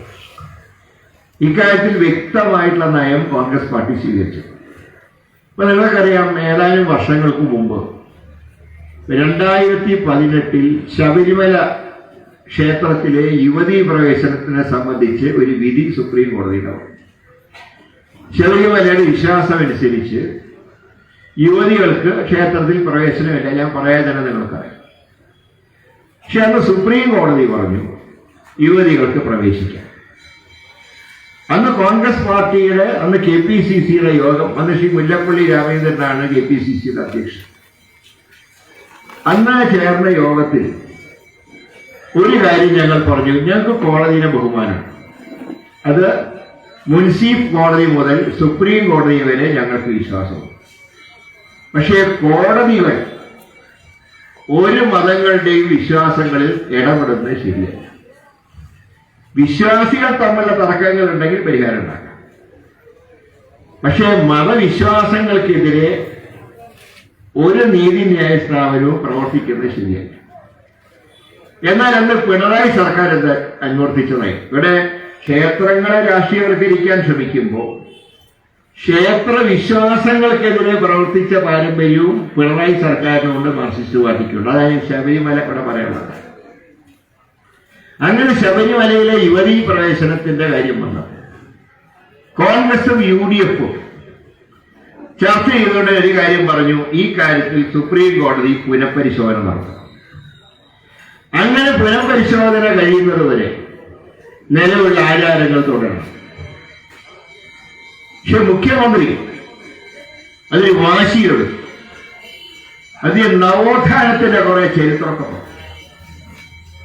ഇക്കാര്യത്തിൽ വ്യക്തമായിട്ടുള്ള നയം കോൺഗ്രസ് പാർട്ടി സ്വീകരിച്ചു. അപ്പൊ നിങ്ങൾക്കറിയാം, ഏതാനും വർഷങ്ങൾക്ക് മുമ്പ് 2018 ശബരിമല ക്ഷേത്രത്തിലെ യുവതീ പ്രവേശനത്തിനെ സംബന്ധിച്ച് ഒരു വിധി സുപ്രീം കോടതിയിലാണ്. ശബരിമലയുടെ വിശ്വാസമനുസരിച്ച് യുവതികൾക്ക് ക്ഷേത്രത്തിൽ പ്രവേശനമില്ല. ഞാൻ പറയാൻ തന്നെ നിങ്ങൾക്കറിയാം. പക്ഷെ അന്ന് സുപ്രീം കോടതി പറഞ്ഞു യുവതികൾക്ക് പ്രവേശിക്കാം. അന്ന് കോൺഗ്രസ് പാർട്ടിയുടെ അന്ന് KPCCയുടെ യോഗം, അന്ന് ശ്രീ മുല്ലപ്പള്ളി രാമചന്ദ്രനാണ് KPCCയുടെ അധ്യക്ഷൻ. അന്ന് ചേർന്ന യോഗത്തിൽ ഒരു കാര്യം ഞങ്ങൾ പറഞ്ഞു, ഞങ്ങൾക്ക് കോടതിയുടെ ബഹുമാനം, അത് മുൻസിഫ് കോടതി മുതൽ സുപ്രീം കോടതി വരെ ഞങ്ങൾക്ക് വിശ്വാസമുണ്ട്. പക്ഷേ കോടതികൾ ഒരു മതങ്ങളുടെയും വിശ്വാസങ്ങളിൽ ഇടപെടുന്നത് ശരിയല്ല. വിശ്വാസികൾ തമ്മിലുള്ള തർക്കങ്ങൾ ഉണ്ടെങ്കിൽ പരിഹാരം ഉണ്ടാക്കാം. പക്ഷേ മതവിശ്വാസങ്ങൾക്കെതിരെ ഒരു നീതിന്യായ സ്ഥാപനവും പ്രവർത്തിക്കുന്നത് ശരിയല്ല. എന്നാൽ അന്ന് പിണറായി സർക്കാർ എന്താ അനുവർത്തിച്ചതായി, ഇവിടെ ക്ഷേത്രങ്ങളെ രാഷ്ട്രീയവൽക്കരിക്കാൻ ശ്രമിക്കുമ്പോൾ ക്ഷേത്ര വിശ്വാസങ്ങൾക്കെതിരെ പ്രവർത്തിച്ച പാരമ്പര്യവും പിണറായി സർക്കാരിനുണ്ട്, മാർക്സിസ്റ്റ് പാർട്ടിക്കുണ്ട്. അതായത് ശബരിമല ഇവിടെ പറയാനുള്ളത്. അങ്ങനെ ശബരിമലയിലെ യുവതീ പ്രവേശനത്തിന്റെ കാര്യം വന്നത് കോൺഗ്രസും UDFും ചർച്ച ചെയ്തുകൊണ്ട് ഒരു കാര്യം പറഞ്ഞു, ഈ കാര്യത്തിൽ സുപ്രീം കോടതി പുനഃപരിശോധന നടത്തും. അങ്ങനെ പുനഃപരിശോധന കഴിയുന്നത് വരെ നിലവിലുള്ള ആചാരങ്ങൾ തുടരണം. പക്ഷെ മുഖ്യമന്ത്രി അതിൽ വാശിയെടുത്തു. അതിൽ നവോത്ഥാനത്തിന്റെ കുറെ ചരിത്രമൊക്കെ പറഞ്ഞു.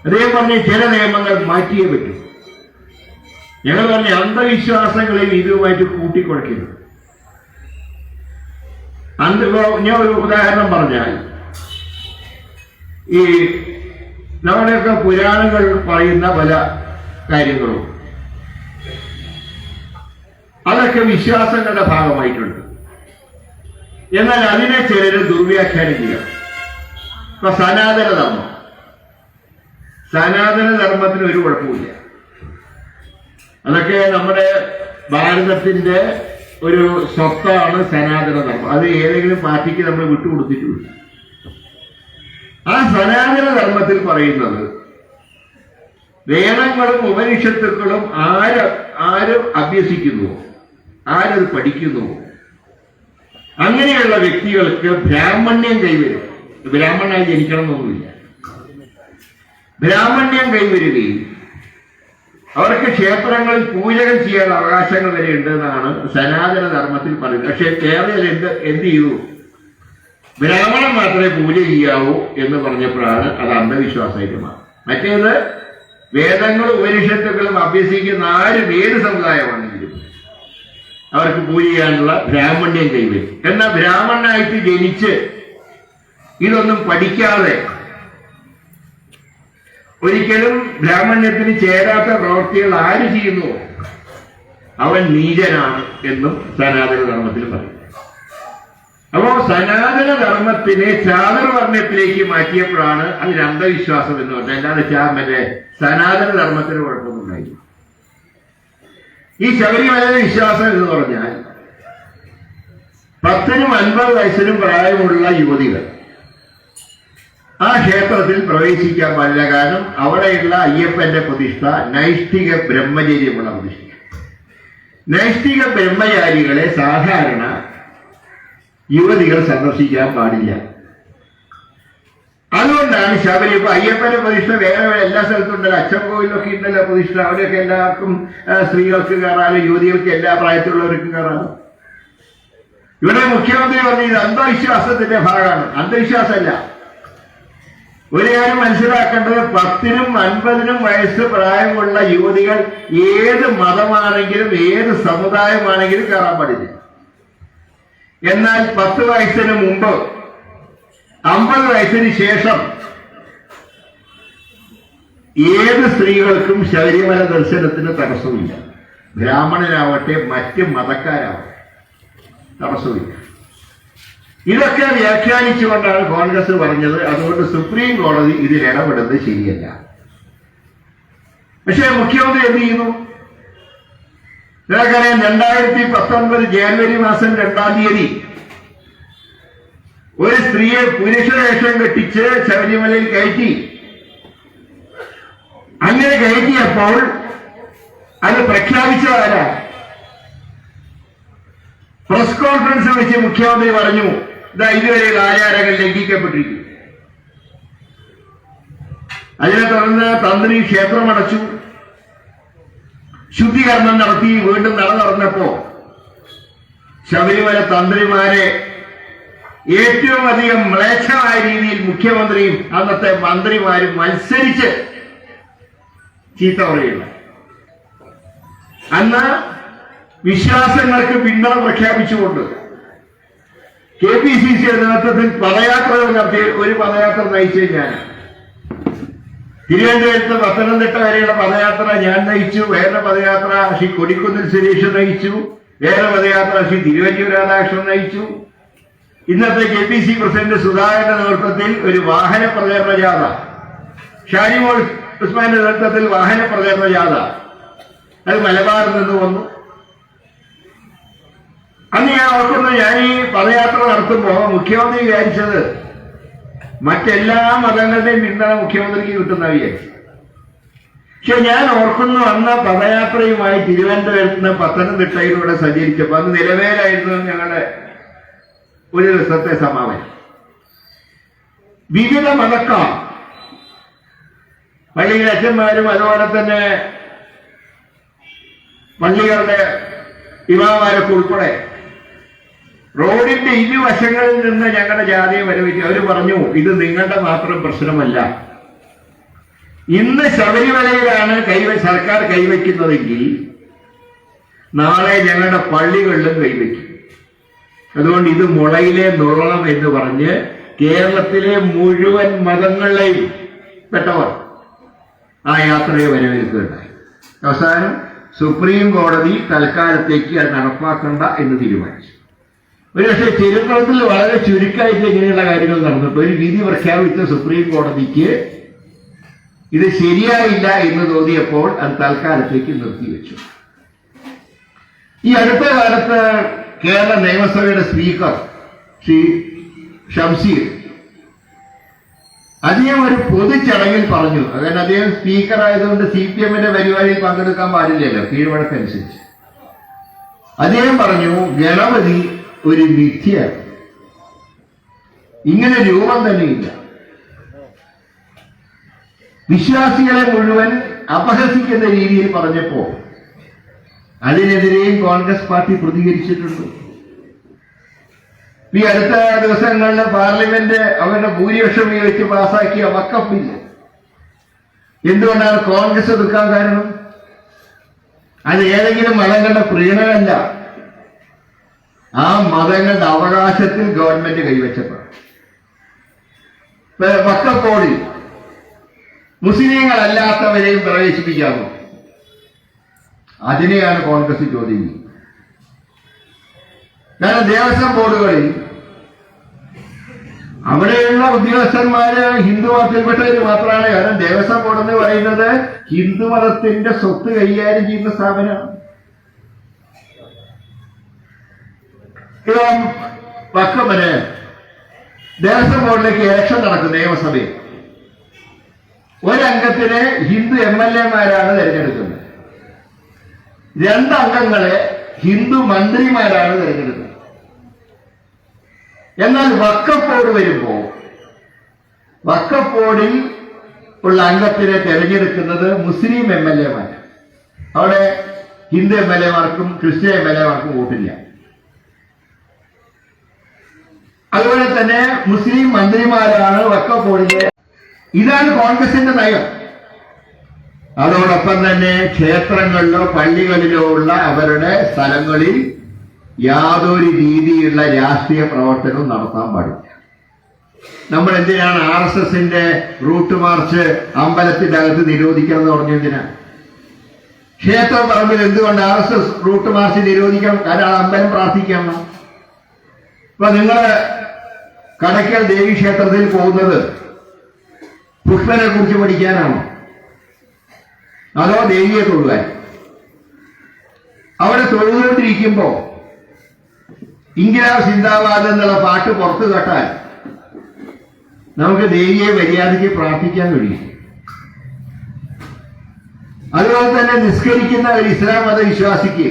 അദ്ദേഹം പറഞ്ഞ ചില നിയമങ്ങൾ മാറ്റിയേ പറ്റൂ. ഞങ്ങൾ പറഞ്ഞ അന്ധവിശ്വാസങ്ങളെയും ഇതുമായിട്ട് കൂട്ടിക്കുഴക്കരുത്. ഞാൻ ഒരു ഉദാഹരണം പറഞ്ഞാൽ, ഈ നമ്മുടെയൊക്കെ പുരാണങ്ങൾ പറയുന്ന പല കാര്യങ്ങളും അതൊക്കെ വിശ്വാസങ്ങളുടെ ഭാഗമായിട്ടുണ്ട്. എന്നാൽ അതിനെ ചിലര് ദുർവ്യാഖ്യാനം ചെയ്യാം. ഇപ്പൊ സനാതന ധർമ്മത്തിന് ഒരു കുഴപ്പമില്ല. അതൊക്കെ നമ്മുടെ ഭാരതത്തിന്റെ ഒരു സ്വത്താണ് സനാതന ധർമ്മം. അത് ഏതെങ്കിലും പാർട്ടിക്ക് നമ്മൾ വിട്ടുകൊടുത്തിട്ടില്ല. ആ സനാതന ധർമ്മത്തിൽ പറയുന്നത് വേദങ്ങളും ഉപനിഷത്തുക്കളും ആര് അഭ്യസിക്കുന്നുവോ, ആരത് പഠിക്കുന്നുവോ, അങ്ങനെയുള്ള വ്യക്തികൾക്ക് ബ്രാഹ്മണ്യം കൈവരും. ബ്രാഹ്മണനായി ജനിക്കണമെന്നൊന്നുമില്ല. ബ്രാഹ്മണ്യം കൈവരുകയും അവർക്ക് ക്ഷേത്രങ്ങളിൽ പൂജകൾ ചെയ്യാൻ അവകാശങ്ങൾ വരെ ഉണ്ടെന്നാണ് സനാതന ധർമ്മത്തിൽ പറയുന്നത്. പക്ഷേ കേരളത്തിൽ എന്ത് ചെയ്തു? ബ്രാഹ്മണൻ മാത്രമേ പൂജ ചെയ്യാവൂ എന്ന് പറഞ്ഞപ്പോഴാണ് അത് അന്ധവിശ്വാസമായിട്ട് മാറും. മറ്റേത് വേദങ്ങളും ഉപനിഷത്തുക്കളും അഭ്യസിക്കുന്ന ആരും ഏത് സമുദായമാണെങ്കിലും അവർക്ക് പൂജ ചെയ്യാനുള്ള ബ്രാഹ്മണ്യം കൈവരും. എന്നാൽ ബ്രാഹ്മണനായിട്ട് ജനിച്ച് ഇതൊന്നും പഠിക്കാതെ ഒരിക്കലും ബ്രാഹ്മണ്യത്തിന് ചേരാത്ത പ്രവൃത്തികൾ ആര് ചെയ്യുന്നുവോ അവൻ നീചനാണ് എന്നും സനാതന ധർമ്മത്തിൽ പറയും. അപ്പോ സനാതന ധർമ്മത്തിനെ ചാതുർവർണ്ണയത്തിലേക്ക് മാറ്റിയപ്പോഴാണ് അതിന് അന്ധവിശ്വാസം എന്ന് പറഞ്ഞത്. അല്ലാതെ മറ്റേ സനാതന ധർമ്മത്തിന് കുഴപ്പമൊന്നുണ്ടായില്ല. ഈ ശബരിമലയിലെ വിശ്വാസം എന്ന് പറഞ്ഞാൽ 10നും 50 വയസ്സിനും പ്രായമുള്ള യുവതികൾ ആ ക്ഷേത്രത്തിൽ പ്രവേശിക്കാൻ പാടില്ല. കാരണം അവിടെയുള്ള അയ്യപ്പന്റെ പ്രതിഷ്ഠ നൈഷ്ഠിക ബ്രഹ്മചര്യമുള്ള പ്രതിഷ്ഠ. നൈഷ്ഠിക ബ്രഹ്മചാരികളെ സാധാരണ യുവതികൾ സന്ദർശിക്കാൻ പാടില്ല. അതുകൊണ്ടാണ് ശബരിമല അയ്യപ്പന്റെ പ്രതിഷ്ഠ വേറെ എല്ലാ സ്ഥലത്തും ഉണ്ടല്ലോ. അച്ചൻകോവിലൊക്കെ ഉണ്ടല്ലോ പ്രതിഷ്ഠ. അവിടെയൊക്കെ എല്ലാവർക്കും സ്ത്രീകൾക്ക് കയറാലോ, യുവതികൾക്ക് എല്ലാ പ്രായത്തിലുള്ളവർക്ക് കയറാലോ. ഇവിടെ മുഖ്യമന്ത്രി പറഞ്ഞു ഇത് അന്ധവിശ്വാസത്തിന്റെ ഭാഗമാണ്. അന്ധവിശ്വാസമല്ല. ഒരു കാര്യം മനസ്സിലാക്കേണ്ടത്, 10നും 50നും വയസ്സ് പ്രായമുള്ള യുവതികൾ ഏത് മതമാണെങ്കിലും ഏത് സമുദായമാണെങ്കിലും കയറാൻ പാടില്ല. എന്നാൽ 10 വയസ്സിന് മുമ്പ് 50 വയസ്സിന് ശേഷം ഏത് സ്ത്രീകൾക്കും ശബരിമല ദർശനത്തിന് തടസ്സമില്ല. ബ്രാഹ്മണനാവട്ടെ മറ്റ് മതക്കാരാവട്ടെ തടസ്സമില്ല. ഇതൊക്കെ വ്യാഖ്യാനിച്ചുകൊണ്ടാണ് കോൺഗ്രസ് പറഞ്ഞത് അതുകൊണ്ട് സുപ്രീം കോടതി ഇതിൽ ഇടപെടുന്നത് ശരിയല്ല. പക്ഷേ മുഖ്യമന്ത്രി എന്ത് ചെയ്യുന്നു? നിങ്ങൾക്കറിയാം, 2019 ജനുവരി മാസം 2-ാം തീയതി ഒരു സ്ത്രീയെ പുരുഷവേഷം കെട്ടിച്ച് ശബരിമലയിൽ കയറ്റി. അങ്ങനെ കയറ്റിയപ്പോൾ അത് പ്രഖ്യാപിച്ചതാരാ? പ്രസ് കോൺഫറൻസ് വെച്ച് മുഖ്യമന്ത്രി പറഞ്ഞു, ഇതാ ഇതുവരെയുള്ള ആചാരങ്ങൾ ലംഘിക്കപ്പെട്ടിരിക്കുന്നു. അതിനെ തുടർന്ന് തന്ത്രി ക്ഷേത്രമടച്ചു, ശുദ്ധീകരണം നടത്തി. വീണ്ടും നട തുറന്നപ്പോ ശബരിമല തന്ത്രിമാരെ ഏറ്റവും അധികം മ്ലേച്ഛമായ രീതിയിൽ മുഖ്യമന്ത്രിയും അന്നത്തെ മന്ത്രിമാരും മത്സരിച്ച് ചീത്ത പറയുന്നു. അന്ന് വിശ്വാസങ്ങൾക്ക് പിന്തുണ പ്രഖ്യാപിച്ചുകൊണ്ട് KPCC നേതൃത്വത്തിൽ പദയാത്രകൾ നടത്തി. ഒരു പദയാത്ര നയിച്ചത് ഞാൻ. തിരുവനന്തപുരത്ത് പത്തനംതിട്ട വരെയുള്ള പദയാത്ര ഞാൻ നയിച്ചു. വേറെ പദയാത്ര ശ്രീ കൊടിക്കുന്നിൽ സുരേഷ് നയിച്ചു. വേറെ പദയാത്ര ശ്രീ തിരുവഞ്ചൂർ രാധാകൃഷ്ണൻ നയിച്ചു. ഇന്നത്തെ KPCC പ്രസിഡന്റ് സുധാകരന്റെ നേതൃത്വത്തിൽ ഒരു വാഹന പ്രചരണ ജാഥ, ഷാനിമോൾ ഉസ്മാന്റെ നേതൃത്വത്തിൽ വാഹന പ്രചരണ ജാഥ, അത് മലബാറിൽ നിന്ന് വന്നു. അന്ന് ഞാൻ ഓർക്കുന്നു, ഞാൻ ഈ പദയാത്ര നടത്തുമ്പോൾ മുഖ്യമന്ത്രി വിചാരിച്ചത് മറ്റെല്ലാ മതങ്ങളുടെയും പിന്തുണ മുഖ്യമന്ത്രിക്ക് കിട്ടുന്ന വിചാരിച്ചു. പക്ഷെ ഞാൻ ഓർക്കുന്നു, അന്ന് പദയാത്രയുമായി തിരുവനന്തപുരത്ത് നിന്ന് പത്തനംതിട്ടയിലൂടെ സഞ്ചരിച്ചപ്പോൾ അന്ന് നിലവേലായിരുന്നു ഞങ്ങളുടെ ഒരു ദിവസത്തെ സമാപനം. വിവിധ മതക്കാർ, പള്ളിയിലെ അച്ഛന്മാരും അതുപോലെ തന്നെ പള്ളികളുടെ ഇമാമാരൊക്കെ ഉൾപ്പെടെ റോഡിന്റെ ഇരുവശങ്ങളിൽ നിന്ന് ഞങ്ങളുടെ ജാതിയെ വരവേറ്റി. അവർ പറഞ്ഞു, ഇത് നിങ്ങളുടെ മാത്രം പ്രശ്നമല്ല. ഇന്ന് ശബരിമലയിലാണ് സർക്കാർ കൈവയ്ക്കുന്നതെങ്കിൽ നാളെ ഞങ്ങളുടെ പള്ളികളിലും കൈവയ്ക്കും. അതുകൊണ്ട് ഇത് മുളയിലെ നുറണം എന്ന് പറഞ്ഞ് കേരളത്തിലെ മുഴുവൻ മതങ്ങളിലെയും പെട്ടവർ ആ യാത്രയെ വരവേൽക്കുകയുണ്ടായി. അവസാനം സുപ്രീം കോടതി തൽക്കാലത്തേക്ക് അത് നടപ്പാക്കണ്ട എന്ന് തീരുമാനിച്ചു. ഒരുപക്ഷെ ചരിത്രത്തിൽ വളരെ ചുരുക്കമായിട്ട് ഇങ്ങനെയുള്ള കാര്യങ്ങൾ നടന്നിട്ട് ഒരു വിധി പ്രഖ്യാപിച്ച സുപ്രീം കോടതിക്ക് ഇത് ശരിയായില്ല എന്ന് തോന്നിയപ്പോൾ അത് തൽക്കാലത്തേക്ക് നിർത്തിവെച്ചു. ഈ അടുത്ത കാലത്ത് കേരള നിയമസഭയുടെ സ്പീക്കർ ശ്രീ ഷംസീർ അദ്ദേഹം ഒരു പൊതുചടങ്ങിൽ പറഞ്ഞു, അതായത് അദ്ദേഹം സ്പീക്കർ ആയതുകൊണ്ട് CPM-ന്റെ പരിപാടിയിൽ പങ്കെടുക്കാൻ പാടില്ലല്ലോ കീഴ്വഴക്കനുസരിച്ച്. അദ്ദേഹം പറഞ്ഞു, ഗണപതി ഒരു മിഥ്യയാണ്, ഇങ്ങനെ രൂപം തന്നെയില്ല. വിശ്വാസികളെ മുഴുവൻ അപഹസിക്കുന്ന രീതിയിൽ പറഞ്ഞപ്പോ അതിനെതിരെയും കോൺഗ്രസ് പാർട്ടി പ്രതികരിച്ചിട്ടുണ്ട്. ഈ അടുത്ത ദിവസങ്ങളിൽ പാർലമെന്റ് അവരുടെ ഭൂരിപക്ഷം ഉപയോഗിച്ച് പാസാക്കിയ വഖഫ് ബില്ല് എന്തുകൊണ്ടാണ് കോൺഗ്രസ് എതിർക്കാൻ കാരണം? അത് ഏതെങ്കിലും മതങ്ങളുടെ പ്രീണനമല്ല, ആ മതങ്ങളുടെ അവകാശത്തിൽ ഗവൺമെന്റ് കൈവച്ചപ്പോൾ. വഖഫ് ബോർഡിൽ മുസ്ലിങ്ങളല്ലാത്തവരെയും പ്രവേശിപ്പിക്കാമോ? അതിനെയാണ് കോൺഗ്രസ് ചോദ്യം ചെയ്യുന്നത്. കാരണം ദേവസ്വം ബോർഡുകളിൽ അവിടെയുള്ള ഉദ്യോഗസ്ഥന്മാര് ഹിന്ദു മതത്തിൽപ്പെട്ടവർ മാത്രമാണ്. കാരണം ദേവസ്വം ബോർഡ് എന്ന് പറയുന്നത് ഹിന്ദു മതത്തിന്റെ സ്വത്ത് കൈകാര്യം ചെയ്യുന്ന സ്ഥാപനമാണ്. വഖഫിന് ദേവസ്വം ബോർഡിലേക്ക് ഇലക്ഷൻ നടക്കും. നിയമസഭയിൽ ഒരംഗത്തിന് ഹിന്ദു MLA-മാരാണ് തിരഞ്ഞെടുക്കുന്നത്, 2 അംഗങ്ങളെ ഹിന്ദു മന്ത്രിമാരാണ് തിരഞ്ഞെടുക്കുന്നത്. എന്നാൽ വഖഫ് ബോർഡ് വരുമ്പോ വഖഫ് ബോർഡിൽ ഉള്ള അംഗത്തിനെ തിരഞ്ഞെടുക്കുന്നത് മുസ്ലിം MLA-മാർ. അവിടെ ഹിന്ദു MLA-മാർക്കും ക്രിസ്ത്യൻ MLA-മാർക്കും വോട്ടില്ല. അതുപോലെ തന്നെ മുസ്ലിം മന്ത്രിമാരാണ് വഖഫ് ബോർഡിലെ. ഇതാണ് കോൺഗ്രസിന്റെ നയം. അതോടൊപ്പം തന്നെ ക്ഷേത്രങ്ങളിലോ പള്ളികളിലോ ഉള്ള അവരുടെ സ്ഥലങ്ങളിൽ യാതൊരു രീതിയിലുള്ള രാഷ്ട്രീയ പ്രവർത്തനവും നടത്താൻ പാടില്ല. നമ്മൾ എന്തിനാണ് RSSന്റെ റൂട്ട് മാർച്ച് അമ്പലത്തിന്റെ അകത്ത് നിരോധിക്കണം എന്ന് പറഞ്ഞെന്തിനാ? ക്ഷേത്ര പറമ്പിൽ എന്തുകൊണ്ട് RSS റൂട്ട് മാർച്ച് നിരോധിക്കണം? കാരണം അമ്പലം പ്രാർത്ഥിക്കണം. ഇപ്പൊ നിങ്ങള് കടയ്ക്കൽ ദേവി ക്ഷേത്രത്തിൽ പോകുന്നത് പുഷ്പനെ കുറിച്ച് പഠിക്കാനാണോ, അതോ ദേവിയെ തൊഴുവാൻ? അവിടെ തൊഴുതുകൊണ്ടിരിക്കുമ്പോ ഇംഗിരാവ് സിന്ദാബാദ് എന്നുള്ള പാട്ട് പുറത്തു കേട്ടാൽ നമുക്ക് ദേവിയെ മര്യാദയ്ക്ക് പ്രാർത്ഥിക്കാൻ കഴിയും. അതുപോലെ തന്നെ നിസ്കരിക്കുന്ന ഒരു ഇസ്ലാം മതവിശ്വാസിക്ക്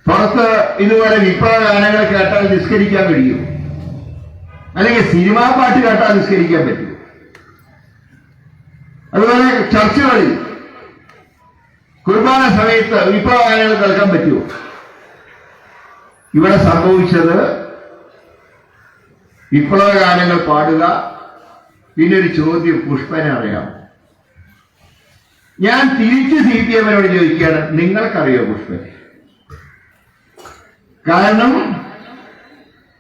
പുറത്ത് ഇതുപോലെ വിപ്ലവ ഗാനങ്ങൾ കേട്ടാൽ നിസ്കരിക്കാൻ കഴിയും, അല്ലെങ്കിൽ സിനിമാ പാട്ട് കേട്ടാൽ നിസ്കരിക്കാൻ പറ്റും. അതുപോലെ ചർച്ചുകളിൽ കുർബാന സമയത്ത് വിപ്ലവ ഗാനങ്ങൾ കേൾക്കാൻ പറ്റുമോ? ഇവിടെ സംഭവിച്ചത് വിപ്ലവ ഗാനങ്ങൾ പാടുക, പിന്നെ ഒരു ചോദ്യം, പുഷ്പനെ അറിയാമോ? ഞാൻ തിരിച്ച് CPM-നോട് ചോദിക്കുകയാണ്, നിങ്ങൾക്കറിയോ പുഷ്പനെ? കാരണം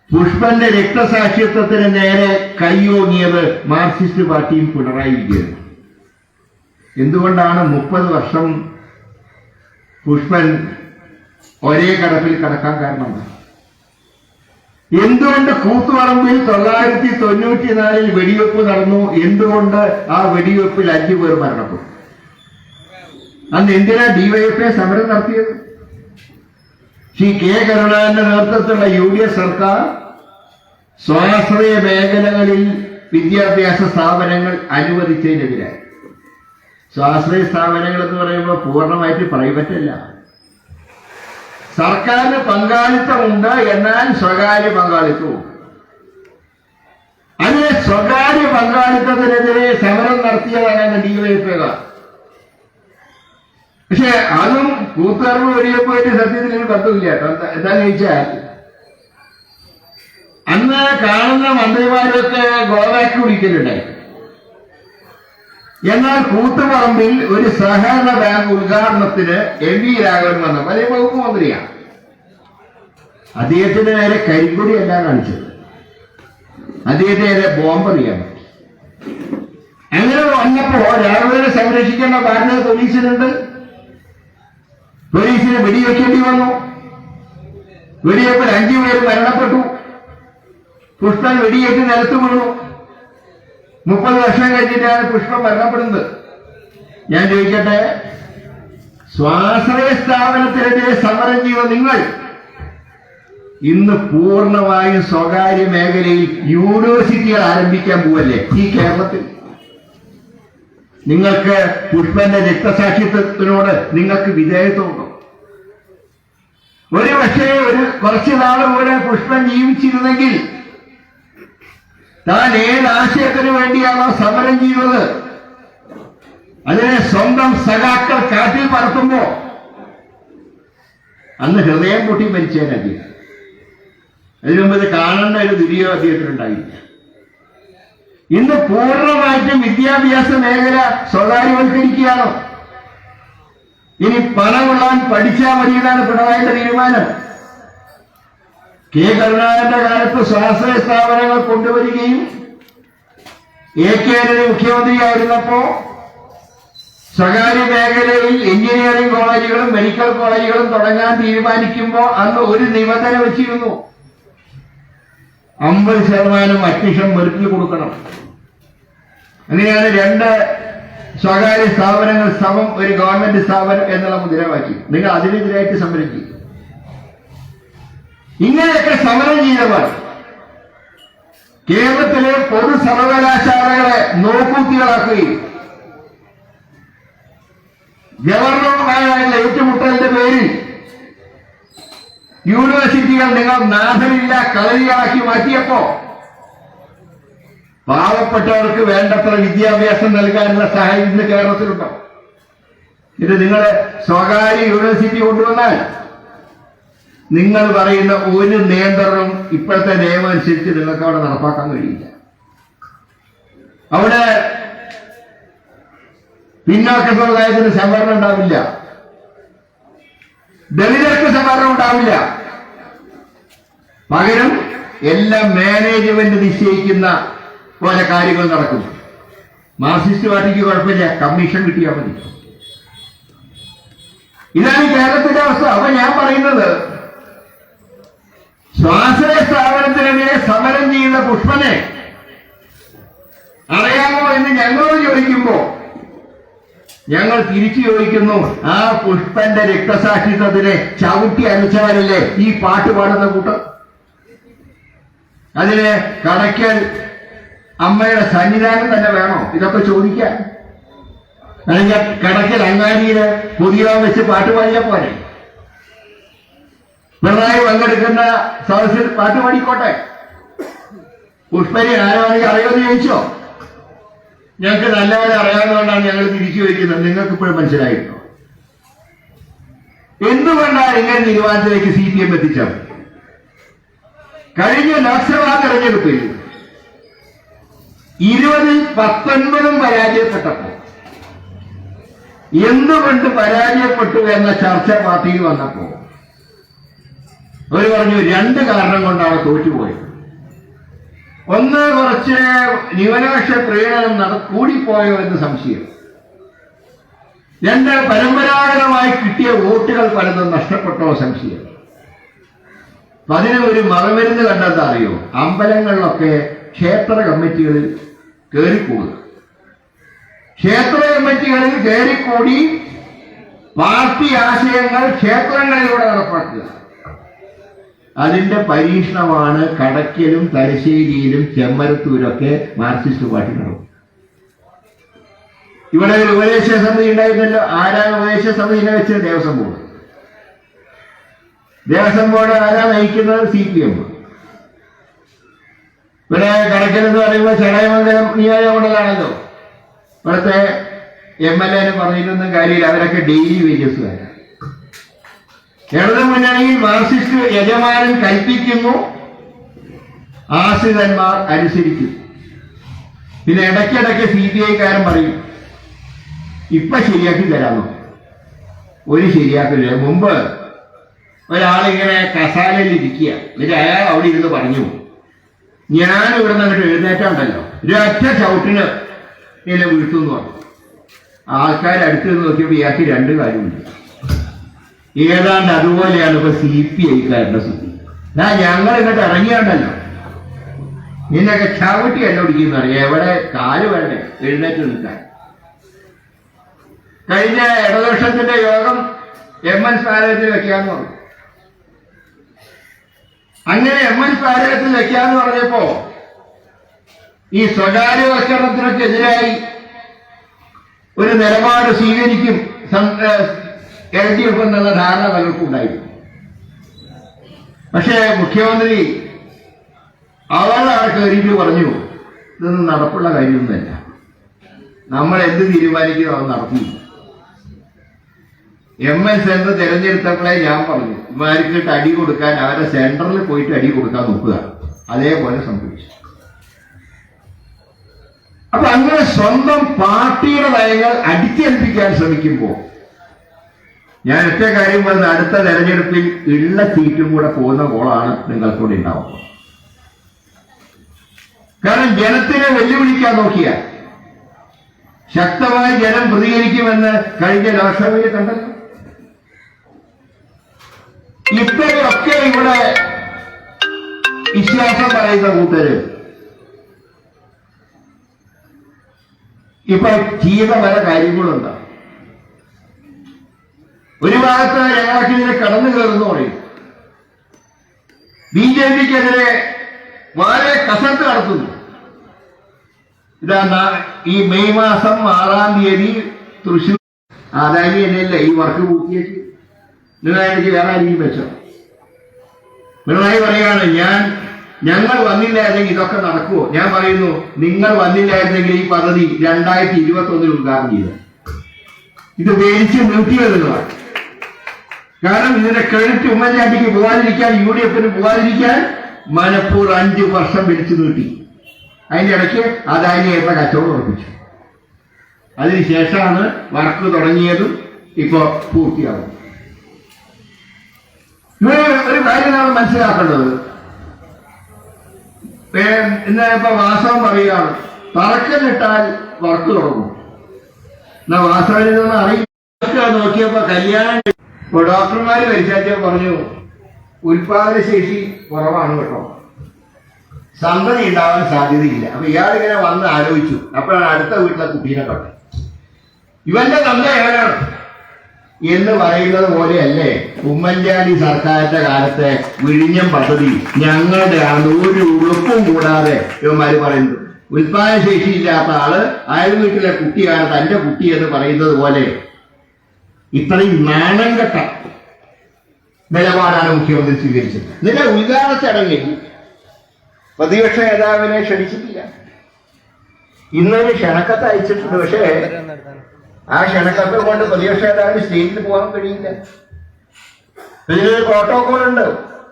പുഷ്പന്റെ രക്തസാക്ഷിത്വത്തിന് നേരെ കൈയോങ്ങിയത് മാർക്സിസ്റ്റ് പാർട്ടിയും പിണറായി വിജയനും. എന്തുകൊണ്ടാണ് 30 വർഷം പുഷ്പൻ ഒരേ കടപ്പിൽ കടക്കാൻ കാരണം? എന്തുകൊണ്ട് കൂത്തുപറമ്പിൽ 994 വെടിവെപ്പ് നടന്നു? എന്തുകൊണ്ട് ആ വെടിവെപ്പിൽ 5 പേർ മരണപ്പെട്ടു? അന്ന് എന്തിനാ DYFI സമരം നടത്തിയത്? ശ്രീ K. കരുണാകരന്റെ നേതൃത്വത്തിലുള്ള UDF സർക്കാർ സ്വാശ്രയ മേഖലകളിൽ വിദ്യാഭ്യാസ സ്ഥാപനങ്ങൾ അനുവദിച്ചതിനെതിരായി. സ്വാശ്രയ സ്ഥാപനങ്ങൾ എന്ന് പറയുമ്പോൾ പൂർണ്ണമായിട്ട് പ്രൈവറ്റ് അല്ല, സർക്കാരിന് പങ്കാളിത്തമുണ്ട്, എന്നാൽ സ്വകാര്യ പങ്കാളിത്തവും. അങ്ങനെ സ്വകാര്യ പങ്കാളിത്തത്തിനെതിരെ സമരം നടത്തിയതാണ് DYFI. പക്ഷെ അതും കൂത്തുപറമ്പ് വെടിവെപ്പുമായിട്ട് സത്യത്തിൽ ഒരു ബന്ധമില്ല കേട്ടോ. എന്താന്ന് ചോദിച്ചാൽ അന്ന് കാണുന്ന മന്ത്രിമാരൊക്കെ ഗോവാക്ക് വിളിക്കലുണ്ടായി. എന്നാൽ കൂത്തുപറമ്പിൽ ഒരു സഹകരണ ബാങ്ക് ഉദ്ഘാടനത്തിന് MV രാഘവൻ വന്ന വലിയ വകുപ്പ് മന്ത്രിയാണ്. അദ്ദേഹത്തിന്റെ നേരെ കരിങ്കൊടിയല്ല കാണിച്ചത്, അദ്ദേഹത്തെ നേരെ ബോംബെറിയാൻ പറ്റി. അങ്ങനെ വന്നപ്പോ രാഘവനെ സംരക്ഷിക്കേണ്ട ബാധ്യത പോലീസിനുണ്ട്. പോലീസിനെ വെടിവെക്കേണ്ടി വന്നു. വെടിവെപ്പിൽ 5 പേര് മരണപ്പെട്ടു. പുഷ്പൻ വെടിയേറ്റ് നിലത്ത് വീണു. 30 വർഷം കഴിഞ്ഞിട്ടാണ് പുഷ്പൻ മരണപ്പെടുന്നത്. ഞാൻ ചോദിക്കട്ടെ, സ്വാശ്രയ സ്ഥാപനത്തിനെതിരെ സമരം ചെയ്ത നിങ്ങൾ ഇന്ന് പൂർണ്ണമായും സ്വകാര്യ മേഖലയിൽ യൂണിവേഴ്സിറ്റികൾ ആരംഭിക്കാൻ പോവല്ലേ ഈ കേരളത്തിൽ? നിങ്ങൾക്ക് പുഷ്പന്റെ രക്തസാക്ഷിത്വത്തിനോട് നിങ്ങൾക്ക് വിധേയത്വമുണ്ടോ? ഒരു പക്ഷേ കുറച്ചു നാൾ കൂടെ പുഷ്പൻ ജീവിച്ചിരുന്നെങ്കിൽ താൻ ഏത് ആശയത്തിന് വേണ്ടിയാണോ സമരം ചെയ്യുന്നത് അതിനെ സ്വന്തം സഖാക്കൾ കാറ്റിൽ പറത്തുമ്പോ അന്ന് ഹൃദയം പൊട്ടി മരിച്ചേനതി. അതിനു മുമ്പ് ഇത് കാണേണ്ട ഒരു ദുര്യോഗ അദ്ദേഹത്തിനുണ്ടായില്ല. ഇന്ന് പൂർണ്ണമായിട്ടും വിദ്യാഭ്യാസ മേഖല സ്വകാര്യവൽക്കരിക്കുകയാണോ? ഇനി പണമുള്ളവൻ പഠിച്ചാൽ മതിയെന്നാണ് പിണറായിയുടെ തീരുമാനം. K. കരുണാകരന്റെ കാലത്ത് സ്വാശ്രയ സ്ഥാപനങ്ങൾ കൊണ്ടുവരികയും AK ആന്റണി മുഖ്യമന്ത്രിയായിരുന്നപ്പോ സ്വകാര്യ മേഖലയിൽ എഞ്ചിനീയറിംഗ് കോളേജുകളും മെഡിക്കൽ കോളേജുകളും തുടങ്ങാൻ തീരുമാനിക്കുമ്പോൾ അന്ന് ഒരു നിബന്ധന വെച്ചിരുന്നു, 50% അഡ്മിഷൻ മെറിറ്റിൽ കൊടുക്കണം. അങ്ങനെയാണ് 2 സ്വകാര്യ സ്ഥാപനങ്ങൾ സമം ഒരു ഗവൺമെന്റ് സ്ഥാപനം എന്നുള്ള മുദ്രാവാക്യം. നിങ്ങൾ അതിനെതിരായിട്ട് സമരം ചെയ്യും. ഇങ്ങനെയൊക്കെ സമരം ചെയ്തവർ കേരളത്തിലെ പൊതു സർവകലാശാലകളെ നോക്കൂത്തികളാക്കുകയും ഗവർണറുമായുള്ള ഏറ്റുമുട്ടലിന്റെ പേരിൽ യൂണിവേഴ്സിറ്റികൾ നിങ്ങൾ നാഥനില്ല കളരികളാക്കി മാറ്റിയപ്പോ പാവപ്പെട്ടവർക്ക് വേണ്ടത്ര വിദ്യാഭ്യാസം നൽകാനുള്ള സഹായം ഇന്ന് കേരളത്തിലുണ്ടോ? ഇത് നിങ്ങൾ സ്വകാര്യ യൂണിവേഴ്സിറ്റി കൊണ്ടുവന്നാൽ നിങ്ങൾ പറയുന്ന ഒരു നിയന്ത്രണവും ഇപ്പോഴത്തെ നിയമം അനുസരിച്ച് നിങ്ങൾക്ക് അവിടെ നടപ്പാക്കാൻ കഴിയില്ല. അവിടെ പിന്നാക്ക സമുദായത്തിന് സംവരണം ഉണ്ടാവില്ല, ദളിതർക്ക് സംവരണം ഉണ്ടാവില്ല. പകരം എല്ലാം മാനേജ്മെന്റ് നിശ്ചയിക്കുന്ന പോലെ കാര്യങ്ങൾ നടക്കും. മാർക്സിസ്റ്റ് പാർട്ടിക്ക് കുഴപ്പമില്ല, കമ്മീഷൻ കിട്ടിയാൽ മതി. ഇതാണ് കേരളത്തിന്റെ അവസ്ഥ. അപ്പൊ ഞാൻ പറയുന്നത്, സ്വാശ്രയ സ്ഥാപനത്തിനെതിരെ സമരം ചെയ്യുന്ന പുഷ്പനെ അറിയാമോ എന്ന് ഞങ്ങളോട് ചോദിക്കുമ്പോ ഞങ്ങൾ തിരിച്ചു ചോദിക്കുന്നു, ആ പുഷ്പന്റെ രക്തസാക്ഷിത്വത്തിനെ ചവിട്ടി അരച്ചവരല്ലേ ഈ പാട്ട് പാടുന്ന കൂട്ടം? അതിന് കടയ്ക്കൽ അമ്മയുടെ സന്നിധാനം തന്നെ വേണോ ഇതൊക്കെ ചോദിക്കാൻ? അല്ലെങ്കിൽ കടയ്ക്കൽ അങ്ങാടിയില് പുതിയ വെച്ച് പാട്ട് പാടിയാ പോരെ? പിണറായി പങ്കെടുക്കുന്ന സദസ്സിൽ പാട്ട് പാടിക്കോട്ടെ. പുഷ്പനെ ആരാണെങ്കിൽ അറിയുമെന്ന് ചോദിച്ചോ? ഞങ്ങൾക്ക് നല്ലപോലെ അറിയാവുന്നതുകൊണ്ടാണ് ഞങ്ങൾ തിരിച്ചു വയ്ക്കുന്നത്. നിങ്ങൾക്ക് ഇപ്പോഴും മനസ്സിലായിട്ടോ എന്തുകൊണ്ടാണ് ഇങ്ങനെ തീരുമാനത്തിലേക്ക് CPM എത്തിച്ചത്? കഴിഞ്ഞ ലോക്സഭാ തെരഞ്ഞെടുപ്പിൽ 20-ൽ 19 പരാജയപ്പെട്ടപ്പോ എന്തുകൊണ്ട് പരാജയപ്പെട്ടു എന്ന ചർച്ച പാർട്ടിയിൽ വന്നപ്പോ അവർ പറഞ്ഞു 2 കാരണം കൊണ്ടാണ് തോറ്റുപോയത്. ഒന്ന്, കുറച്ച് ന്യൂനപക്ഷ പ്രീണനം കൂടിപ്പോയോ എന്ന് സംശയം. 2, പരമ്പരാഗതമായി കിട്ടിയ വോട്ടുകൾ പലതും നഷ്ടപ്പെട്ടോ സംശയം. അതിന് ഒരു മറുമരുന്ന് കണ്ടെന്താ അറിയോ? അമ്പലങ്ങളിലൊക്കെ ക്ഷേത്ര കമ്മിറ്റികളിൽ കയറിക്കൂടുക. ക്ഷേത്ര കമ്മിറ്റികളിൽ കയറിക്കൂടി പാർട്ടി ആശയങ്ങൾ ക്ഷേത്രങ്ങളിലൂടെ നടപ്പാക്കുക. അതിന്റെ പരീക്ഷണമാണ് കടയ്ക്കലും തലശ്ശേരിയിലും ചെമ്മരത്തൂരൊക്കെ മാർക്സിസ്റ്റ് പാർട്ടി നടക്കും. ഇവിടെ ഒരു ഉപദേശ സമിതി ഉണ്ടായിരുന്നല്ലോ. ആരാണ് ഉപദേശ സമിതിനെ വെച്ച്? ദേവസ്വം ബോർഡ്. ദേവസ്വം ബോർഡ് ആരാ നയിക്കുന്നത്? CPM. ഇവിടെ കടയ്ക്കൽ എന്ന് പറയുമ്പോൾ ചടയമംഗലം നിയോജകമണ്ഡലമാണല്ലോ. ഇവിടുത്തെ MLA പറഞ്ഞിരുന്ന കാര്യമില്ല, അവരൊക്കെ ഡെയിലി വേജസുകാരാണ്. ഇടതു മുന്നണിയിൽ മാർക്സിസ്റ്റ് യജമാനൻ കൽപ്പിക്കുന്നു, ആശ്രിതന്മാർ അനുസരിക്കും. പിന്നെ ഇടയ്ക്കിടയ്ക്ക് CPI-കാരൻ പറയും ഇപ്പൊ ശരിയാക്കി തരാമോ? ഒരു ശരിയാക്കില്ല. മുമ്പ് ഒരാളിങ്ങനെ കസാലയിൽ ഇരിക്കുക, എന്നിട്ട് അയാൾ അവിടെ ഇരുന്ന് പറഞ്ഞു, ഞാൻ ഇവിടെ നിന്ന് അങ്ങോട്ട് എഴുന്നേറ്റാണ്ടല്ലോ ഒരൊറ്റ ചവിട്ടിന് എന്നെ വീഴ്ത്തുന്നു പറഞ്ഞു. ആൾക്കാർ അടുത്ത് നോക്കിയപ്പോൾ ഇയാൾക്ക് 2 കാര്യമുണ്ട്. ഏതാണ്ട് അതുപോലെയാണ് ഇപ്പൊ CPI-കാരുടെ സ്ഥിതി. ഞങ്ങൾ ഇങ്ങോട്ട് ഇറങ്ങിയാണ്ടല്ലോ നിന്നൊക്കെ ചവിട്ടി എന്നെ ഓടിക്കുന്ന അറിയാം. എവിടെ കാല് വേണ്ടേ എഴുന്നേറ്റ് നിൽക്കാൻ? കഴിഞ്ഞ ഇടതുപക്ഷത്തിന്റെ യോഗം MN സ്മാരകത്തിൽ വെക്കാന്ന് പറഞ്ഞു. അങ്ങനെ MN സ്മാരകത്തിൽ വെക്കാന്ന് പറഞ്ഞപ്പോ ഈ സ്വകാര്യവൽക്കരണത്തിനൊക്കെതിരായി ഒരു നിലപാട് സ്വീകരിക്കും LDF എന്നുള്ള ധാരണ പലർക്കും ഉണ്ടായിരുന്നു. പക്ഷേ മുഖ്യമന്ത്രി അവരുടെ കയറിയിട്ട് പറഞ്ഞു, ഇതൊന്നും നടപ്പുള്ള കാര്യമൊന്നുമല്ല, നമ്മൾ എന്ത് തീരുമാനിക്കുന്നു അത് നടത്തിയില്ല. MN സെന്റർ തിരഞ്ഞെടുത്തപ്പോഴേ ഞാൻ പറഞ്ഞു, ഇവർക്ക് അടി കൊടുക്കാൻ അവരെ സെന്ററിൽ പോയിട്ട് അടി കൊടുക്കാൻ നോക്കുക. അതേപോലെ സംഭവിച്ചു. അപ്പൊ അങ്ങനെ സ്വന്തം പാർട്ടിയുടെ നയങ്ങൾ അടിച്ചേൽപ്പിക്കാൻ ശ്രമിക്കുമ്പോൾ ഞാൻ ഒറ്റ കാര്യം പറഞ്ഞ, അടുത്ത തെരഞ്ഞെടുപ്പിൽ ഉള്ള സീറ്റും കൂടെ പോകുന്ന കോളാണ് നിങ്ങൾക്കൂടെ ഉണ്ടാവുക. കാരണം ജനത്തിനെ വെല്ലുവിളിക്കാൻ നോക്കിയാൽ ശക്തമായി ജനം പ്രതികരിക്കുമെന്ന് കഴിഞ്ഞ ലോക്സഭയിൽ കണ്ടല്ലോ. ഇത്രയൊക്കെ ഇവിടെ വിശ്വാസം പറയുന്ന കൂട്ടര് ഇപ്പൊ ചെയ്ത പല കാര്യങ്ങളുണ്ട്. ഒരു ഭാഗത്ത് ഞങ്ങൾക്ക് ഇതിനെ കടന്നു കയറുന്നു പറയും, BJP-ക്കെതിരെ വളരെ കസർത്ത് നടത്തുന്നു. ഇതാ ഈ മെയ് മാസം 6-ാം തീയതി തൃശ്ശൂർ ആദാനി എന്നല്ലേ ഈ വർക്ക് പൂർത്തിയാക്കി. നിങ്ങൾക്ക് വേറെ ആരെങ്കിലും വെച്ചോ? പിണറായി പറയാണ്, ഞങ്ങൾ വന്നില്ലായിരുന്നെങ്കിൽ ഇതൊക്കെ നടക്കുമോ? ഞാൻ പറയുന്നു, നിങ്ങൾ വന്നില്ലായിരുന്നെങ്കിൽ ഈ പദ്ധതി 2021 ഉദ്ഘാടനം ചെയ്ത ഇത് വേദിച്ച് നിർത്തിയതെന്നതാണ്. കാരണം ഇതിന്റെ ക്രെഡിറ്റ് ഉമ്മൻചാണ്ടിക്ക് പോകാതിരിക്കാൻ, UDF-ന് പോകാതിരിക്കാൻ മനപ്പൂർ 5 വർഷം വിളിച്ചു നീട്ടി. അതിന്റെ ഇടയ്ക്ക് അദാനിയായിട്ടുള്ള കച്ചവടം ഉറപ്പിച്ചു. അതിനുശേഷമാണ് വർക്ക് തുടങ്ങിയതും ഇപ്പൊ പൂർത്തിയാകും. ഒരു കാര്യം നമ്മൾ മനസ്സിലാക്കേണ്ടത്, ഇപ്പൊ വാസവൻ പറയുകയാണ് തറക്കല്ലിട്ടാൽ വർക്ക് തുടങ്ങും. എന്നാ വാസവനൊന്നും അറിയില്ല. നോക്കിയപ്പോ കല്യാണം ഡോക്ടർമാര് പരിശോധിച്ച പറഞ്ഞു ഉൽപാദനശേഷി കുറവാണ് കേട്ടോ, സന്തതി ഉണ്ടാവാൻ സാധ്യതയില്ല. അപ്പൊ ഇയാളിങ്ങനെ വന്ന് ആലോചിച്ചു. അപ്പോഴാണ് അടുത്ത വീട്ടിലെ കുട്ടീനെ കണ്ടത്. ഇവന്റെ തന്ത എവനാണ് എന്ന് പറയുന്നത് പോലെയല്ലേ ഉമ്മൻചാണ്ടി സർക്കാരിന്റെ കാലത്തെ വിഴിഞ്ഞം പദ്ധതി ഞങ്ങളുടെ ആണ്, ഒരു ഉളുപ്പും കൂടാതെ ഇവന്മാര് പറയുന്നത്. ഉൽപാദനശേഷി ഇല്ലാത്ത ആള് അയൽ വീട്ടിലെ കുട്ടിയാണ് തന്റെ കുട്ടി എന്ന് പറയുന്നത് പോലെ ഇത്രയും നാണം കെട്ട നിലപാടാണ് മുഖ്യമന്ത്രി സ്വീകരിച്ചത്. ഇതിന്റെ ഉദ്ഘാടന ചടങ്ങിൽ പ്രതിപക്ഷ നേതാവിനെ ക്ഷണിച്ചിട്ടില്ല. ഇന്നൊരു ക്ഷണക്കത്ത് അയച്ചിട്ടുണ്ട്. പക്ഷേ ആ ക്ഷണക്കത്ത് കൊണ്ട് പ്രതിപക്ഷ നേതാവിന് സ്റ്റേജിൽ പോകാൻ കഴിയില്ല. ഇതിനൊരു പ്രോട്ടോകോൾ ഉണ്ട്.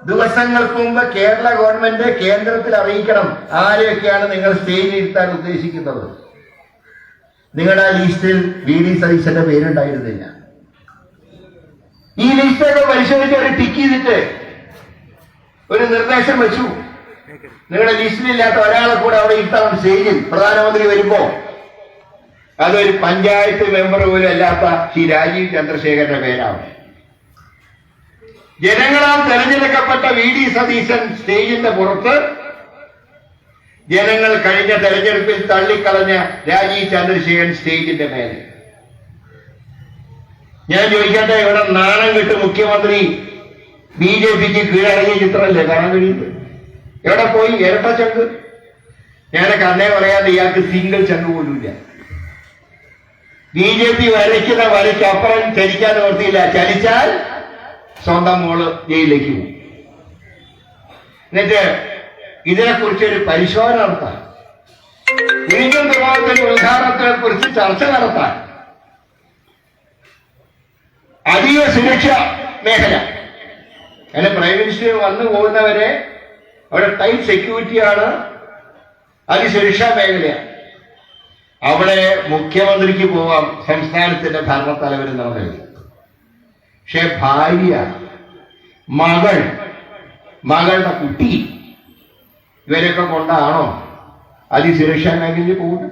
ദിവസങ്ങൾക്ക് മുമ്പ് കേരള ഗവൺമെന്റ് കേന്ദ്രത്തിൽ അറിയിക്കണം ആരെയൊക്കെയാണ് നിങ്ങൾ സ്റ്റേജിൽ ഇരുത്താൻ ഉദ്ദേശിക്കുന്നത്. നിങ്ങളുടെ ആ ലിസ്റ്റിൽ വി ഡി സതീശന്റെ പേരുണ്ടായിരുന്നില്ല. ഈ ലിസ്റ്റൊക്കെ പരിശോധിച്ച് ഒരു ടിക്ക് ചെയ്തിട്ട് ഒരു നിർദ്ദേശം വെച്ചു, നിങ്ങളുടെ ലിസ്റ്റിലില്ലാത്ത ഒരാളെ കൂടെ അവിടെ ഇരുത്തണം സ്റ്റേജിൽ. പ്രധാനമന്ത്രി വരുമ്പോ അതൊരു പഞ്ചായത്ത് മെമ്പർ പോലും അല്ലാത്ത ശ്രീ രാജീവ് ചന്ദ്രശേഖരന്റെ പേരാണ്. ജനങ്ങളാൽ തെരഞ്ഞെടുക്കപ്പെട്ട വി ഡി സതീശൻ സ്റ്റേജിന്റെ പുറത്ത് ജനങ്ങൾ കഴിഞ്ഞ തെരഞ്ഞെടുപ്പിൽ തള്ളിക്കളഞ്ഞ രാജീവ് ചന്ദ്രശേഖരൻ സ്റ്റേജിന്റെ മേലെ. ഞാൻ ചോദിക്കട്ടെ, ഇവിടെ നാണം കെട്ട് മുഖ്യമന്ത്രി ബി ജെ പിക്ക് കീഴടങ്ങിയ ചിത്രമല്ലേ കാണാൻ കഴിയുന്നത്? എവിടെ പോയി ഇരട്ട ചങ്ക്? ഞാനൊക്കെ അന്നേ പറയാതെ ഇയാൾക്ക് സിംഗിൾ ചങ്ക് പോലുമില്ല. ബി ജെ പി വരയ്ക്കുന്ന വരയ്ക്ക് അപ്പുറം ചലിക്കാൻ നിവർത്തിയില്ല. ചലിച്ചാൽ സ്വന്തം മോള് ജയിലിലേക്ക് പോകും. എന്നിട്ട് ഇതിനെക്കുറിച്ചൊരു പരിശോധന നടത്താൻ, വിഴിഞ്ഞം തുറമുഖത്തിന്റെ ഉദ്ഘാടനത്തെ കുറിച്ച് ചർച്ച നടത്താൻ അതീവ സുരക്ഷ മേഖല, അങ്ങനെ പ്രൈം മിനിസ്റ്റർ വന്നു പോകുന്നവരെ അവിടെ ടൈറ്റ് സെക്യൂരിറ്റിയാണ്, അതിസുരക്ഷാ മേഖലയാണ്. അവിടെ മുഖ്യമന്ത്രിക്ക് പോവാം, സംസ്ഥാനത്തിന്റെ ഭരണത്തലവരെന്നുള്ള നിലയിൽ. പക്ഷെ ഭാര്യ, മകളുടെ കുട്ടി ഇവരൊക്കെ കൊണ്ടാണോ അതിസുരക്ഷാ മേഖലയിൽ പോകുന്നത്?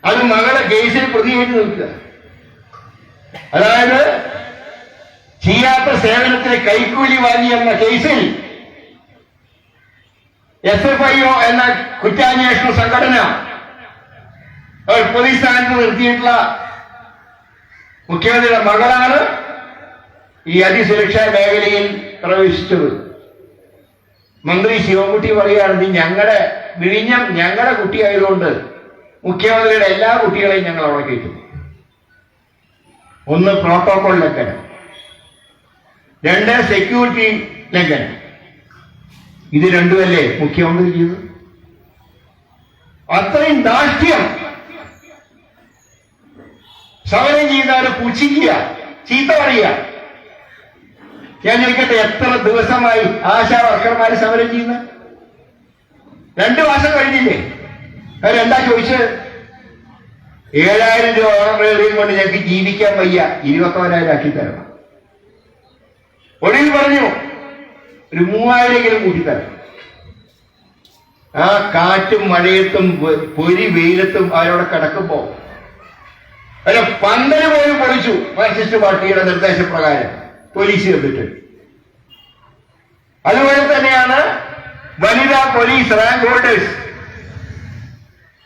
അത് മകളെ കേസിൽ പ്രതിയായിട്ട് നിൽക്കുക. അതായത് ചെയ്യാത്ത സേവനത്തിന് കൈക്കൂലി വാങ്ങി എന്ന കേസിൽ SFIO എന്ന കുറ്റാന്വേഷണ സംഘടന പോലീസ് സ്ഥാനത്ത് നിർത്തിയിട്ടുള്ള മുഖ്യമന്ത്രിയുടെ മകളാണ് ഈ അതിസുരക്ഷാ മേഖലയിൽ പ്രവേശിച്ചത്. മന്ത്രി ശിവൻകുട്ടി പറയുകയാണ്, ഞങ്ങളുടെ വിഴിഞ്ഞം ഞങ്ങളുടെ കുട്ടിയായതുകൊണ്ട് മുഖ്യമന്ത്രിയുടെ എല്ലാ കുട്ടികളെയും ഞങ്ങൾ അവിടെ കയറ്റും. ഒന്ന് പ്രോട്ടോകോൾ ലംഘനം, രണ്ട് സെക്യൂരിറ്റി ലംഘനം. ഇത് രണ്ടുമല്ലേ മുഖ്യമന്ത്രി ചെയ്തു? അത്രയും ദാഷ്ട്യം. സമരം ചെയ്യുന്നവരെ പുച്ഛിക്കുക, ചീത്ത പറയുക. ഞാൻ ചോദിക്കട്ടെ, എത്ര ദിവസമായി ആശാ വർക്കർമാര് സമരം ചെയ്യുന്ന? 2 മാസം കഴിഞ്ഞില്ലേ? അവരെന്താ ചോദിച്ചത്? 7,000 രൂപ ഓണറേറിയം കൊണ്ട് ഞങ്ങൾക്ക് ജീവിക്കാൻ വയ്യ, 21,000 ആക്കി തരണം. ഒടുവിൽ പറഞ്ഞു ഒരു 3,000 കൂട്ടിത്തരണം. ആ കാറ്റും മഴയത്തും പൊരി വെയിലത്തും അവരവിടെ കിടക്കുമ്പോ അല്ല പന്തല് പോലും പൊളിച്ചു മാർക്സിസ്റ്റ് പാർട്ടിയുടെ നിർദ്ദേശപ്രകാരം പോലീസ് ചെയ്തിട്ട്. അതുപോലെ തന്നെയാണ് വനിതാ പോലീസ് റാങ്ക് ഹോൾഡേഴ്സ്.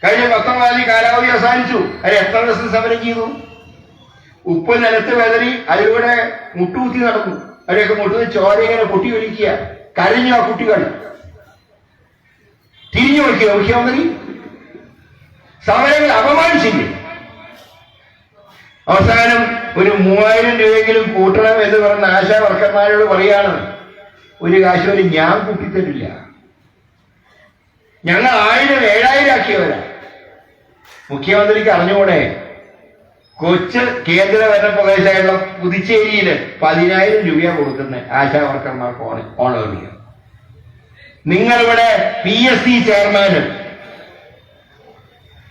കഴിഞ്ഞ 19 കാലാവധി അവസാനിച്ചു. അതിൽ എത്ര ദിവസം സമരം ചെയ്തു? ഉപ്പ് നിലത്ത് വെതറി അതിലൂടെ മുട്ടുകുത്തി നടന്നു. അവരെയൊക്കെ മുട്ടുന്ന ചോര ഇങ്ങനെ പൊട്ടി ഒലിക്കുക. കരഞ്ഞു ആ കുട്ടികൾ. തിരിഞ്ഞു നോക്കിയോ മുഖ്യമന്ത്രി? സമരങ്ങൾ അപമാനിച്ചില്ലേ? അവസാനം ഒരു 3,000 രൂപയെങ്കിലും കൂട്ടണം എന്ന് പറഞ്ഞ ആശാ വർക്കർമാരോട് പറയാണ്, ഒരു കാശ് പോലും ഞാൻ കൂട്ടിത്തരില്ല, ഞങ്ങൾ 1,000 7,000 ആക്കിയവരാ. മുഖ്യമന്ത്രിക്ക് അറിഞ്ഞുകൂടെ? കൊച്ചു കേന്ദ്രഭരണ പ്രദേശമായുള്ള പുതുച്ചേരിയിൽ 10,000 രൂപയാണ് കൊടുക്കുന്നത് ആശാ വർക്കർമാർക്ക് ഓണറിന്. നിങ്ങളിവിടെ PSC ചെയർമാന്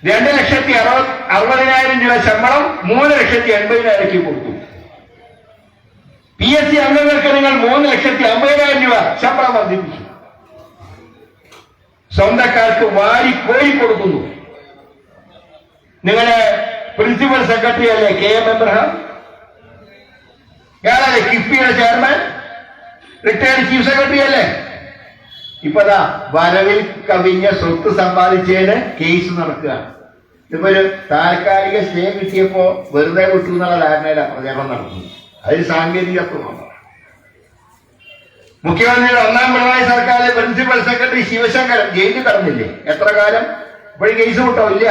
2,60,000 രൂപ ശമ്പളം 3,80,000 കൊടുത്തു. PSC അംഗങ്ങൾക്ക് നിങ്ങൾ 3,50,000 രൂപ ശമ്പളം വർദ്ധിപ്പിച്ചു. സ്വന്തക്കാർക്ക് വാരിക്കോരി കൊടുക്കുന്നു. നിങ്ങളുടെ പ്രിൻസിപ്പൽ സെക്രട്ടറി അല്ലേ KM എബ്രഹാം? ഇയാളല്ലേ കിഫ്ബിയുടെ ചെയർമാൻ, റിട്ടയർഡ് ചീഫ് സെക്രട്ടറി അല്ലേ? ഇപ്പതാ വരവിൽ കവിഞ്ഞ സ്വത്ത് സമ്പാദിച്ചതിന് കേസ് നടക്കുകയാണ്. ഇതിപ്പോ ഒരു താൽക്കാലിക സ്റ്റേ കിട്ടിയപ്പോ വെറുതെ വിട്ടു എന്നുള്ള ധാരണയിലാണ് പ്രചാരണം നടത്തുന്നത്. അതൊരു സാങ്കേതികത്വമാണ്. മുഖ്യമന്ത്രിയുടെ ഒന്നാം പിണറായി സർക്കാരിലെ പ്രിൻസിപ്പൽ സെക്രട്ടറി ശിവശങ്കരൻ ജയിലിൽ കടന്നില്ലേ? എത്ര കാലം? ഇപ്പോഴും കേസ് വിട്ടോ? ഇല്ല,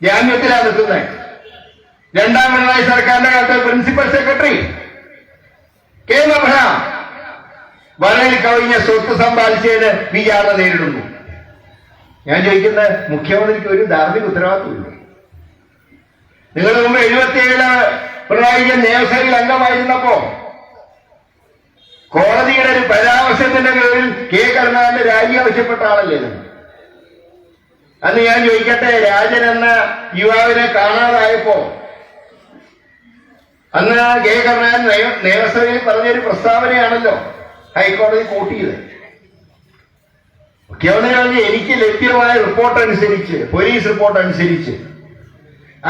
ജാമ്യത്തിലാണ് നിൽക്കുന്നത്. രണ്ടാം പിണറായി സർക്കാരിന്റെ കാലത്ത് പ്രിൻസിപ്പൽ സെക്രട്ടറി KM എബ്രഹാം വരയിൽ കവിഞ്ഞ സ്വത്ത് സമ്പാദിച്ചതിന് വിചാരണ നേരിടുന്നു. ഞാൻ ചോദിക്കുന്നത്, മുഖ്യമന്ത്രിക്ക് ഒരു ധാർമ്മിക ഉത്തരവാദിത്വമില്ല? നിങ്ങൾ മുമ്പ് 77 പിണറായി വിജയൻ നിയമസഭയിൽ അംഗമായിരുന്നപ്പോ കോടതിയുടെ ഒരു പരാമർശത്തിന്റെ പേരിൽ K കരുണാകരന്റെ രാജി ആവശ്യപ്പെട്ട ആളല്ലേ? അന്ന് ഞാൻ ചോദിക്കട്ടെ, രാജൻ എന്ന യുവാവിനെ കാണാതായപ്പോ അന്ന് K കരുണാകരൻ നിയമസഭയിൽ പറഞ്ഞൊരു പ്രസ്താവനയാണല്ലോ ഹൈക്കോടതി കോട്ട് ചെയ്ത്. മുഖ്യമന്ത്രി പറഞ്ഞ്, എനിക്ക് ലഭ്യമായ റിപ്പോർട്ട് അനുസരിച്ച്, പോലീസ് റിപ്പോർട്ട് അനുസരിച്ച്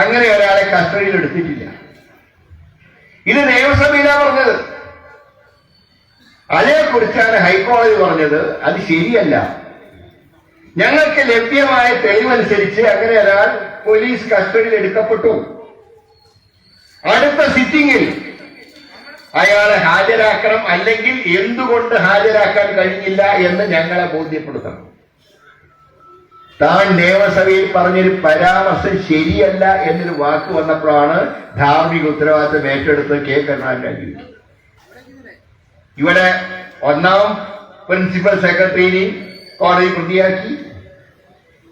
അങ്ങനെ ഒരാളെ കസ്റ്റഡിയിൽ എടുത്തിട്ടില്ല. ഇത് നിയമസഭയിലാണ് പറഞ്ഞത്. അതേക്കുറിച്ചാണ് ഹൈക്കോടതി പറഞ്ഞത് അത് ശരിയല്ല, ഞങ്ങൾക്ക് ലഭ്യമായ തെളിവനുസരിച്ച് അങ്ങനെ ഒരാൾ പോലീസ് കസ്റ്റഡിയിൽ എടുക്കപ്പെട്ടു. അടുത്ത സിറ്റിംഗിൽ അയാളെ ഹാജരാക്കണം, അല്ലെങ്കിൽ എന്തുകൊണ്ട് ഹാജരാക്കാൻ കഴിഞ്ഞില്ല എന്ന് ഞങ്ങളെ ബോധ്യപ്പെടുത്തണം. താൻ നിയമസഭയിൽ പറഞ്ഞൊരു പരാമർശം ശരിയല്ല എന്നൊരു വാക്ക് വന്നപ്പോഴാണ് ധാർമ്മിക ഉത്തരവാദിത്വം ഏറ്റെടുത്ത് K കരുണാകരൻ രാജിവെച്ചത്. ഇവിടെ ഒന്നാം പ്രിൻസിപ്പൽ സെക്രട്ടറിയെ കോടതി പ്രതിയാക്കി,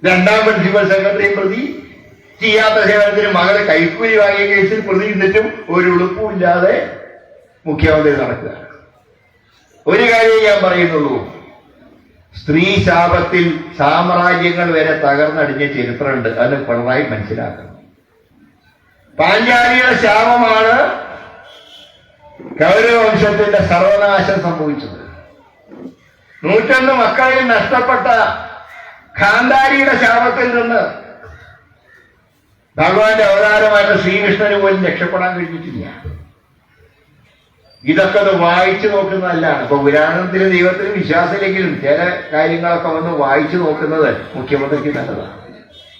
രണ്ടാം പ്രിൻസിപ്പൽ സെക്രട്ടറി പ്രതി, ചെയ്യാത്ത സേവനത്തിന് മകളെ കൈക്കൂലി വാങ്ങിയ കേസിൽ പ്രതി, എന്നിട്ടും ഒരു ഉളുപ്പുമില്ലാതെ മുഖ്യമന്ത്രി നടക്കുക. ഒരു കാര്യം ഞാൻ പറയുന്നുള്ളൂ, സ്ത്രീ ശാപത്തിൽ സാമ്രാജ്യങ്ങൾ വരെ തകർന്നടിഞ്ഞ ചരിത്രമുണ്ട്. അത് പിണറായി മനസ്സിലാക്കണം. പാഞ്ചാലിയുടെ ശാപമാണ് കൗരവവംശത്തിന്റെ സർവനാശം സംഭവിച്ചത്. 101 മക്കളിൽ നഷ്ടപ്പെട്ട ഖാന്താരിയുടെ ശാപത്തിൽ നിന്ന് ഭഗവാന്റെ അവതാരമായിട്ട് ശ്രീകൃഷ്ണന് പോലും രക്ഷപ്പെടാൻ കഴിഞ്ഞിട്ടില്ല. ഇതൊക്കെ ഒന്ന് വായിച്ചു നോക്കുന്നതല്ലാണ്. ഇപ്പൊ പുരാണത്തിലും ദൈവത്തിലും വിശ്വാസമില്ലെങ്കിലും ചില കാര്യങ്ങളൊക്കെ വന്ന് വായിച്ചു നോക്കുന്നത് മുഖ്യമന്ത്രിക്ക് നല്ലതാണ്.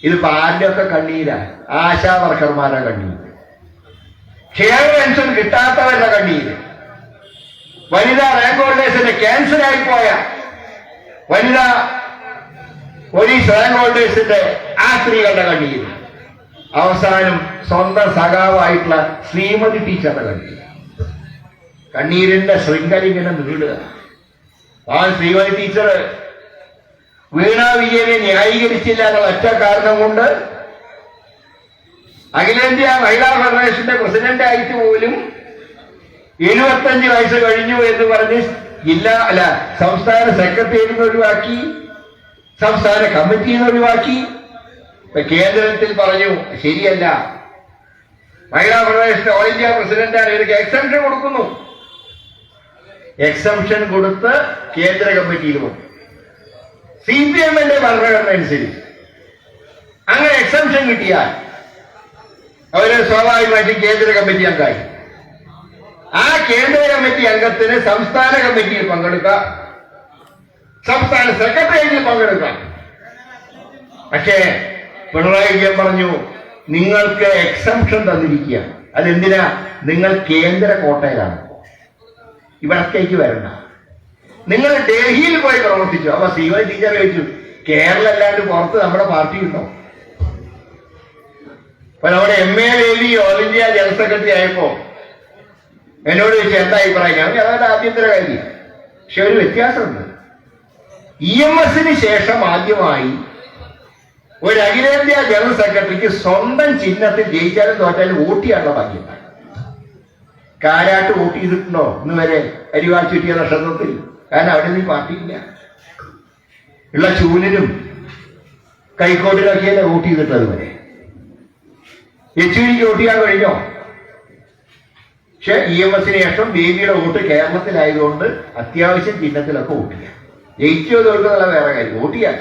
ഇതിപ്പോ ആരുടെയൊക്കെ കണ്ണീരാണ്? ആശാ വർക്കർമാരുടെ കണ്ണീര്, ക്ഷേമ പെൻഷൻ കിട്ടാത്തവരുടെ കണ്ണീര്, വനിതാ റാങ്ക് ഹോൾഡേഴ്സിന്റെ ക്യാൻസറായി പോയ വനിതാ പോലീസ് റാങ്ക് ഹോൾഡേഴ്സിന്റെ ആ സ്ത്രീകളുടെ കണ്ണീര്, അവസാനം സ്വന്തം സഖാവായിട്ടുള്ള ശ്രീമതി ടീച്ചറുടെ കണ്ണീര്. കണ്ണീരിന്റെ ശൃംഖല ഇങ്ങനെ നീളുക. ആ ശ്രീമതി ടീച്ചർ വീണാ വിജയനെ ന്യായീകരിച്ചില്ല എന്നുള്ള ഒറ്റ കാരണം കൊണ്ട് അഖിലേന്ത്യാ മഹിളാ ഫെഡറേഷന്റെ പ്രസിഡന്റ് ആയിട്ട് പോലും 75 വയസ്സ് കഴിഞ്ഞു എന്ന് പറഞ്ഞ് സംസ്ഥാന സെക്രട്ടറിയിൽ നിന്ന് ഒഴിവാക്കി, സംസ്ഥാന കമ്മിറ്റിയിൽ നിന്ന് ഒഴിവാക്കി. കേന്ദ്രത്തിൽ പറഞ്ഞു ശരിയല്ല, മഹിളാ ഫെഡറേഷൻ ഓൾ ഇന്ത്യ പ്രസിഡന്റാണ്, ഇവർക്ക് എക്സംഷൻ കൊടുക്കുന്നു. എക്സംഷൻ കൊടുത്ത് കേന്ദ്ര കമ്മിറ്റിയിൽ വന്നു. CPM-ന്റെ ഭരണഘടന അനുസരിച്ച് അങ്ങനെ എക്സംഷൻ കിട്ടിയാൽ അവര് സ്വാഭാവികമായിട്ടും കേന്ദ്ര കമ്മിറ്റി അംഗമായി. ആ കേന്ദ്ര കമ്മിറ്റി അംഗത്തിന് സംസ്ഥാന കമ്മിറ്റിയിൽ പങ്കെടുക്കാം, സംസ്ഥാന സെക്രട്ടേറിയറ്റിൽ പങ്കെടുക്കാം. പക്ഷേ പിണറായി വിജയൻ പറഞ്ഞു, നിങ്ങൾക്ക് എക്സംഷൻ തന്നിരിക്കുക. അതെന്തിനാ? നിങ്ങൾ കേന്ദ്ര കോട്ടയിലാണ്, ഇവിടത്തേക്ക് വരണ്ട. നിങ്ങൾ ഡൽഹിയിൽ പോയി പ്രവർത്തിച്ചു. അപ്പൊ ശ്രീമതി ടീച്ചർ ചോദിച്ചു, കേരളം അല്ലാണ്ട് പുറത്ത് നമ്മുടെ പാർട്ടി ഉണ്ടോ? അപ്പൊ നമ്മുടെ MA ദേവി ഓൾ ഇന്ത്യ ജനറൽ സെക്രട്ടറി ആയപ്പോ എന്നോട് ചോദിച്ചു എന്താ അഭിപ്രായം? ഞാൻ അതായത് ആഭ്യന്തര കാര്യം. പക്ഷെ ഒരു വ്യത്യാസമുണ്ട്. EMS-ന് ശേഷം ആദ്യമായി ഒരു അഖിലേന്ത്യാ ജനറൽ സെക്രട്ടറിക്ക് സ്വന്തം ചിഹ്നത്തിൽ ജയിച്ചാലും തോറ്റാലും വോട്ട് ചെയ്യാനുള്ള ഭാഗ്യം. കാരാട്ട് വോട്ട് ചെയ്തിട്ടുണ്ടോ ഇന്ന് വരെ? അരിവാൾ ചുറ്റിയ നക്ഷത്രത്തിൽ. കാരണം അവിടെ നീ പാർട്ടിയില്ല. ഉള്ള ചൂലിനും കൈക്കോട്ടിലൊക്കെയല്ലേ വോട്ട് ചെയ്തിട്ട് അതുവരെ. യെച്ചൂരിക്ക് വോട്ട് ചെയ്യാൻ കഴിഞ്ഞോ? പക്ഷെ EMS-ന് ശേഷം ബേബിയുടെ വോട്ട് കേരളത്തിലായതുകൊണ്ട് അത്യാവശ്യം ചിഹ്നത്തിലൊക്കെ വോട്ട് ചെയ്യാം. ജയിച്ചോ തോൽക്കുന്നുള്ള വേറെ കാര്യം, വോട്ട് ചെയ്യാൻ.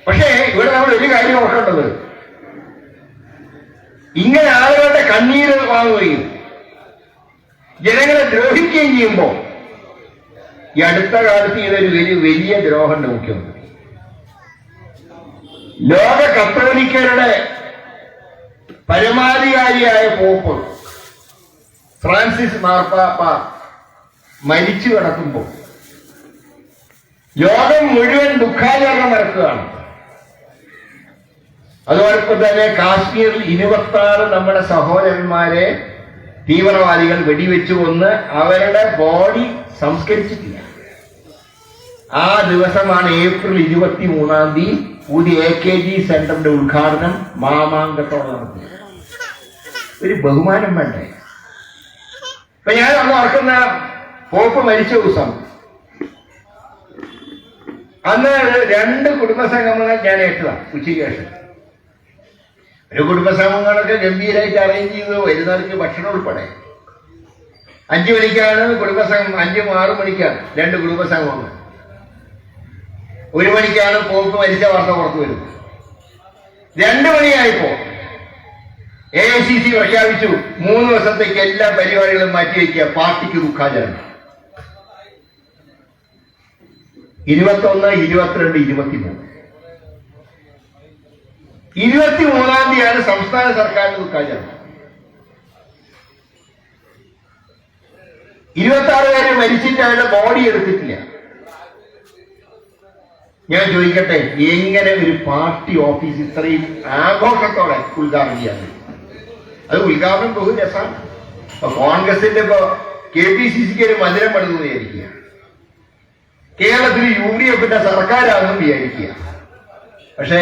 പക്ഷേ ഇവിടെ നമ്മൾ ഒരു കാര്യം ഓർക്കേണ്ടത്, ഇങ്ങനെ ആളുകളുടെ കണ്ണീര് വാങ്ങുകയും ജനങ്ങളെ ദ്രോഹിക്കുകയും ചെയ്യുമ്പോൾ ഈ അടുത്ത കാലത്ത് ഇതൊരു വലിയ ദ്രോഹമുണ്ട് മുഖ്യമന്ത്രി. ലോക കത്തോലിക്കരുടെ പരമാധികാരിയായ പോപ്പ് ഫ്രാൻസിസ് മാർപ്പാപ്പ മരിച്ചു കിടക്കുമ്പോൾ ലോകം മുഴുവൻ ദുഃഖാചരണം നടക്കുകയാണ്. അതോടൊപ്പം തന്നെ കാശ്മീരിൽ 26 നമ്മുടെ സഹോദരന്മാരെ തീവ്രവാദികൾ വെടിവെച്ചു കൊന്ന് അവരുടെ ബോഡി സംസ്കരിച്ചിട്ടില്ല. ആ ദിവസമാണ് ഏപ്രിൽ 23 പുതിയ AKG സെന്ററിന്റെ ഉദ്ഘാടനം മാമാങ്കത്തോടെ നടത്തിയത്. ഒരു ബഹുമാനം വേണ്ടേ? ഇപ്പൊ ഞാൻ അന്ന് ഓർക്കുന്ന പോപ്പ് മരിച്ച ദിവസം, അന്ന് 2 കുടുംബസംഗമങ്ങൾ ഞാൻ ഏറ്റതാണ് ഉച്ചയ്ക്ക് ശേഷം. ഒരു കുടുംബസംഗമങ്ങളൊക്കെ ഗംഭീരമായിട്ട് അറേഞ്ച് ചെയ്തു, വരുന്നവർക്ക് ഭക്ഷണം ഉൾപ്പെടെ. 5 മണിക്കാണ് കുടുംബസംഗമം, 5ഉം 6 മണിക്കാണ് 2 കുടുംബസംഗമങ്ങൾ. 1 മണിക്കാണ് പോപ്പ് മരിച്ച വാർത്ത പുറത്തു വരുന്നത്. 2 മണിയായപ്പോ AICC പ്രഖ്യാപിച്ചു 3 ദിവസത്തേക്ക് എല്ലാ പരിപാടികളും മാറ്റിവെക്കുക, പാർട്ടിക്ക് ദുഃഖാചരണം. 21, 22, 23. 23 സംസ്ഥാന സർക്കാരിന് ദുഃഖാചരണം. 26 പേരെ മരിച്ചിട്ട് അവരുടെ ബോഡി എടുത്തിട്ടില്ല. ഞാൻ ചോദിക്കട്ടെ, എങ്ങനെ ഒരു പാർട്ടി ഓഫീസ് ഇത്രയും ആഘോഷത്തോടെ ഉദ്ഘാടനം ചെയ്യാൻ കഴിയും? അത് ഉദ്ഘാടനം ബഹു രസമാണ്. ഇപ്പൊ കോൺഗ്രസിന്റെ ഇപ്പൊ KPCCക്ക് ഒരു മന്ദിരം പണിതെന്ന് വിചാരിക്കുക, കേരളത്തിൽ UDFന്റെ സർക്കാരാണെന്നും വിചാരിക്കുക. പക്ഷേ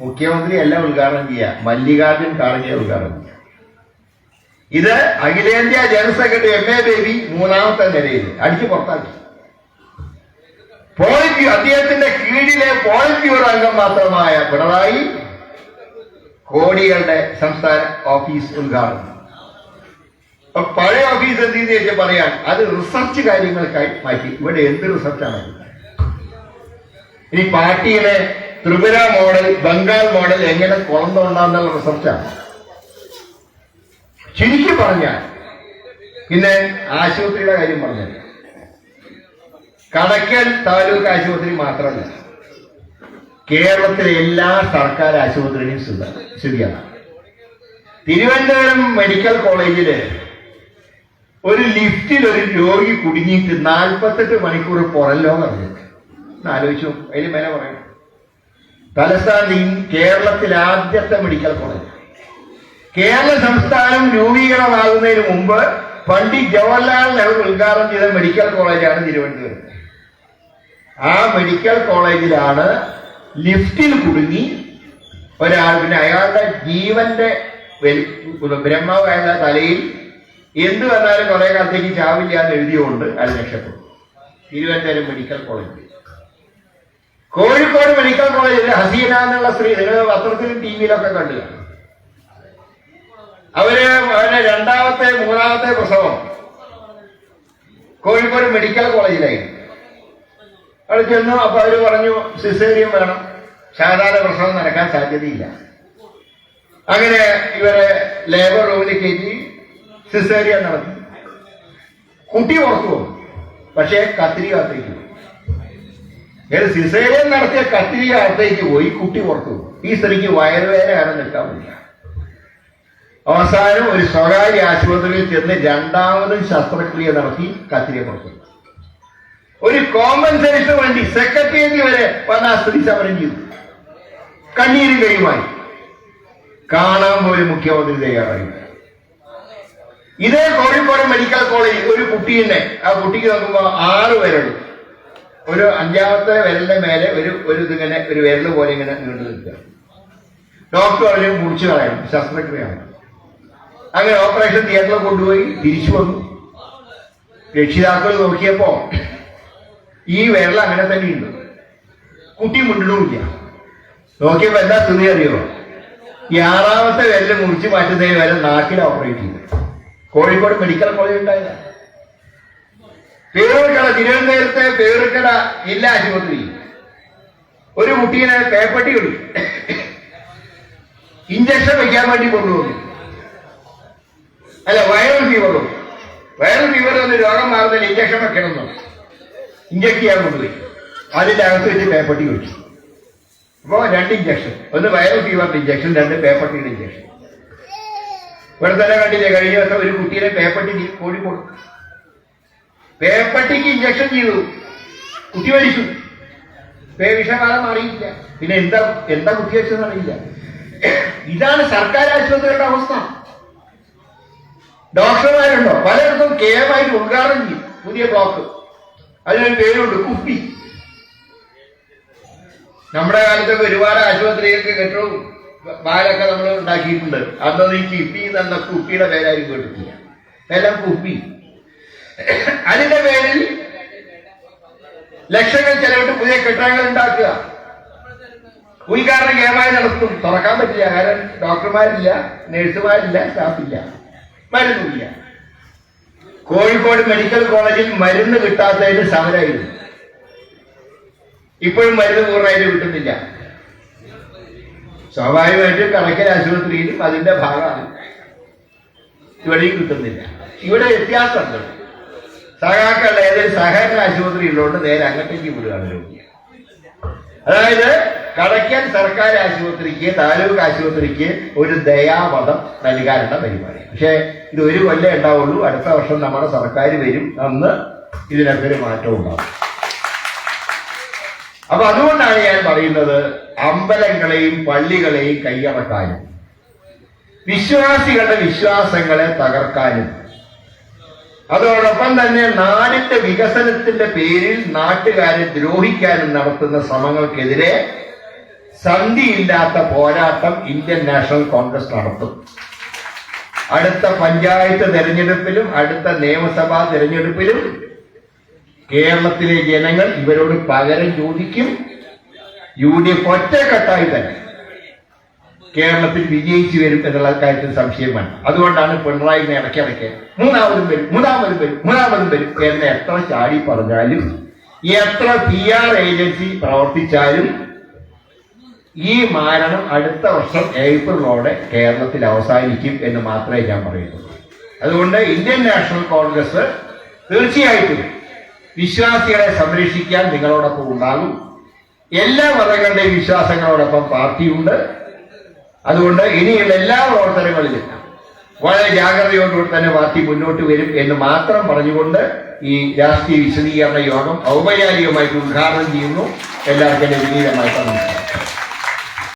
മുഖ്യമന്ത്രി എല്ലാം ഉദ്ഘാടനം ചെയ്യുക, മല്ലികാർജുൻ ഖാർഗെ ഉദ്ഘാടനം ചെയ്യുക. ഇത് അഖിലേന്ത്യാ ജനറൽ സെക്രട്ടറി MA ബേബി 3ാമത്തെ നിലയിൽ അടിച്ചു പുറത്താക്കി. അദ്ദേഹത്തിന്റെ കീഴിലെ പോളിറ്റ് ബ്യൂറോ അംഗം മാത്രമായ പിണറായി കോടികളുടെ സംസ്ഥാന ഓഫീസ് ഉദ്ഘാടനം. അപ്പൊ പഴയ ഓഫീസ് എന്ത് ചെയ്ത് വെച്ചാൽ പറയാൻ, അത് റിസർച്ച് കാര്യങ്ങൾക്കായി മാറ്റി. ഇവിടെ എന്ത് റിസർച്ചാണ്? ഇനി പാർട്ടിയുടെ ത്രിപുര മോഡൽ, ബംഗാൾ മോഡൽ എങ്ങനെ കുളം തോണ്ടാന്നുള്ള റിസർച്ചാണ്. ശരിക്കും പറഞ്ഞാൽ പിന്നെ ആശുപത്രിയുടെ കാര്യം പറഞ്ഞത്, കടയ്ക്കൽ താലൂക്ക് ആശുപത്രി മാത്രമല്ല, കേരളത്തിലെ എല്ലാ സർക്കാർ ആശുപത്രിയും സ്ഥിതിയാണ്. തിരുവനന്തപുരം മെഡിക്കൽ കോളേജില് ഒരു ലിഫ്റ്റിൽ ഒരു രോഗി കുടുങ്ങിയിട്ട് 48 മണിക്കൂർ പുറല്ലോ പറഞ്ഞത്. ആലോചിച്ചു, അതിന് മേലെ പറയണം. തലസ്ഥാനം കേരളത്തിലെ ആദ്യത്തെ മെഡിക്കൽ കോളേജ്. കേരള സംസ്ഥാനം രൂപീകരണമാകുന്നതിന് മുമ്പ് പണ്ഡിറ്റ് ജവഹർലാൽ നെഹ്റു ഉദ്ഘാടനം ചെയ്ത മെഡിക്കൽ കോളേജാണ് തിരുവനന്തപുരം. ആ മെഡിക്കൽ കോളേജിലാണ് ലിഫ്റ്റിൽ കുടുങ്ങി ഒരാൾ, പിന്നെ അയാളുടെ ജീവന്റെ ബ്രഹ്മാവായ തലയിൽ എന്ത് വന്നാലും കുറെ കാലത്തേക്ക് ചാവില്ല എന്ന് എഴുതിയുകൊണ്ട് അയാൾ രക്ഷപ്പെട്ടു. Thiruvananthapuram medical college. Kozhikode medical കോളേജിൽ ഹസീന എന്നുള്ള സ്ത്രീ, നിങ്ങൾ പത്രത്തിലും TV-യിലൊക്കെ കണ്ടു. അവരുടെ 2ാമത്തെ 3ാമത്തെ പ്രസവം കോഴിക്കോട് മെഡിക്കൽ കോളേജിലായിരുന്നു. അവിടെ ചെന്നു. അപ്പൊ അവര് പറഞ്ഞു സിസേറിയൻ വേണം, സാധാരണ പ്രസവം നടക്കാൻ സാധ്യതയില്ല. അങ്ങനെ ഇവരെ ലേബർ റൂമിൽ കയറ്റി സിസേറിയൻ നടത്തി. കുട്ടി പുറത്തു പോകും, പക്ഷേ കത്തിരി അകത്തേക്ക് പോയി. സിസേറിയൻ നടത്തിയ കത്തിരി അകത്തേക്ക് പോയി, കുട്ടി പുറത്തു പോകും. ഈ സ്ത്രീക്ക് വയറുവേദന കാരണം നിൽക്കാൻ പറ്റില്ല. അവസാനം ഒരു സ്വകാര്യ ആശുപത്രിയിൽ ചെന്ന് 2ാമതും ശസ്ത്രക്രിയ നടത്തി കത്തിരിയെ പുറത്തു. ഒരു കോമ്പൻസേഷന് വേണ്ടി സെക്രട്ടേറിയറ്റ് വരെ വന്ന ആ സ്ത്രീ സമരം ചെയ്തു, കണ്ണീരും കൈയുമായി. കാണാൻ പോലും മുഖ്യമന്ത്രി തയ്യാറായില്ല. ഇതേ കോഴിക്കോട് മെഡിക്കൽ കോളേജിൽ ഒരു കുട്ടീനെ, ആ കുട്ടിക്ക് നോക്കുമ്പോൾ 6 വിരൽ, ഒരു 5ാമത്തെ വിരലിന്റെ മേലെ ഒരു ഇതിങ്ങനെ ഒരു വിരൽ പോലെ ഇങ്ങനെ നീണ്ടു നിൽക്കുക. ഡോക്ടർ അവരെ മുറിച്ചു കളയണം, ശസ്ത്രക്രിയയാണ്. അങ്ങനെ ഓപ്പറേഷൻ തിയേറ്ററിൽ കൊണ്ടുപോയി തിരിച്ചു വന്നു. രക്ഷിതാക്കൾ നോക്കിയപ്പോ ഈ വിരൽ അങ്ങനെ തന്നെയുണ്ട്, കുട്ടി മുണ്ടിടുമില്ല. നോക്കിയപ്പോ എന്താ സ്ഥിതി അറിയോ? ഈ 6ാമത്തെ വിരല് മുറിച്ച് മാറ്റുന്നതിന് വരെ നാക്കിൽ ഓപ്പറേറ്റ് ചെയ്തു. കോഴിക്കോട് മെഡിക്കൽ കോളേജ് ഉണ്ടായില്ല. പേരൂർക്കട, തിരുവനന്തപുരത്തെ പേരൂർക്കട ജില്ലാ ആശുപത്രി ഒരു കുട്ടീനെ പേപ്പട്ടി കൊടുത്തു, ഇഞ്ചക്ഷൻ വയ്ക്കാൻ വേണ്ടി കൊണ്ടുപോകുന്നു. അല്ല, വൈറൽ ഫീവർ വന്ന് രോഗം മാറുന്നതിൽ ഇഞ്ചക്ഷൻ വെക്കണമെന്നോ ഇഞ്ചക്ട് ചെയ്യാൻ കൊണ്ടുപോയി. അതിന്റെ അകത്ത് വെച്ച് പേപ്പട്ടി ഒഴിച്ചു. അപ്പോ 2 ഇഞ്ചക്ഷൻ, ഒന്ന് വൈറൽ ഫീവറിന്റെ ഇഞ്ചക്ഷൻ, 2 പേപ്പട്ടിയുടെ ഇഞ്ചക്ഷൻ. ഇവിടെ തന്നെ കണ്ടില്ലേ, കഴിഞ്ഞ ദിവസം ഒരു കുട്ടീനെ പേപ്പട്ടി കോഴിക്കോട് പേപ്പട്ടിക്ക് ഇഞ്ചക്ഷൻ ചെയ്തു, കുട്ടി മരിച്ചു. വിഷകാലം അറിയില്ല, പിന്നെ എന്താ കുട്ടി വെച്ചതെന്ന് അറിയില്ല. ഇതാണ് സർക്കാർ ആശുപത്രിയുടെ അവസ്ഥ. ഡോക്ടർമാരുണ്ടോ? പലയിടത്തും കേമായിട്ട് ഉദ്ഘാടനം ചെയ്യും പുതിയ ബ്ലോക്ക്, അതിനൊരു പേരുണ്ട്, കുപ്പി. നമ്മുടെ കാലത്തൊക്കെ ഒരുപാട് ആശുപത്രികൾക്ക് കെട്ടവും പാലൊക്കെ നമ്മൾ ഉണ്ടാക്കിയിട്ടുണ്ട്. അന്നത് ഈ കിപ്പി എന്ന കുപ്പിയുടെ പേരായി കേട്ടിട്ടില്ല, എല്ലാം കുപ്പി. അതിന്റെ പേരിൽ ലക്ഷങ്ങൾ ചെലവിട്ട് പുതിയ കെട്ടിടങ്ങൾ ഉണ്ടാക്കുക, ഉദ്ഘാടനം കേമായി നടത്തും. തുറക്കാൻ പറ്റില്ല, കാരണം ഡോക്ടർമാരില്ല, നഴ്സുമാരില്ല, സ്റ്റാഫില്ല, മരുന്നില്ല. കോഴിക്കോട് മെഡിക്കൽ കോളേജിൽ മരുന്ന് കിട്ടാത്തതിന് സമരമായിരുന്നു. ഇപ്പോഴും മരുന്ന് പൂർണ്ണമായിട്ട് കിട്ടുന്നില്ല. സ്വാഭാവികമായിട്ടും കണക്കൽ ആശുപത്രിയിലും അതിന്റെ ഭാഗമാണ്. ഇവിടെയും കിട്ടുന്നില്ല. ഇവിടെ വ്യത്യാസമുണ്ട്. സഹാക്കളുടെ ഏതൊരു സഹകരണ ആശുപത്രി ഉള്ളതുകൊണ്ട് നേരെ അങ്ങോട്ടേക്ക് വിടുകയാണ് രോഗിയെ. അതായത് കടയ്ക്കൽ സർക്കാർ ആശുപത്രിക്ക്, താലൂക്ക് ആശുപത്രിക്ക് ഒരു ദയാവധം നൽകാനുള്ള പരിപാടി. പക്ഷെ ഇത് 1 കൊല്ലം ഉണ്ടാവുള്ളൂ. അടുത്ത വർഷം നമ്മുടെ സർക്കാർ വരും, അന്ന് ഇതിനൊക്കെ ഒരു മാറ്റം ഉണ്ടാവും. അപ്പൊ അതുകൊണ്ടാണ് ഞാൻ പറയുന്നത്, അമ്പലങ്ങളെയും പള്ളികളെയും കൈയടക്കാനും വിശ്വാസികളുടെ വിശ്വാസങ്ങളെ തകർക്കാനും അതോടൊപ്പം തന്നെ നാടിന്റെ വികസനത്തിന്റെ പേരിൽ നാട്ടുകാരെ ദ്രോഹിക്കാനും നടത്തുന്ന ശ്രമങ്ങൾക്കെതിരെ സന്ധിയില്ലാത്ത പോരാട്ടം ഇന്ത്യൻ നാഷണൽ കോൺഗ്രസ് നടത്തും. അടുത്ത പഞ്ചായത്ത് തെരഞ്ഞെടുപ്പിലും അടുത്ത നിയമസഭാ തെരഞ്ഞെടുപ്പിലും കേരളത്തിലെ ജനങ്ങൾ ഇവരോട് പകരം ചോദിക്കും. UDF ഒറ്റക്കെട്ടായി തന്നെ കേരളത്തിൽ വിജയിച്ചു വരും എന്നുള്ള കാര്യത്തിൽ സംശയം വേണം. അതുകൊണ്ടാണ് പിണറായിനെ ഇടയ്ക്കിടയ്ക്ക് മൂന്നാമതും വരും എന്ന് എത്ര ചാടി പറഞ്ഞാലും, എത്ര PR ഏജൻസി പ്രവർത്തിച്ചാലും ഈ മാരണം അടുത്ത വർഷം ഏപ്രിലോടെ കേരളത്തിൽ അവസാനിക്കും എന്ന് മാത്രമേ ഞാൻ പറയുന്നുള്ളൂ. അതുകൊണ്ട് ഇന്ത്യൻ നാഷണൽ കോൺഗ്രസ് തീർച്ചയായിട്ടും വിശ്വാസികളെ സംരക്ഷിക്കാൻ നിങ്ങളോടൊപ്പം ഉണ്ടാകും. എല്ലാ മതങ്ങളുടെയും വിശ്വാസങ്ങളോടൊപ്പം പാർട്ടിയുണ്ട്. അതുകൊണ്ട് ഇനിയുള്ള എല്ലാ പ്രവർത്തനങ്ങളിലും വളരെ ജാഗ്രതയോടുകൂടി തന്നെ പാർട്ടി മുന്നോട്ട് വരും എന്ന് മാത്രം പറഞ്ഞുകൊണ്ട് ഈ രാഷ്ട്രീയ വിശദീകരണ യോഗം ഔപചാരികമായിട്ട് ഉദ്ഘാടനം ചെയ്യുന്നു. എല്ലാവർക്കും വിനീതമായി നമസ്കാരം.